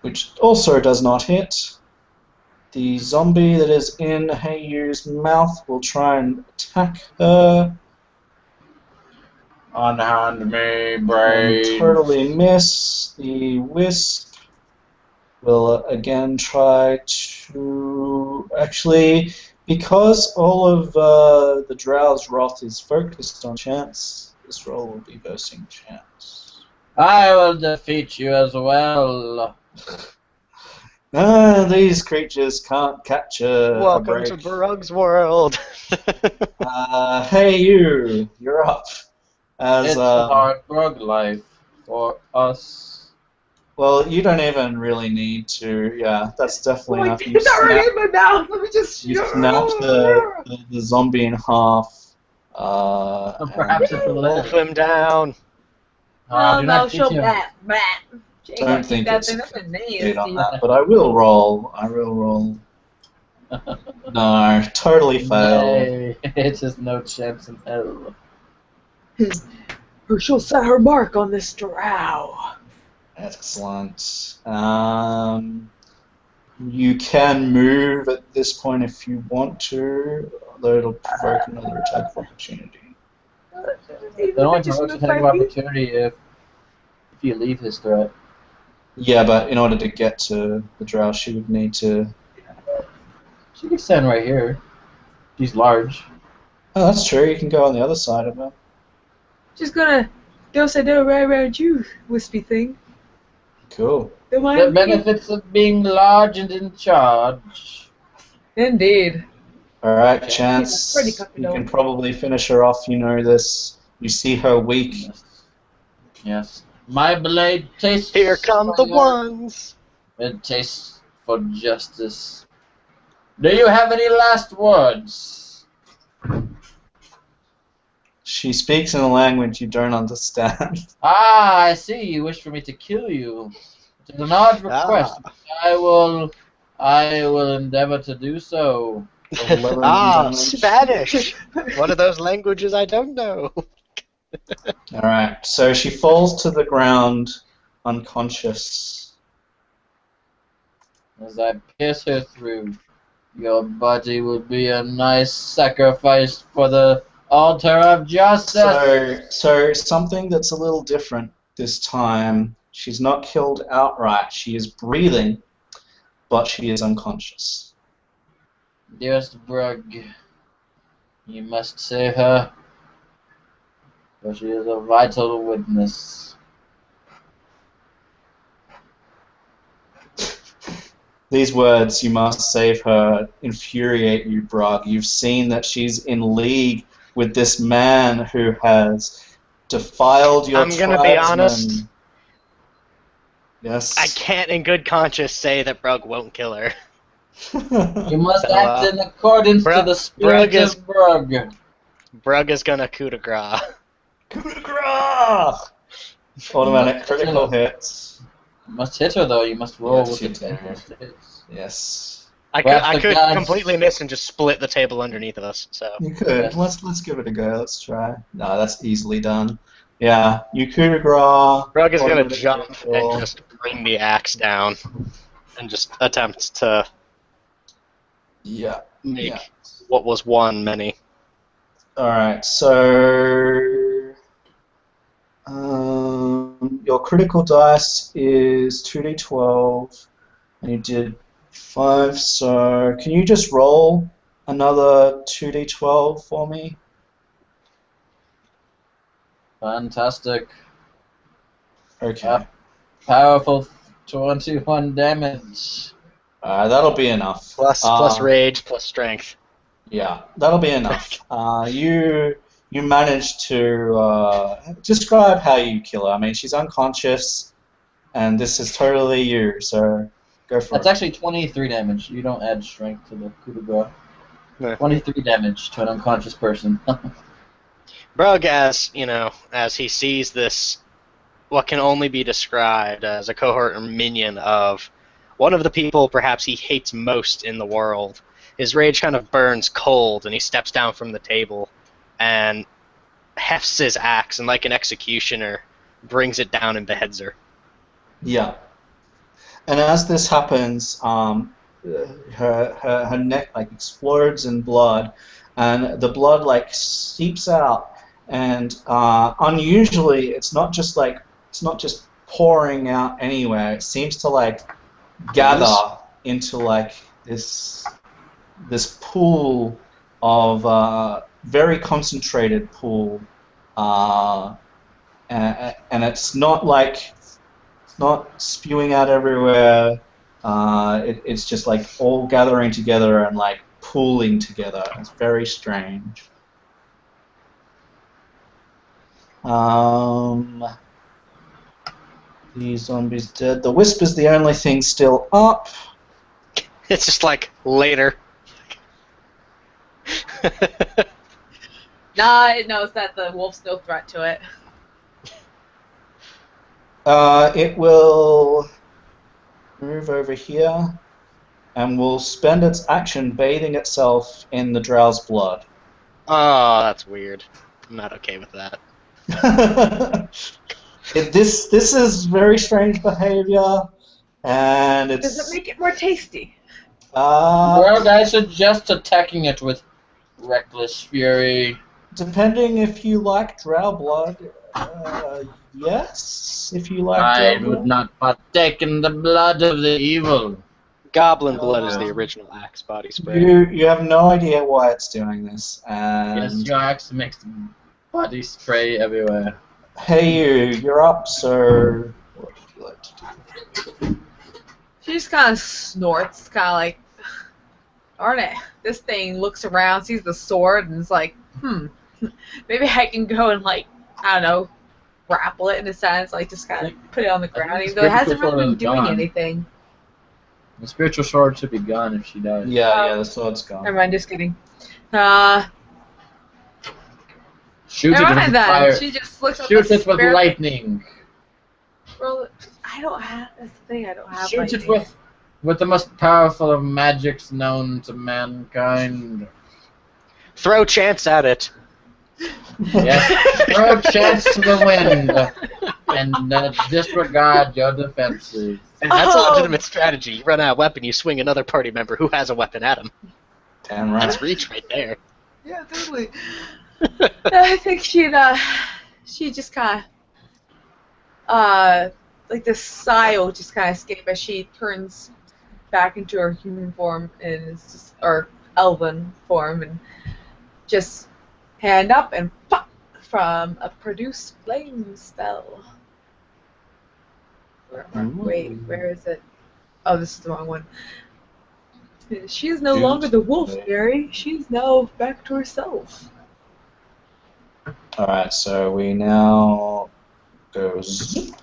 which also does not hit. The zombie that is in Heiyu's mouth will try and attack her. Unhand me, And brave. totally miss. The wisp will again try to... Actually, because all of the Drow's wrath is focused on Chance, this roll will be versing Chance. I will defeat you as well. These creatures can't catch a Welcome break. to Brug's world. Hey you, you're up. As It's hard drug life for us. well, you don't even really need to. Yeah, that's definitely Oh, enough. it's already in my mouth. Let me just. You snapped the zombie in half. Perhaps and it's a Wolf little. him down. Do not she'll teach him. don't think it's That's succeed on that, but I will roll. No, totally failed. Nay, it's just no chance in hell. Or she'll set her mark on this drow. Excellent. You can move at this point if you want to, although it'll provoke another attack of opportunity. It only provokes attack of opportunity if you leave his threat. Yeah, but in order to get to the drow, she would need to... She can stand right here. She's large. Oh, that's true. You can go on the other side of her. She's gonna go say no right around you, wispy thing. Cool. Don't The mind me. benefits of being large and in charge. Indeed. Alright, She's Chance. pretty You cockadoo. can probably finish her off. You know this. You see her weak. Yes. My blade tastes. Here come the ones. It tastes for justice. Do you have any last words? She speaks in a language you don't understand. Ah, I see. You wish for me to kill you. It is an odd request. Ah. I will endeavor to do so. Language. Spanish. One of those languages I don't know. Alright, so she falls to the ground, unconscious. As I pierce her through, your body will be a nice sacrifice for the altar of justice. So something that's a little different this time. She's not killed outright. She is breathing, but she is unconscious. Dearest Brug, you must save her, for she is a vital witness. These words, "you must save her," infuriate you, Brog. You've seen that she's in league with this man who has defiled your I'm gonna be honest. tribesmen. Yes. I can't in good conscience say that Brug won't kill her. You must So, act in accordance to the spirit of Brug. Brug is gonna coup de grace. Coup de grace! Automatic critical hits. You must hit her though. You must roll Yes, with you advantage do. to hits. Yes. I Perhaps the could gods- completely miss and just split the table underneath of us. So You could. Yes. Let's give it a go. Let's try. No, that's easily done. Yeah, you coup de grace. Brug is gonna automatic jump critical. and just bring the axe down, and just attempt to Yeah. make Yeah. what was one many. Alright, so your critical dice is 2d12, and you did 5, so can you just roll another 2d12 for me? Fantastic. Okay. Powerful 21 damage. That'll be enough. Plus rage, plus strength. Yeah, that'll be enough. You managed to describe how you kill her. I mean, she's unconscious, and this is totally you. So go for That's it. actually 23 damage. You don't add strength to the coup de grace. No. 23 damage to an unconscious person. Brug, as he sees this, what can only be described as a cohort or minion of one of the people perhaps he hates most in the world, his rage kind of burns cold, and he steps down from the table and hefts his axe, and like an executioner, brings it down and beheads her. Yeah. And as this happens, her neck like explodes in blood, and the blood like seeps out. And unusually, it's not just pouring out anywhere. It seems to like gather into like this pool of very concentrated pool, and it's not spewing out everywhere. It's just like all gathering together and like pooling together. It's very strange. The zombie's dead. The wisp is the only thing still up. It's just like later. Nah, it knows that the wolf's no threat to it. It will move over here and will spend its action bathing itself in the drow's blood. Oh, that's weird. I'm not okay with that. This is very strange behavior, and it's. Does it make it more tasty? Well, I suggest attacking it with reckless fury. Depending if you like drow blood, yes. If you like I drow would blood. not partake in the blood of the evil. Goblin blood is the original Axe body spray. You have no idea why it's doing this, and Yes, your axe makes body spray everywhere. hey, you're up, sir. What would you like to do? She just kind of snorts, kind of like, darn it. This thing looks around, sees the sword, and is like, maybe I can go and, like, I don't know, grapple it in a sense, like just kind of put it on the ground, think even though it hasn't spiritual really been sword is doing gone. anything. The spiritual sword should be gone if she dies. Yeah, the sword's gone. Never mind, just kidding. Shoot Never it mind with then. fire. She just looks at Shoot the it with spirit. lightning. Well, I don't have. That's the thing. I don't have. Shoot it lightning. with the most powerful of magics known to mankind. Throw chance at it. Yes, throw chance to the wind and disregard your defenses. And that's a Oh. legitimate strategy. You run out of weapon, you swing another party member who has a weapon at him. Damn right. That's reach right there. Yeah, totally. I think she just kind of, like this sigh will just kind of escape as she turns back into her human form or elven form, and just hand up and pop from a produce flame spell. Wait, where is it? Oh, this is the wrong one. She is no longer the wolf fairy. She's now back to herself. Alright, so we now go zip.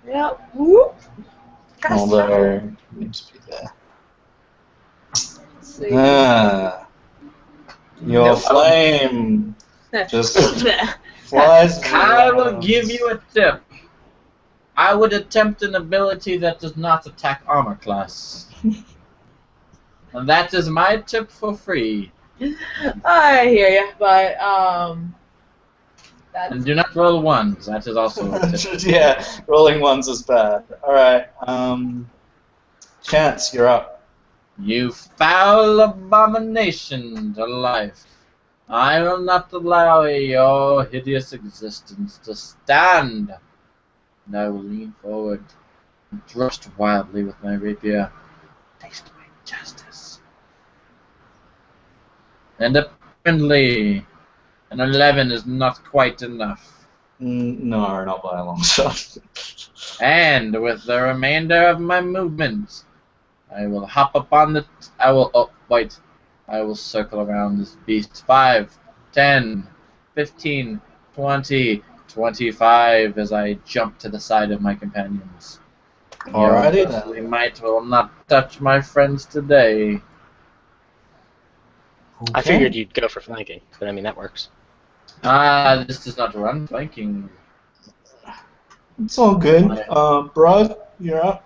Yep. Whoop. Although, it needs to be there. Let's see. Your Nope. flame just flies. I will give you a tip. I would attempt an ability that does not attack armor class. And that is my tip for free. I hear you, but that's And do not roll ones. That is also a tip. Yeah, rolling ones is bad. Alright, Chance, you're up. You foul abomination to life. I will not allow your hideous existence to stand. And I will lean forward and thrust wildly with my rapier. Taste my justice. And apparently, an 11 is not quite enough. No, not by a long shot. And with the remainder of my movement, I will hop upon the. I will circle around this beast. 5, 10, 15, 20, 25 as I jump to the side of my companions. Alrighty Your then. ghostly might will not touch my friends today. I figured you'd go for flanking, but I mean, that works. This does not run flanking. It's all good. Brad, you're up.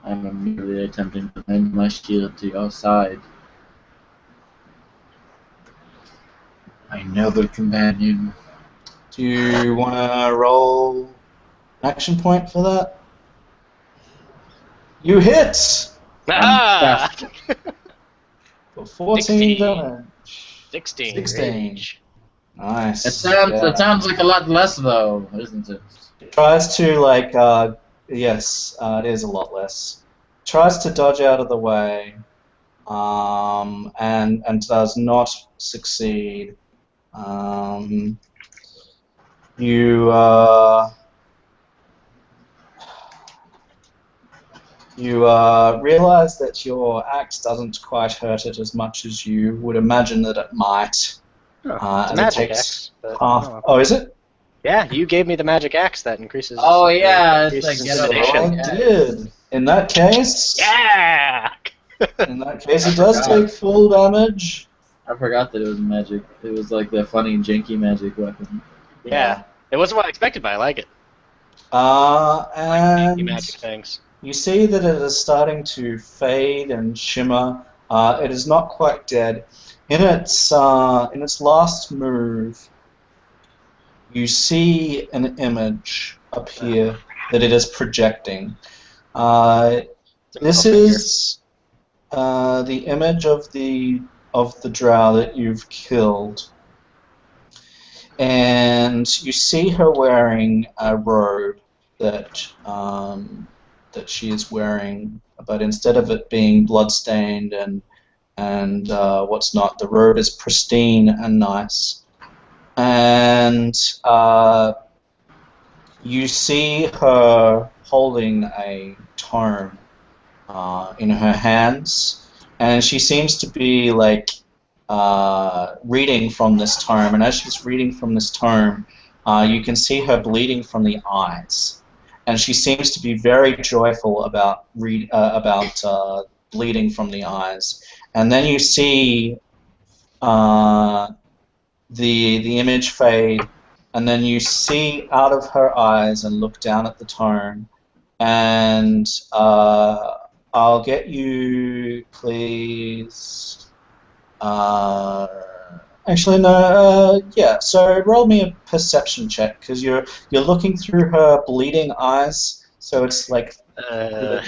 I'm immediately attempting to bend my shield to your side. My noble companion. Do you want to roll an action point for that? You hit! Ah! For 14 16. damage. 16. 16. Rage. Nice. It sounds Yeah. it sounds like a lot less though, isn't it? It tries to, like, yes, it is a lot less. Tries to dodge out of the way, and does not succeed. You realize that your axe doesn't quite hurt it as much as you would imagine that it might. It's a And it magic takes axe. But, half. Oh, is it? Yeah, you gave me the magic axe that increases. Oh, yeah, it's increases like get So out intimidation. of I Yeah. did. In that case, Yeah! in that case, it does take full damage. I forgot that it was magic. It was like the funny janky magic weapon. Yeah. It wasn't what I expected, but I like it. And Magic things. you see that it is starting to fade and shimmer. It is not quite dead. In its last move, you see an image appear that it is projecting. This is the image of the drow that you've killed, and you see her wearing a robe that she is wearing, but instead of it being bloodstained and what's not, the robe is pristine and nice. And you see her holding a tome in her hands, and she seems to be like reading from this tome, and as she's reading from this tome, you can see her bleeding from the eyes, and she seems to be very joyful about bleeding from the eyes. And then you see the image fade, and then you see out of her eyes and look down at the tome, and I'll get you, please. Actually, no. Yeah. So roll me a perception check because you're looking through her bleeding eyes. So it's like Is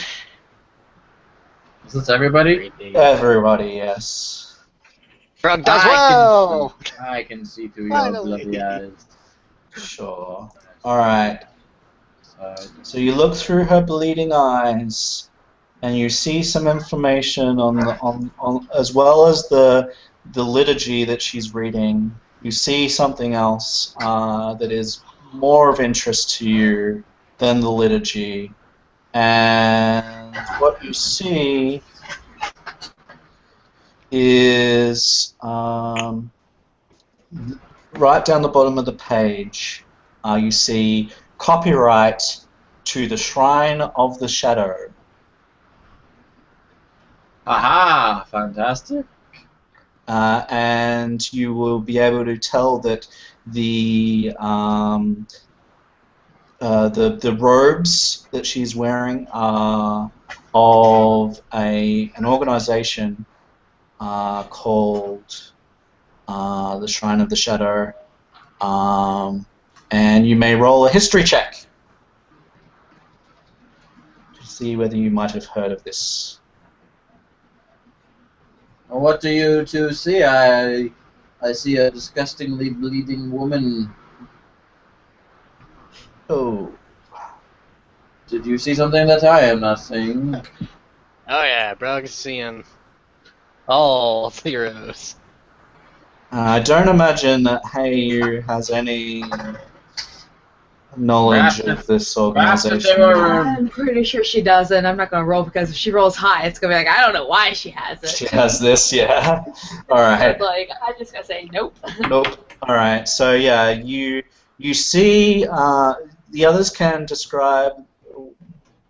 this everybody? everybody. Yes. Brug does well. I can see through your Finally. bloody eyes. Sure. All right. So you look through her bleeding eyes, and you see some information on as well as the liturgy that she's reading. You see something else that is more of interest to you than the liturgy, and what you see is right down the bottom of the page. You see copyright to the Shrine of the Shadow. Aha! Fantastic. And you will be able to tell that the robes that she's wearing are of an organization called the Shrine of the Shadow. And you may roll a history check to see whether you might have heard of this. What do you two see? I see a disgustingly bleeding woman. Oh. Did you see something that I am not seeing? Oh yeah, Brug's seeing all the heroes. I don't imagine that Hey has any knowledge of this organization. I'm pretty sure she doesn't. I'm not going to roll because if she rolls high, it's going to be like, I don't know why she has it. She has this, yeah. All right. Like, I'm just going to say nope. Nope. All right. So yeah, you see the others can describe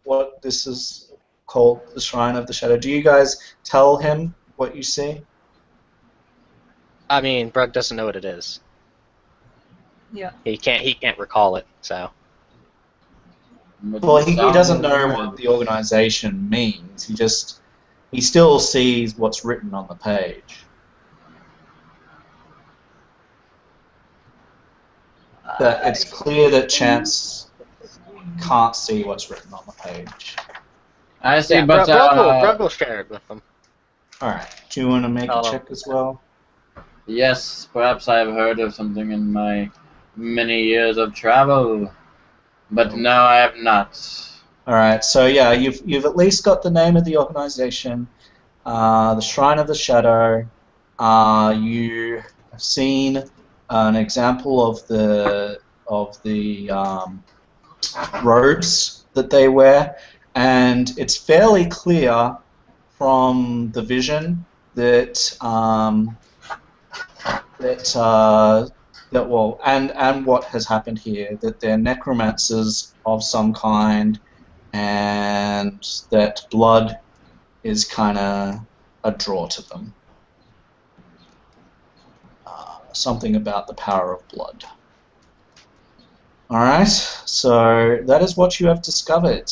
what this is called, the Shrine of the Shadow. Do you guys tell him what you see? I mean, Brug doesn't know what it is. Yeah. He can't recall it, so. Well, he doesn't know what the organization means. He still sees what's written on the page. But it's clear that Chance can't see what's written on the page. I see, Yeah, but Brug will share it with them. All right. Do you want to make a check as well? yes, perhaps I have heard of something in my many years of travel, but no, I have not. All right. So yeah, you've at least got the name of the organization, the Shrine of the Shadow. You have seen an example of the robes that they wear, and it's fairly clear from the vision that and what has happened here, that they're necromancers of some kind, and that blood is kind of a draw to them. Something about the power of blood. Alright, so that is what you have discovered.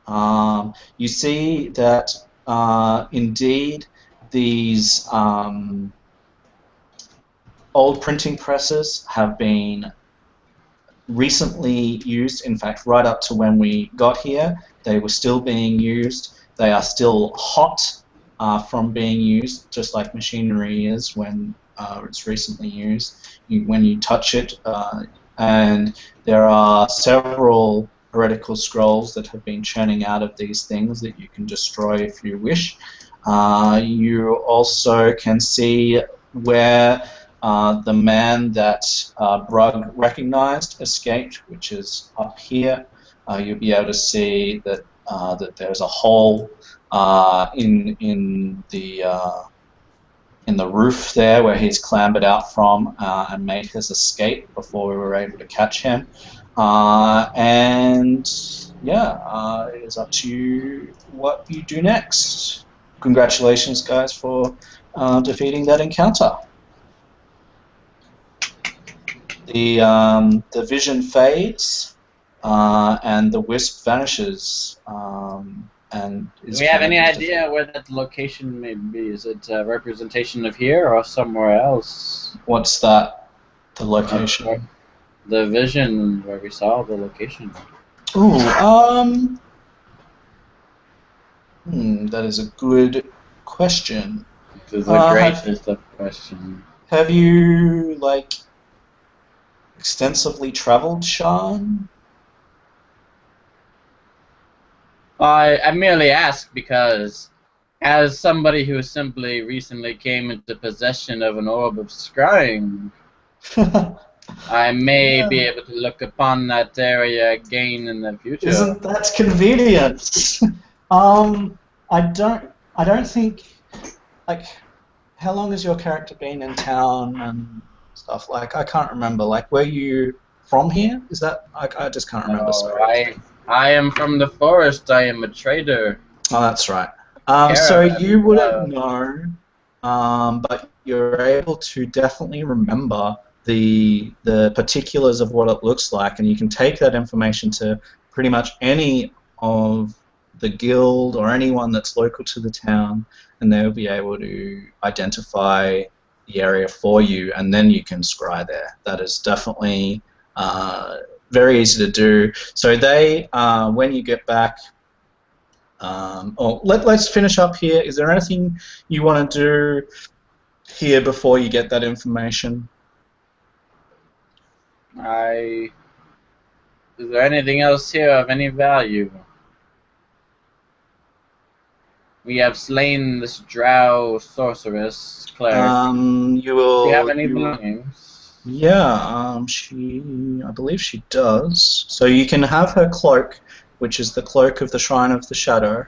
You see that indeed these old printing presses have been recently used. In fact, right up to when we got here, they were still being used. They are still hot from being used, just like machinery is when it's recently used. When you touch it, and there are several heretical scrolls that have been churning out of these things that you can destroy if you wish. You also can see where the man that Brug recognized escaped, which is up here. You'll be able to see that that there's a hole in the in the roof there where he's clambered out from and made his escape before we were able to catch him. And yeah, it is up to you what you do next. Congratulations, guys, for defeating that encounter. The vision fades, and the wisp vanishes. And Do we have any idea where that location may be? Is it a representation of here or somewhere else? What's that? The location? The vision where we saw the location. Ooh, that is a good question. This is the greatest of questions. Have you, like, extensively traveled, Sharn? I merely ask because, as somebody who simply recently came into possession of an orb of scrying, I may be able to look upon that area again in the future. Isn't that convenient? I don't think, like, how long has your character been in town and stuff? Like, I can't remember. Like, were you from here? Is that, I just can't remember. Sorry. I am from the forest. I am a trader. Oh, that's right. So you wouldn't know, but you're able to definitely remember the particulars of what it looks like, and you can take that information to pretty much any of the guild or anyone that's local to the town, and they'll be able to identify the area for you, and then you can scry there. That is definitely very easy to do. So they, when you get back, let's finish up here. Is there anything you want to do here before you get that information? Is there anything else here of any value? We have slain this drow sorceress, cleric. Do you have any belongings? Yeah, I believe she does. So you can have her cloak, which is the cloak of the Shrine of the Shadow.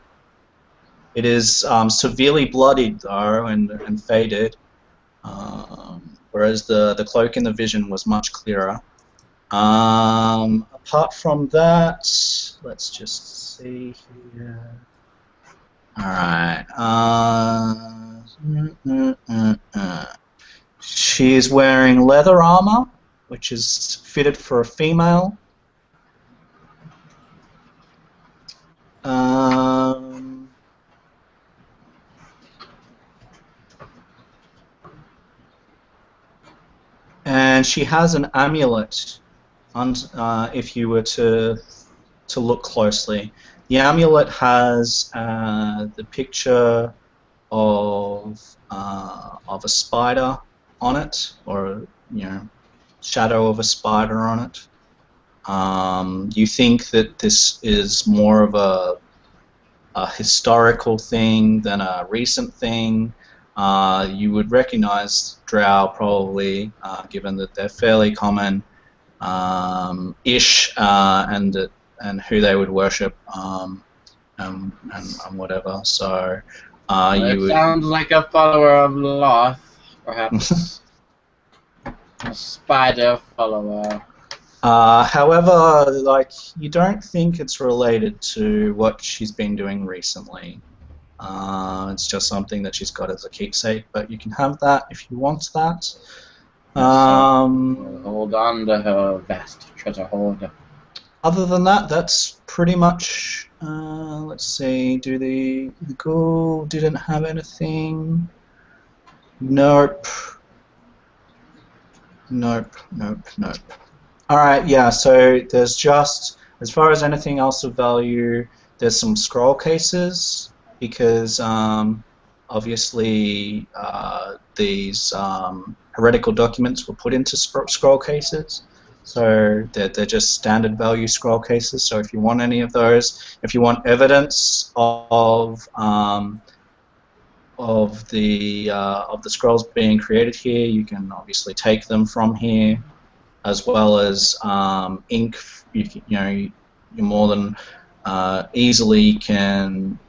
It is severely bloodied, though, and faded, whereas the cloak in the vision was much clearer. Apart from that, let's just see here. Alright. She's wearing leather armor, which is fitted for a female. And she has an amulet, if you were to look closely. The amulet has the picture of a spider on it, or shadow of a spider on it. You think that this is more of a historical thing than a recent thing. You would recognize drow probably, given that they're fairly common ish, and who they would worship, and whatever. So it sounds like a follower of Loth, perhaps. A spider follower. However, like, you don't think it's related to what she's been doing recently. It's just something that she's got as a keepsake, but you can have that if you want that. Hold on to her vast treasure hoard. Other than that, that's pretty much. Let's see. Do the ghoul didn't have anything? Nope. Nope. Alright, yeah, so there's just, as far as anything else of value, there's some scroll cases, because obviously these heretical documents were put into scroll cases, so they're just standard value scroll cases. So if you want any of those, if you want evidence of the scrolls being created here, you can obviously take them from here, as well as ink. You're more than easily can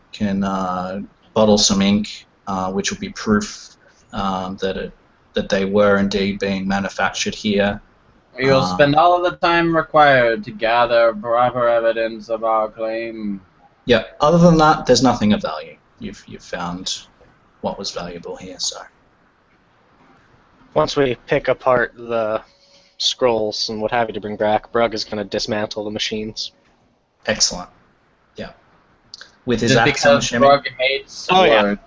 bottle some ink, which will be proof that they were indeed being manufactured here. You'll spend all of the time required to gather proper evidence of our claim. Yeah. Other than that, there's nothing of value. You've found what was valuable here. So Once we pick apart the scrolls and what have you to bring back, Brug is going to dismantle the machines. excellent. Yeah. With his Just axe, I'm because assuming. Brug hates Oh, yeah. word.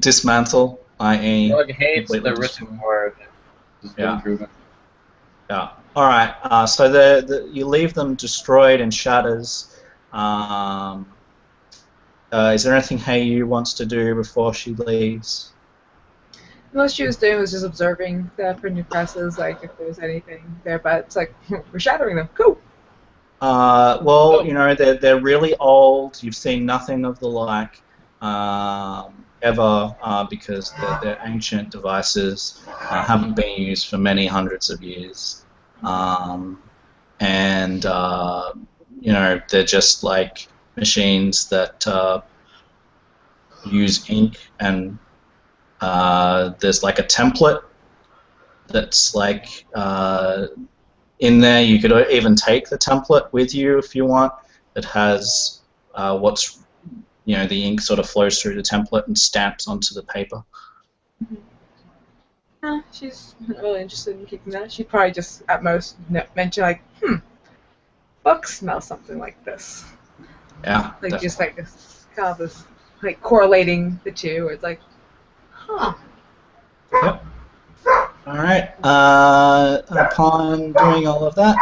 Dismantle, i.e. Brug hates the completely written word. It's been Yeah. proven. Yeah. All right. So you leave them destroyed in shatters. Is there anything Heyu wants to do before she leaves? Most she was doing was just observing the printing presses, like if there was anything there. But it's like we're shattering them. Cool. Well, you know, they're really old. You've seen nothing of the like ever because they're ancient devices, haven't been used for many hundreds of years, and you know, they're just like machines that use ink, and there's like a template that's like in there. You could even take the template with you if you want. It has what's, you know, the ink sort of flows through the template and stamps onto the paper. She's not really interested in keeping that. She'd probably just at most mention like, books smell something like this. Yeah. Like definitely. just like this kind of this like correlating the two. Where it's like, huh. Yep. All right. Upon doing all of that,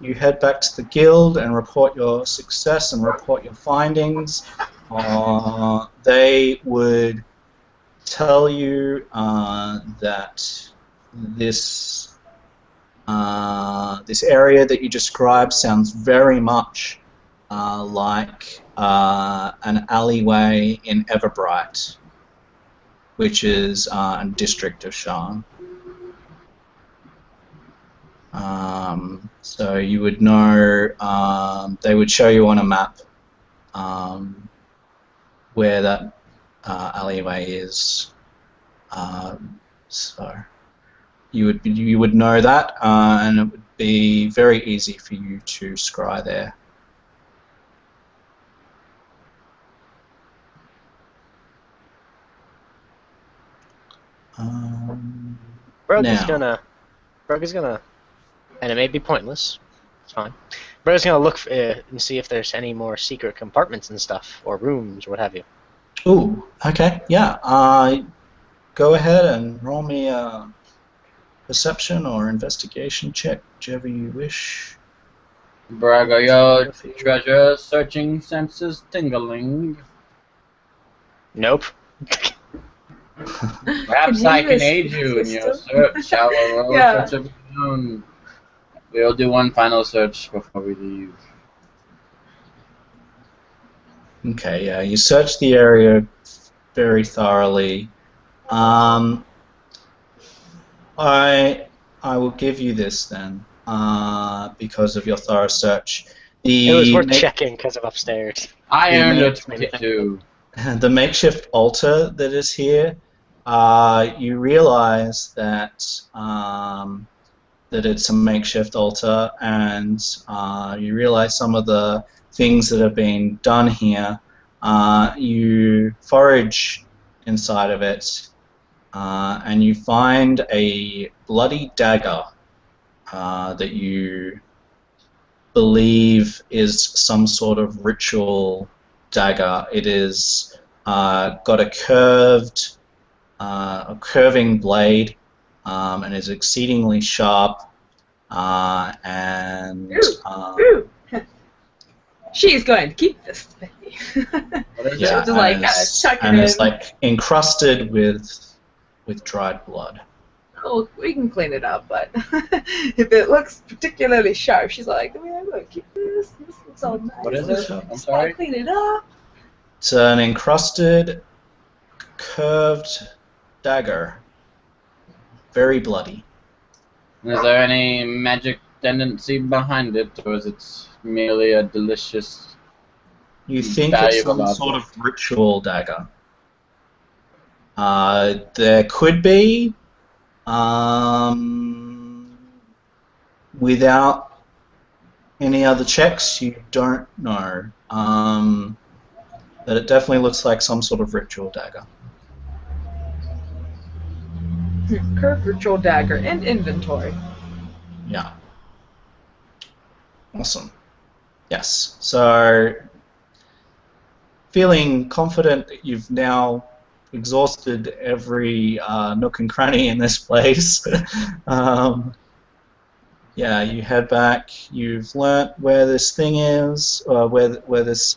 you head back to the guild and report your success and report your findings. They would tell you that this area that you described sounds very much like an alleyway in Everbright, which is a district of Sharn. So you would know, they would show you on a map where that alleyway is. So you would know that, and it would be very easy for you to scry there. Brug is Now. gonna, and it may be pointless. It's fine. Brug's gonna look and see if there's any more secret compartments and stuff, or rooms, or what have you. Ooh, okay, yeah. Go ahead and roll me a perception or investigation check, whichever you wish. Brag, are your treasure searching senses tingling? Nope. Perhaps Can I you can aid you in your search. I will roll Yeah. a search of your own. We'll do one final search before we leave. Okay, yeah, you search the area very thoroughly. I will give you this then, because of your thorough search. It was worth checking because of upstairs. I earned a Maybe. 22. The makeshift altar that is here, you realize that that it's a makeshift altar, and you realize some of the things that have been done here. You forage inside of it, and you find a bloody dagger that you believe is some sort of ritual dagger. It is got a curving blade, and is exceedingly sharp. And Ooh. She's going to keep this baby. What is yeah, it? Just like chuck it in. it's like encrusted with dried blood. Oh, we can clean it up, but if it looks particularly sharp, she's like, I'm going to keep this. This looks all nice. What is it? I'm Just sorry. clean it up. It's an encrusted, curved dagger. Very bloody. Is there any magic tendency behind it, or is it merely a delicious... You think it's Valuable some object. sort of ritual dagger. There could be, without any other checks, you don't know. But it definitely looks like some sort of ritual dagger. Curved ritual dagger and inventory. Yeah. Awesome. Yes. So, feeling confident that you've now exhausted every nook and cranny in this place, yeah, you head back. You've learnt where this thing is, where this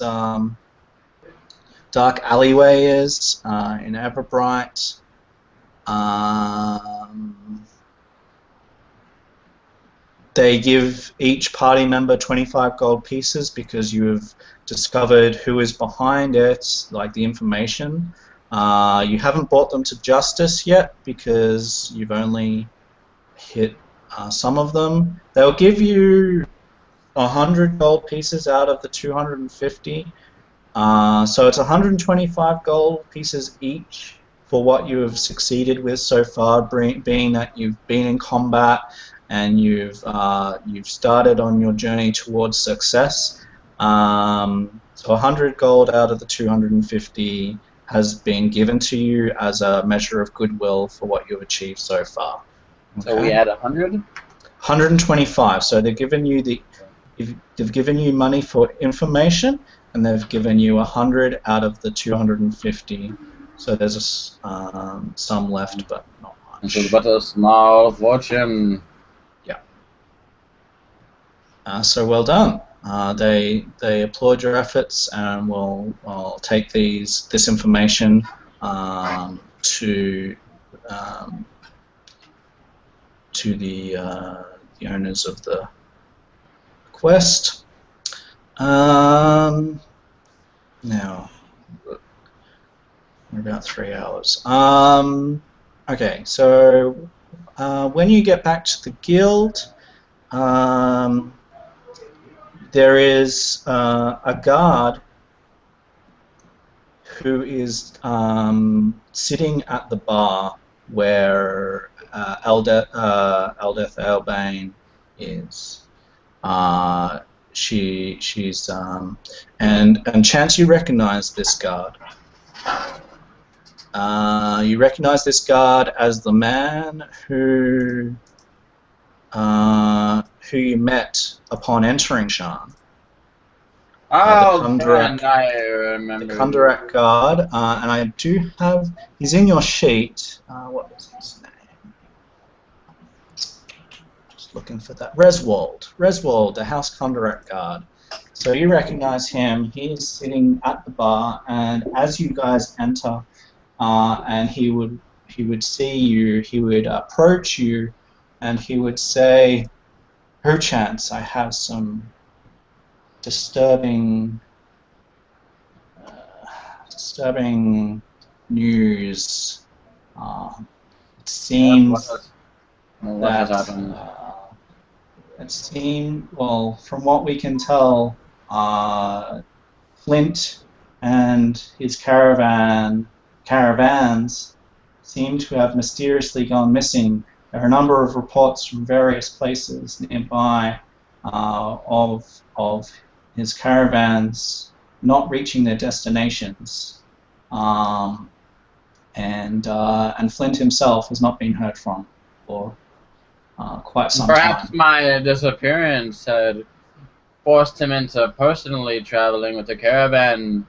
dark alleyway is in Everbright. They give each party member 25 gold pieces because you have discovered who is behind it, like the information. You haven't brought them to justice yet because you've only hit some of them. They'll give you 100 gold pieces out of the 250. So it's 125 gold pieces each for what you have succeeded with so far, being that you've been in combat and you've started on your journey towards success. So 100 gold out of the 250 has been given to you as a measure of goodwill for what you've achieved so far. Okay? So we add 100? 125. So they've given you money for information, and they've given you 100 out of the 250. So there's some left, but not much. But a small fortune. So well done. They applaud your efforts and will take this information to the owners of the quest. Now we're about 3 hours. Okay, so when you get back to the guild, there is a guard who is sitting at the bar where Eldeth Elbane is. She's and Chance, you recognize this guard. You recognize this guard as the man who you met upon entering Sharn. Oh, and I remember. The Kundarak guard, and I do have. He's in your sheet. What was his name? Just looking for that. Reswold, the House Kundarak guard. So you recognize him. He's sitting at the bar, and as you guys enter, and he would see you. He would approach you, and he would say, "Perchance I have some disturbing news. It seems well, from what we can tell, Flint and his caravans seem to have mysteriously gone missing. There are a number of reports from various places nearby of his caravans not reaching their destinations, and Flint himself has not been heard from for quite some time. Perhaps my disappearance had forced him into personally traveling with the caravan.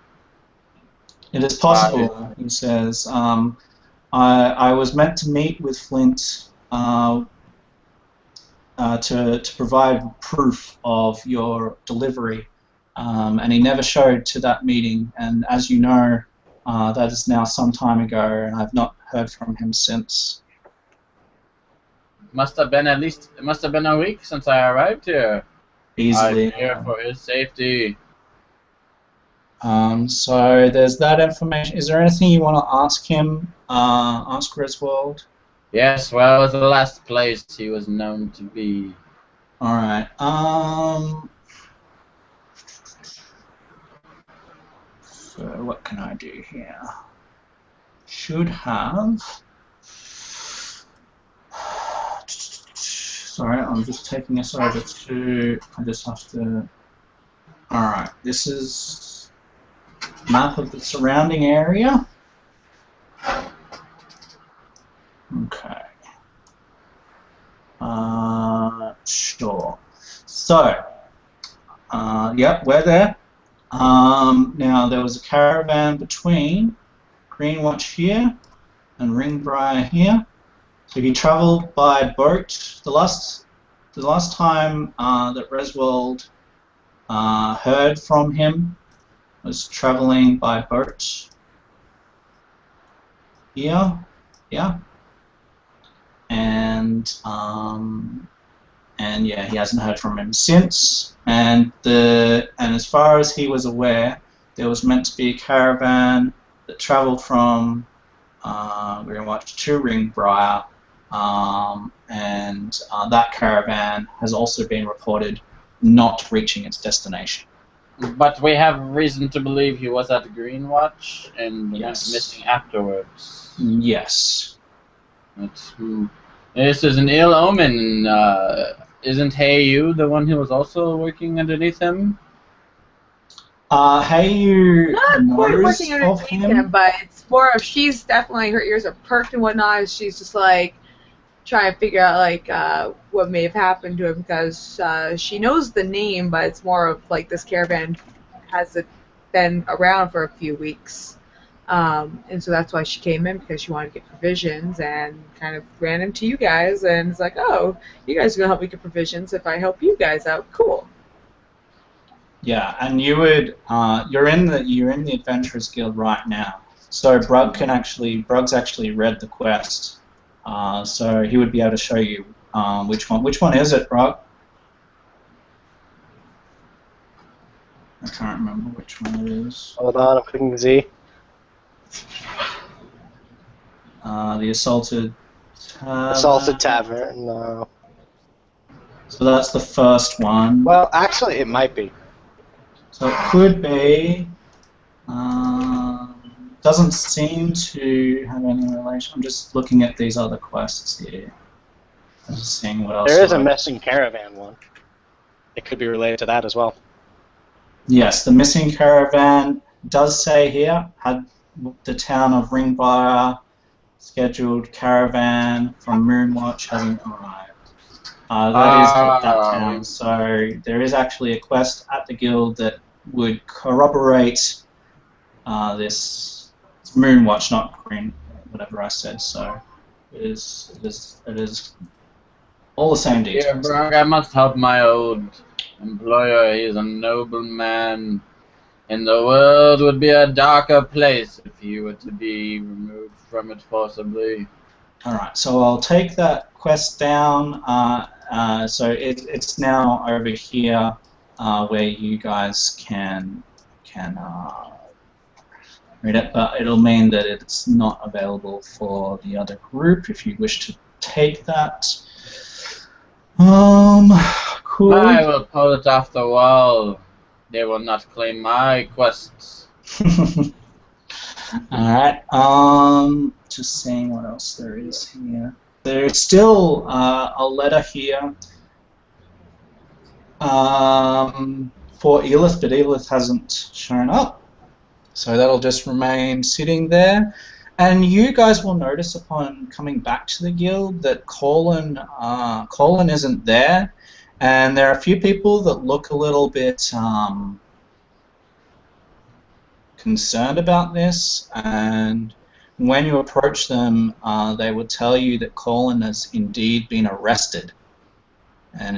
It is possible, he says. I was meant to meet with Flint to provide proof of your delivery, and he never showed to that meeting. And as you know, that is now some time ago, and I've not heard from him since. It must have been a week since I arrived here. Easily. I'm here for his safety. So there's that information. Is there anything you want to ask him? Ask Griswold? Yes, well, it's the last place he was known to be. Alright, so what can I do here? should have. Sorry, I'm just taking us over to. I just have to. Alright, this is map of the surrounding area. Okay. Sure. So, yep, we're there. Now, there was a caravan between Greenwatch here and Ringbriar here. So he travelled by boat. The last time that Reswold heard from him was travelling by boat here, yeah, and yeah, he hasn't heard from him since. And as far as he was aware, there was meant to be a caravan that travelled from Greenwatch to Ringbriar, and that caravan has also been reported not reaching its destination. But we have reason to believe he was at Greenwatch and went Yes. missing afterwards. Yes. This is an ill omen. Isn't Heyu the one who was also working underneath him? Heyu Not quite knows working of underneath him. him, but it's more of she's definitely, her ears are perked and whatnot, and she's just like trying to figure out like what may have happened to him, because she knows the name, but it's more of like this caravan hasn't been around for a few weeks. And so that's why she came in, because she wanted to get provisions, and kind of ran into you guys, and it's like, oh, you guys are gonna help me get provisions if I help you guys out. Cool. Yeah, and you would you're in the Adventurers Guild right now. So Brug's actually read the quest, so he would be able to show you which one. Which one is it, Brug? I can't remember which one it is. Hold on, I'm clicking Z. The Assaulted Tavern. Assaulted Tavern. No. So that's the first one. Well, actually, it might be. So it could be. Doesn't seem to have any relation. I'm just looking at these other quests here. I'm just seeing what else. There is a missing caravan one. It could be related to that as well. Yes, the missing caravan does say here had the town of Ringbriar scheduled caravan from Moonwatch hasn't arrived. That is that town. So there is actually a quest at the guild that would corroborate this. It's Moonwatch, not Green, whatever I said. So it is all the same Yeah, details. Brog, I must help my old employer. He is a noble man, and the world would be a darker place if he were to be removed from it forcibly. Alright, so I'll take that quest down. So it's now over here where you guys can read it, but it'll mean that it's not available for the other group if you wish to take that. Cool. I will pull it off the wall. They will not claim my quests. Alright, just seeing what else there is here. There's still a letter here for Elith, but Elith hasn't shown up. So that'll just remain sitting there. And you guys will notice upon coming back to the guild that Colin isn't there. And there are a few people that look a little bit concerned about this, and when you approach them, they will tell you that Colin has indeed been arrested, and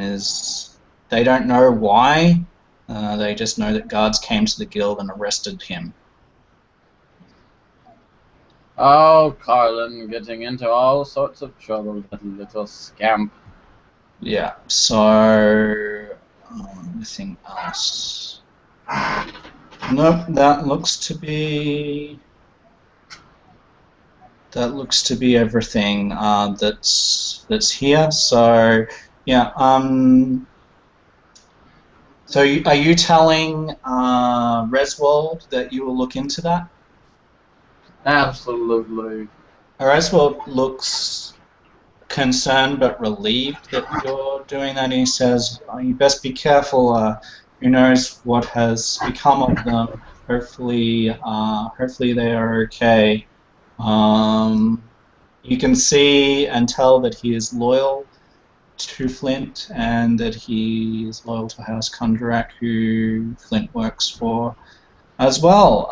they don't know why. They just know that guards came to the guild and arrested him. Oh, Carlin, getting into all sorts of trouble, that little scamp. Yeah. So anything else? Nope. That looks to be everything that's here. So yeah. So are you telling Reswold that you will look into that? Absolutely. Eraswell looks concerned but relieved that you're doing that. He says, "Oh, you best be careful. Who knows what has become of them? Hopefully they are okay." You can see and tell that he is loyal to Flint and that he is loyal to House Kundarak, who Flint works for as well.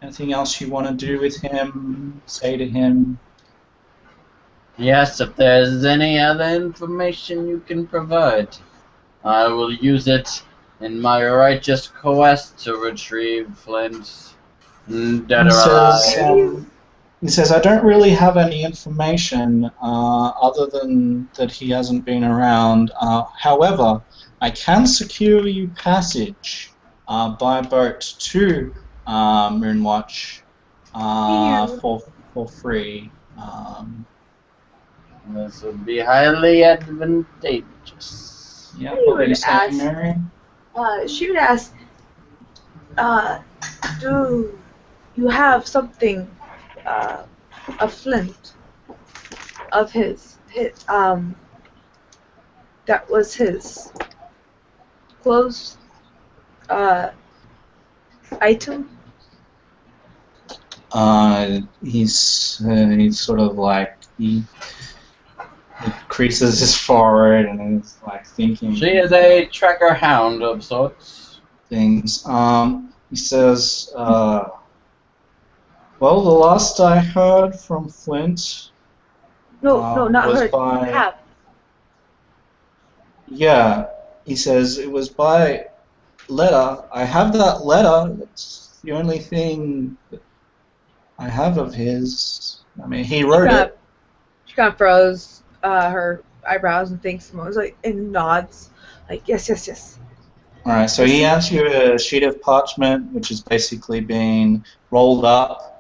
Anything else you want to do with him? Say to him? Yes, if there's any other information you can provide, I will use it in my righteous quest to retrieve Flint, dead He or says, alive. he says, I don't really have any information other than that he hasn't been around. However, I can secure you passage by boat to Moonwatch for free. This would be highly advantageous. Yeah, He what were you would saying, ask- Mary? She would ask, do you have something, of Flint, of his, that was his clothes, item? He's sort of like he creases his forehead and is like thinking. She is a tracker hound of sorts. Things. He says, well, the last I heard from Flint. No, not was her. by. Have. Yeah, he says it was by letter. I have that letter. That's the only thing that I have of his. I mean, he wrote it. She kind of froze her eyebrows and thinks, and nods, like yes. All right, so he hands you a sheet of parchment, which is basically being rolled up.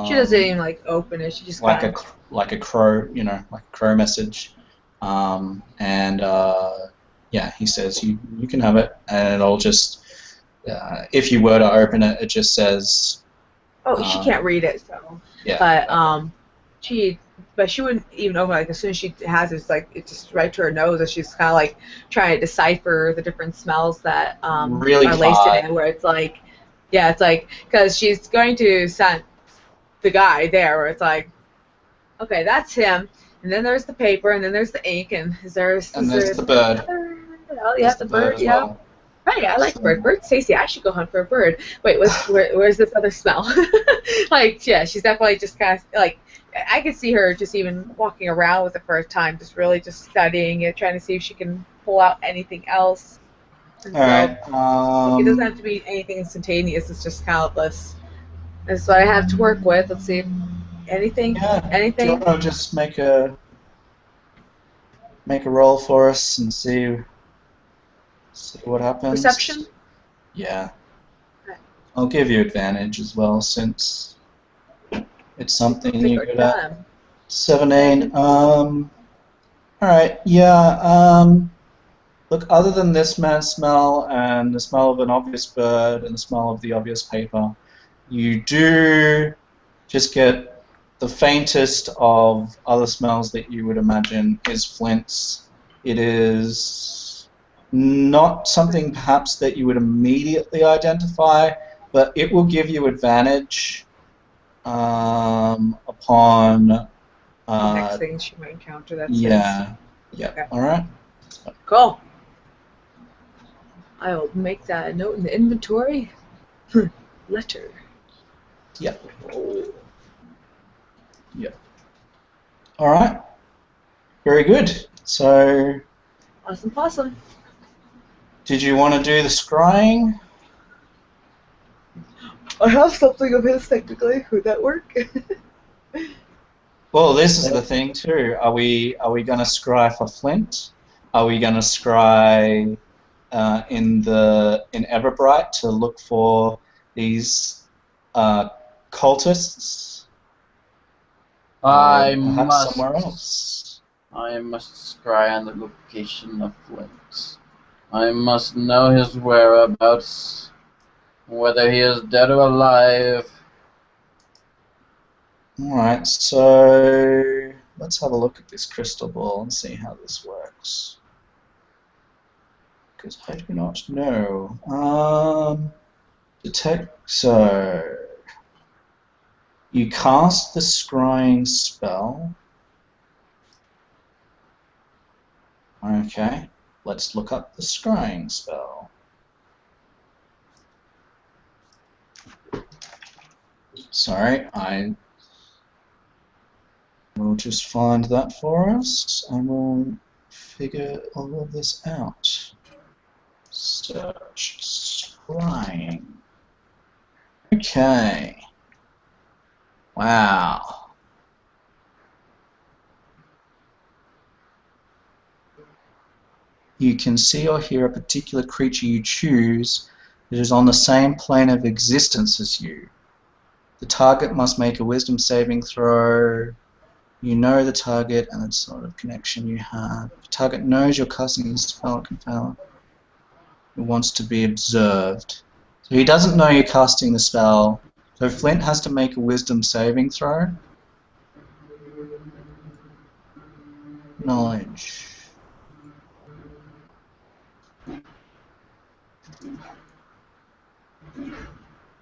She doesn't even like open it. She just like kinda, like a crow, like a crow message. Yeah, he says you can have it, and it'll just if you were to open it, it just says. she can't read it, so. Yeah. But she wouldn't even open it. Like as soon as she has it, it's like it's just right to her nose, and she's kind of like trying to decipher the different smells that really are laced hard. in it. Where it's like, because she's going to send the guy there, where it's like, okay, that's him, and then there's the paper, and then there's the ink, and there's the bird. Oh yeah, the bird. as Yeah. well. Right, I like bird. Bird's tasty. I should go hunt for a bird. Wait, where's this other smell? Like, yeah, she's definitely just kind of like, I could see her just even walking around with it for a time, just really just studying it, trying to see if she can pull out anything else. And All right. it doesn't have to be anything instantaneous. It's just kind of this. That's what I have to work with. Let's see. Anything? Yeah. Anything? Do you want to just make a roll for us and see what happens? Perception? Yeah. Okay. I'll give you advantage as well since it's something you're good at. 17. Alright, yeah, look, other than this man's smell and the smell of an obvious bird and the smell of the obvious paper, you do just get the faintest of other smells that you would imagine is Flint's. It is not something perhaps that you would immediately identify, but it will give you advantage upon Next thing she might encounter. That's yeah. Okay. All right. Cool. I will make that a note in the inventory. Letter. Yep. All right. Very good. So, Awesome. did you want to do the scrying? I have something of his technically. Would that work? Well, this is the thing too. Are we going to scry for Flint? Are we going to scry in Everbright to look for these cultists? Perhaps somewhere else. I must scry on the location of Flint. I must know his whereabouts, whether he is dead or alive. Alright, so let's have a look at this crystal ball and see how this works. Because I do not know. Detect. So you cast the scrying spell. Okay, let's look up the scrying spell. Sorry, I will just find that for us and we'll figure all of this out. Search scrying. Okay. Wow. You can see or hear a particular creature you choose that is on the same plane of existence as you. The target must make a wisdom saving throw. You know the target and the sort of connection you have. If the target knows you're casting the spell, it can fail. It wants to be observed. So he doesn't know you're casting the spell. So Flint has to make a wisdom saving throw. Knowledge.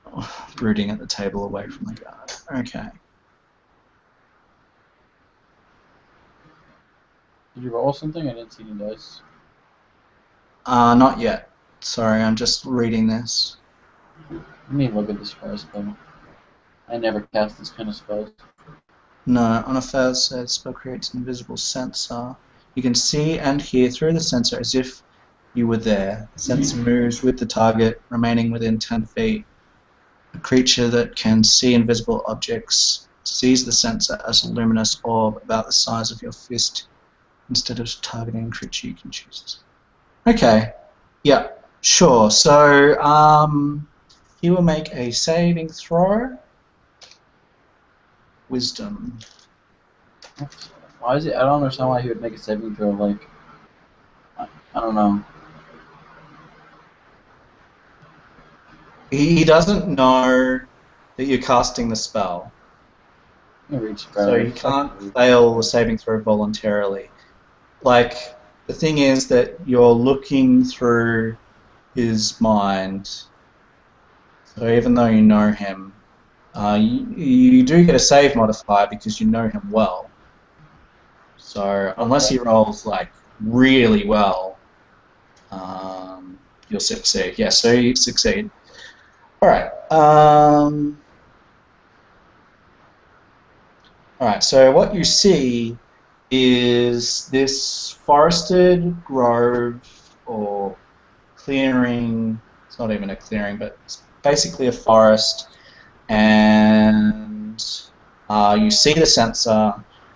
Oh, brooding at the table away from the guard. Okay. Did you roll something? I didn't see any dice. Not yet. Sorry, I'm just reading this. Let me look at this first, but I never cast this kind of spells. No, on a failed save, spell creates an invisible sensor. You can see and hear through the sensor as if you were there. The sensor moves with the target, remaining within 10 feet. A creature that can see invisible objects sees the sensor as a luminous orb about the size of your fist. Instead of targeting a creature, you can choose. Okay, yeah, sure. So, he will make a saving throw. Wisdom. Why is it? I don't understand why he would make a saving throw. Like, I don't know. He doesn't know that you're casting the spell. Let me read So he can't fail the saving throw voluntarily. Like, the thing is that you're looking through his mind. So even though you know him, you do get a save modifier because you know him well. So unless he rolls like really well, you'll succeed. Yeah, so you succeed. Alright. Alright, so what you see is this forested grove or clearing. It's not even a clearing, but it's basically a forest. And you see the sensor,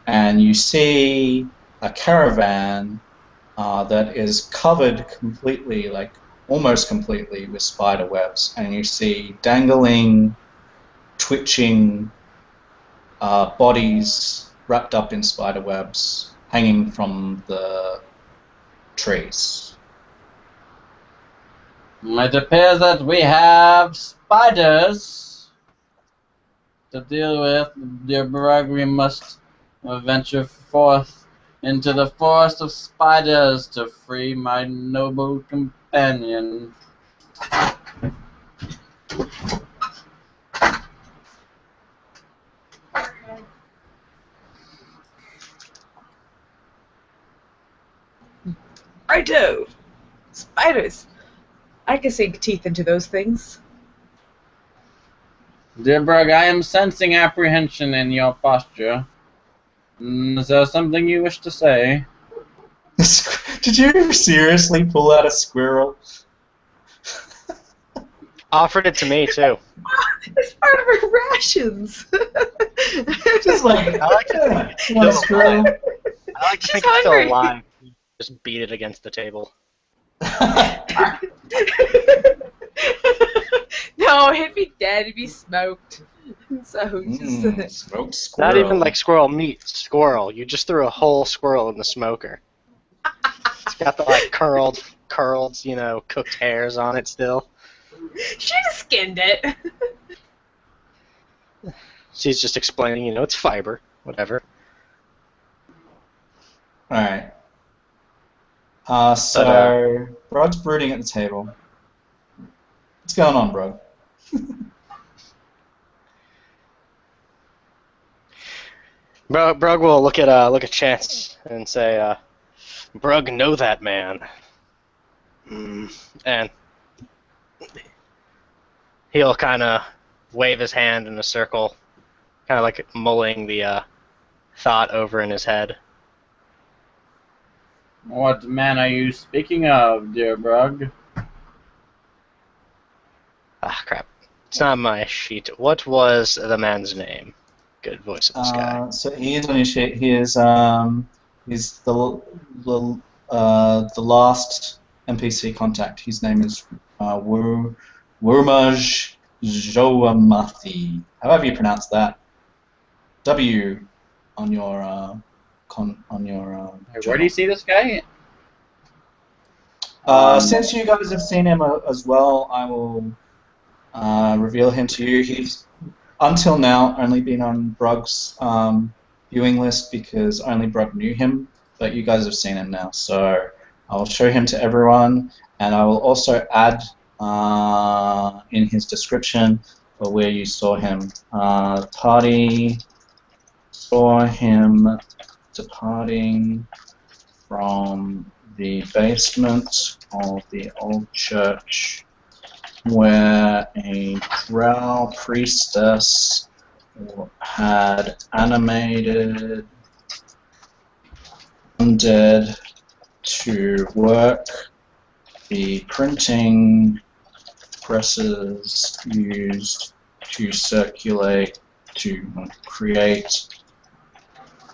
and you see a caravan that is covered completely, like almost completely, with spider webs. And you see dangling, twitching bodies wrapped up in spider webs hanging from the trees. It appears that we have spiders to deal with. Dear Brug, we must venture forth into the forest of spiders to free my noble companion. Righto! Spiders. I can sink teeth into those things. Dear Brug, I am sensing apprehension in your posture. Is there something you wish to say? Did you seriously pull out a squirrel? Offered it to me too. It's part of our rations. Just like, I like to you want a squirrel? I like to She's think it's still hungry. alive. Just beat it against the table. No, it'd be dead. It'd be smoked. So just Smoked squirrel. Not even like squirrel meat. Squirrel. You just threw a whole squirrel in the smoker. It's got the like curled, cooked hairs on it still. she just skinned it. She's just explaining, it's fiber, whatever. Alright. So Brog's brooding at the table. What's going on, Brog? Brug will look at Chance and say, Brug, know that man. And he'll kind of wave his hand in a circle, kind of like mulling the thought over in his head. What man are you speaking of, dear Brug? Ah, crap. It's not my sheet. What was the man's name? Good voice of this guy. So he is on your sheet. He's the last NPC contact. His name is Wurmaj Joamathi. However you pronounce that. W on your Where do you see this guy? Since you guys have seen him as well, I will reveal him to you. He's until now only been on Brug's viewing list because only Brug knew him, but you guys have seen him now, so I'll show him to everyone, and I will also add in his description for where you saw him. Party saw him departing from the basement of the old church where a drow priestess had animated undead to work the printing presses used to create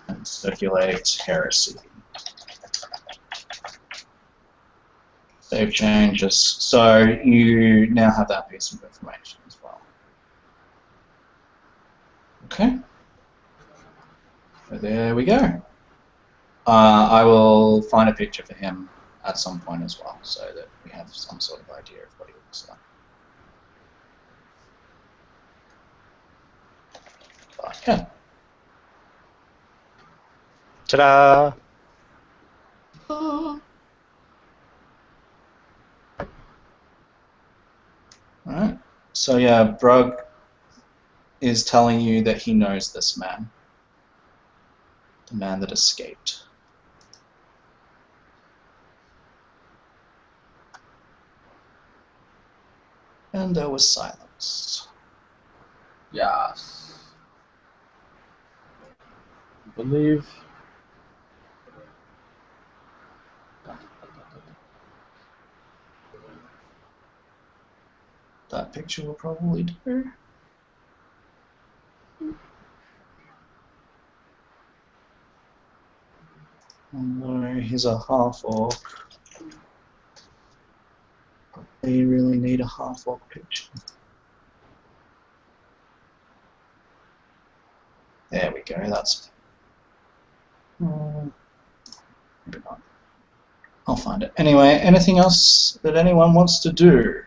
and circulate heresy. Save changes. So you now have that piece of information as well. Okay. So there we go. I will find a picture for him at some point as well, so that we have some sort of idea of what he looks like. Okay. Ta-da! Alright. So yeah, Brug is telling you that he knows this man. The man that escaped. And there was silence. Yes. I believe. That picture will probably do. Although he's a half-orc. They really need a half-orc picture. There we go, that's... maybe not. I'll find it. Anyway, anything else that anyone wants to do?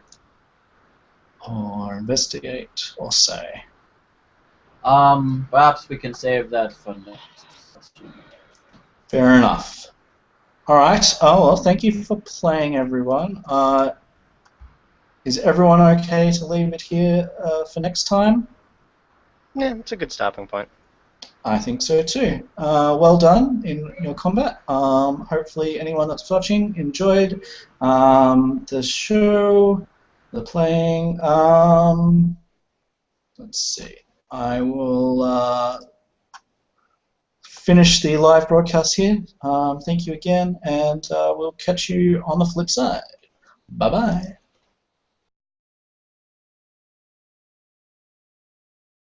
Or investigate, or say? Perhaps we can save that for next session. Fair enough. Alright, oh well, thank you for playing, everyone. Is everyone okay to leave it here for next time? Yeah, it's a good stopping point. I think so too. Well done in your combat. Hopefully anyone that's watching enjoyed the show, the playing. Let's see. I will finish the live broadcast here. Thank you again, and we'll catch you on the flip side. Bye-bye.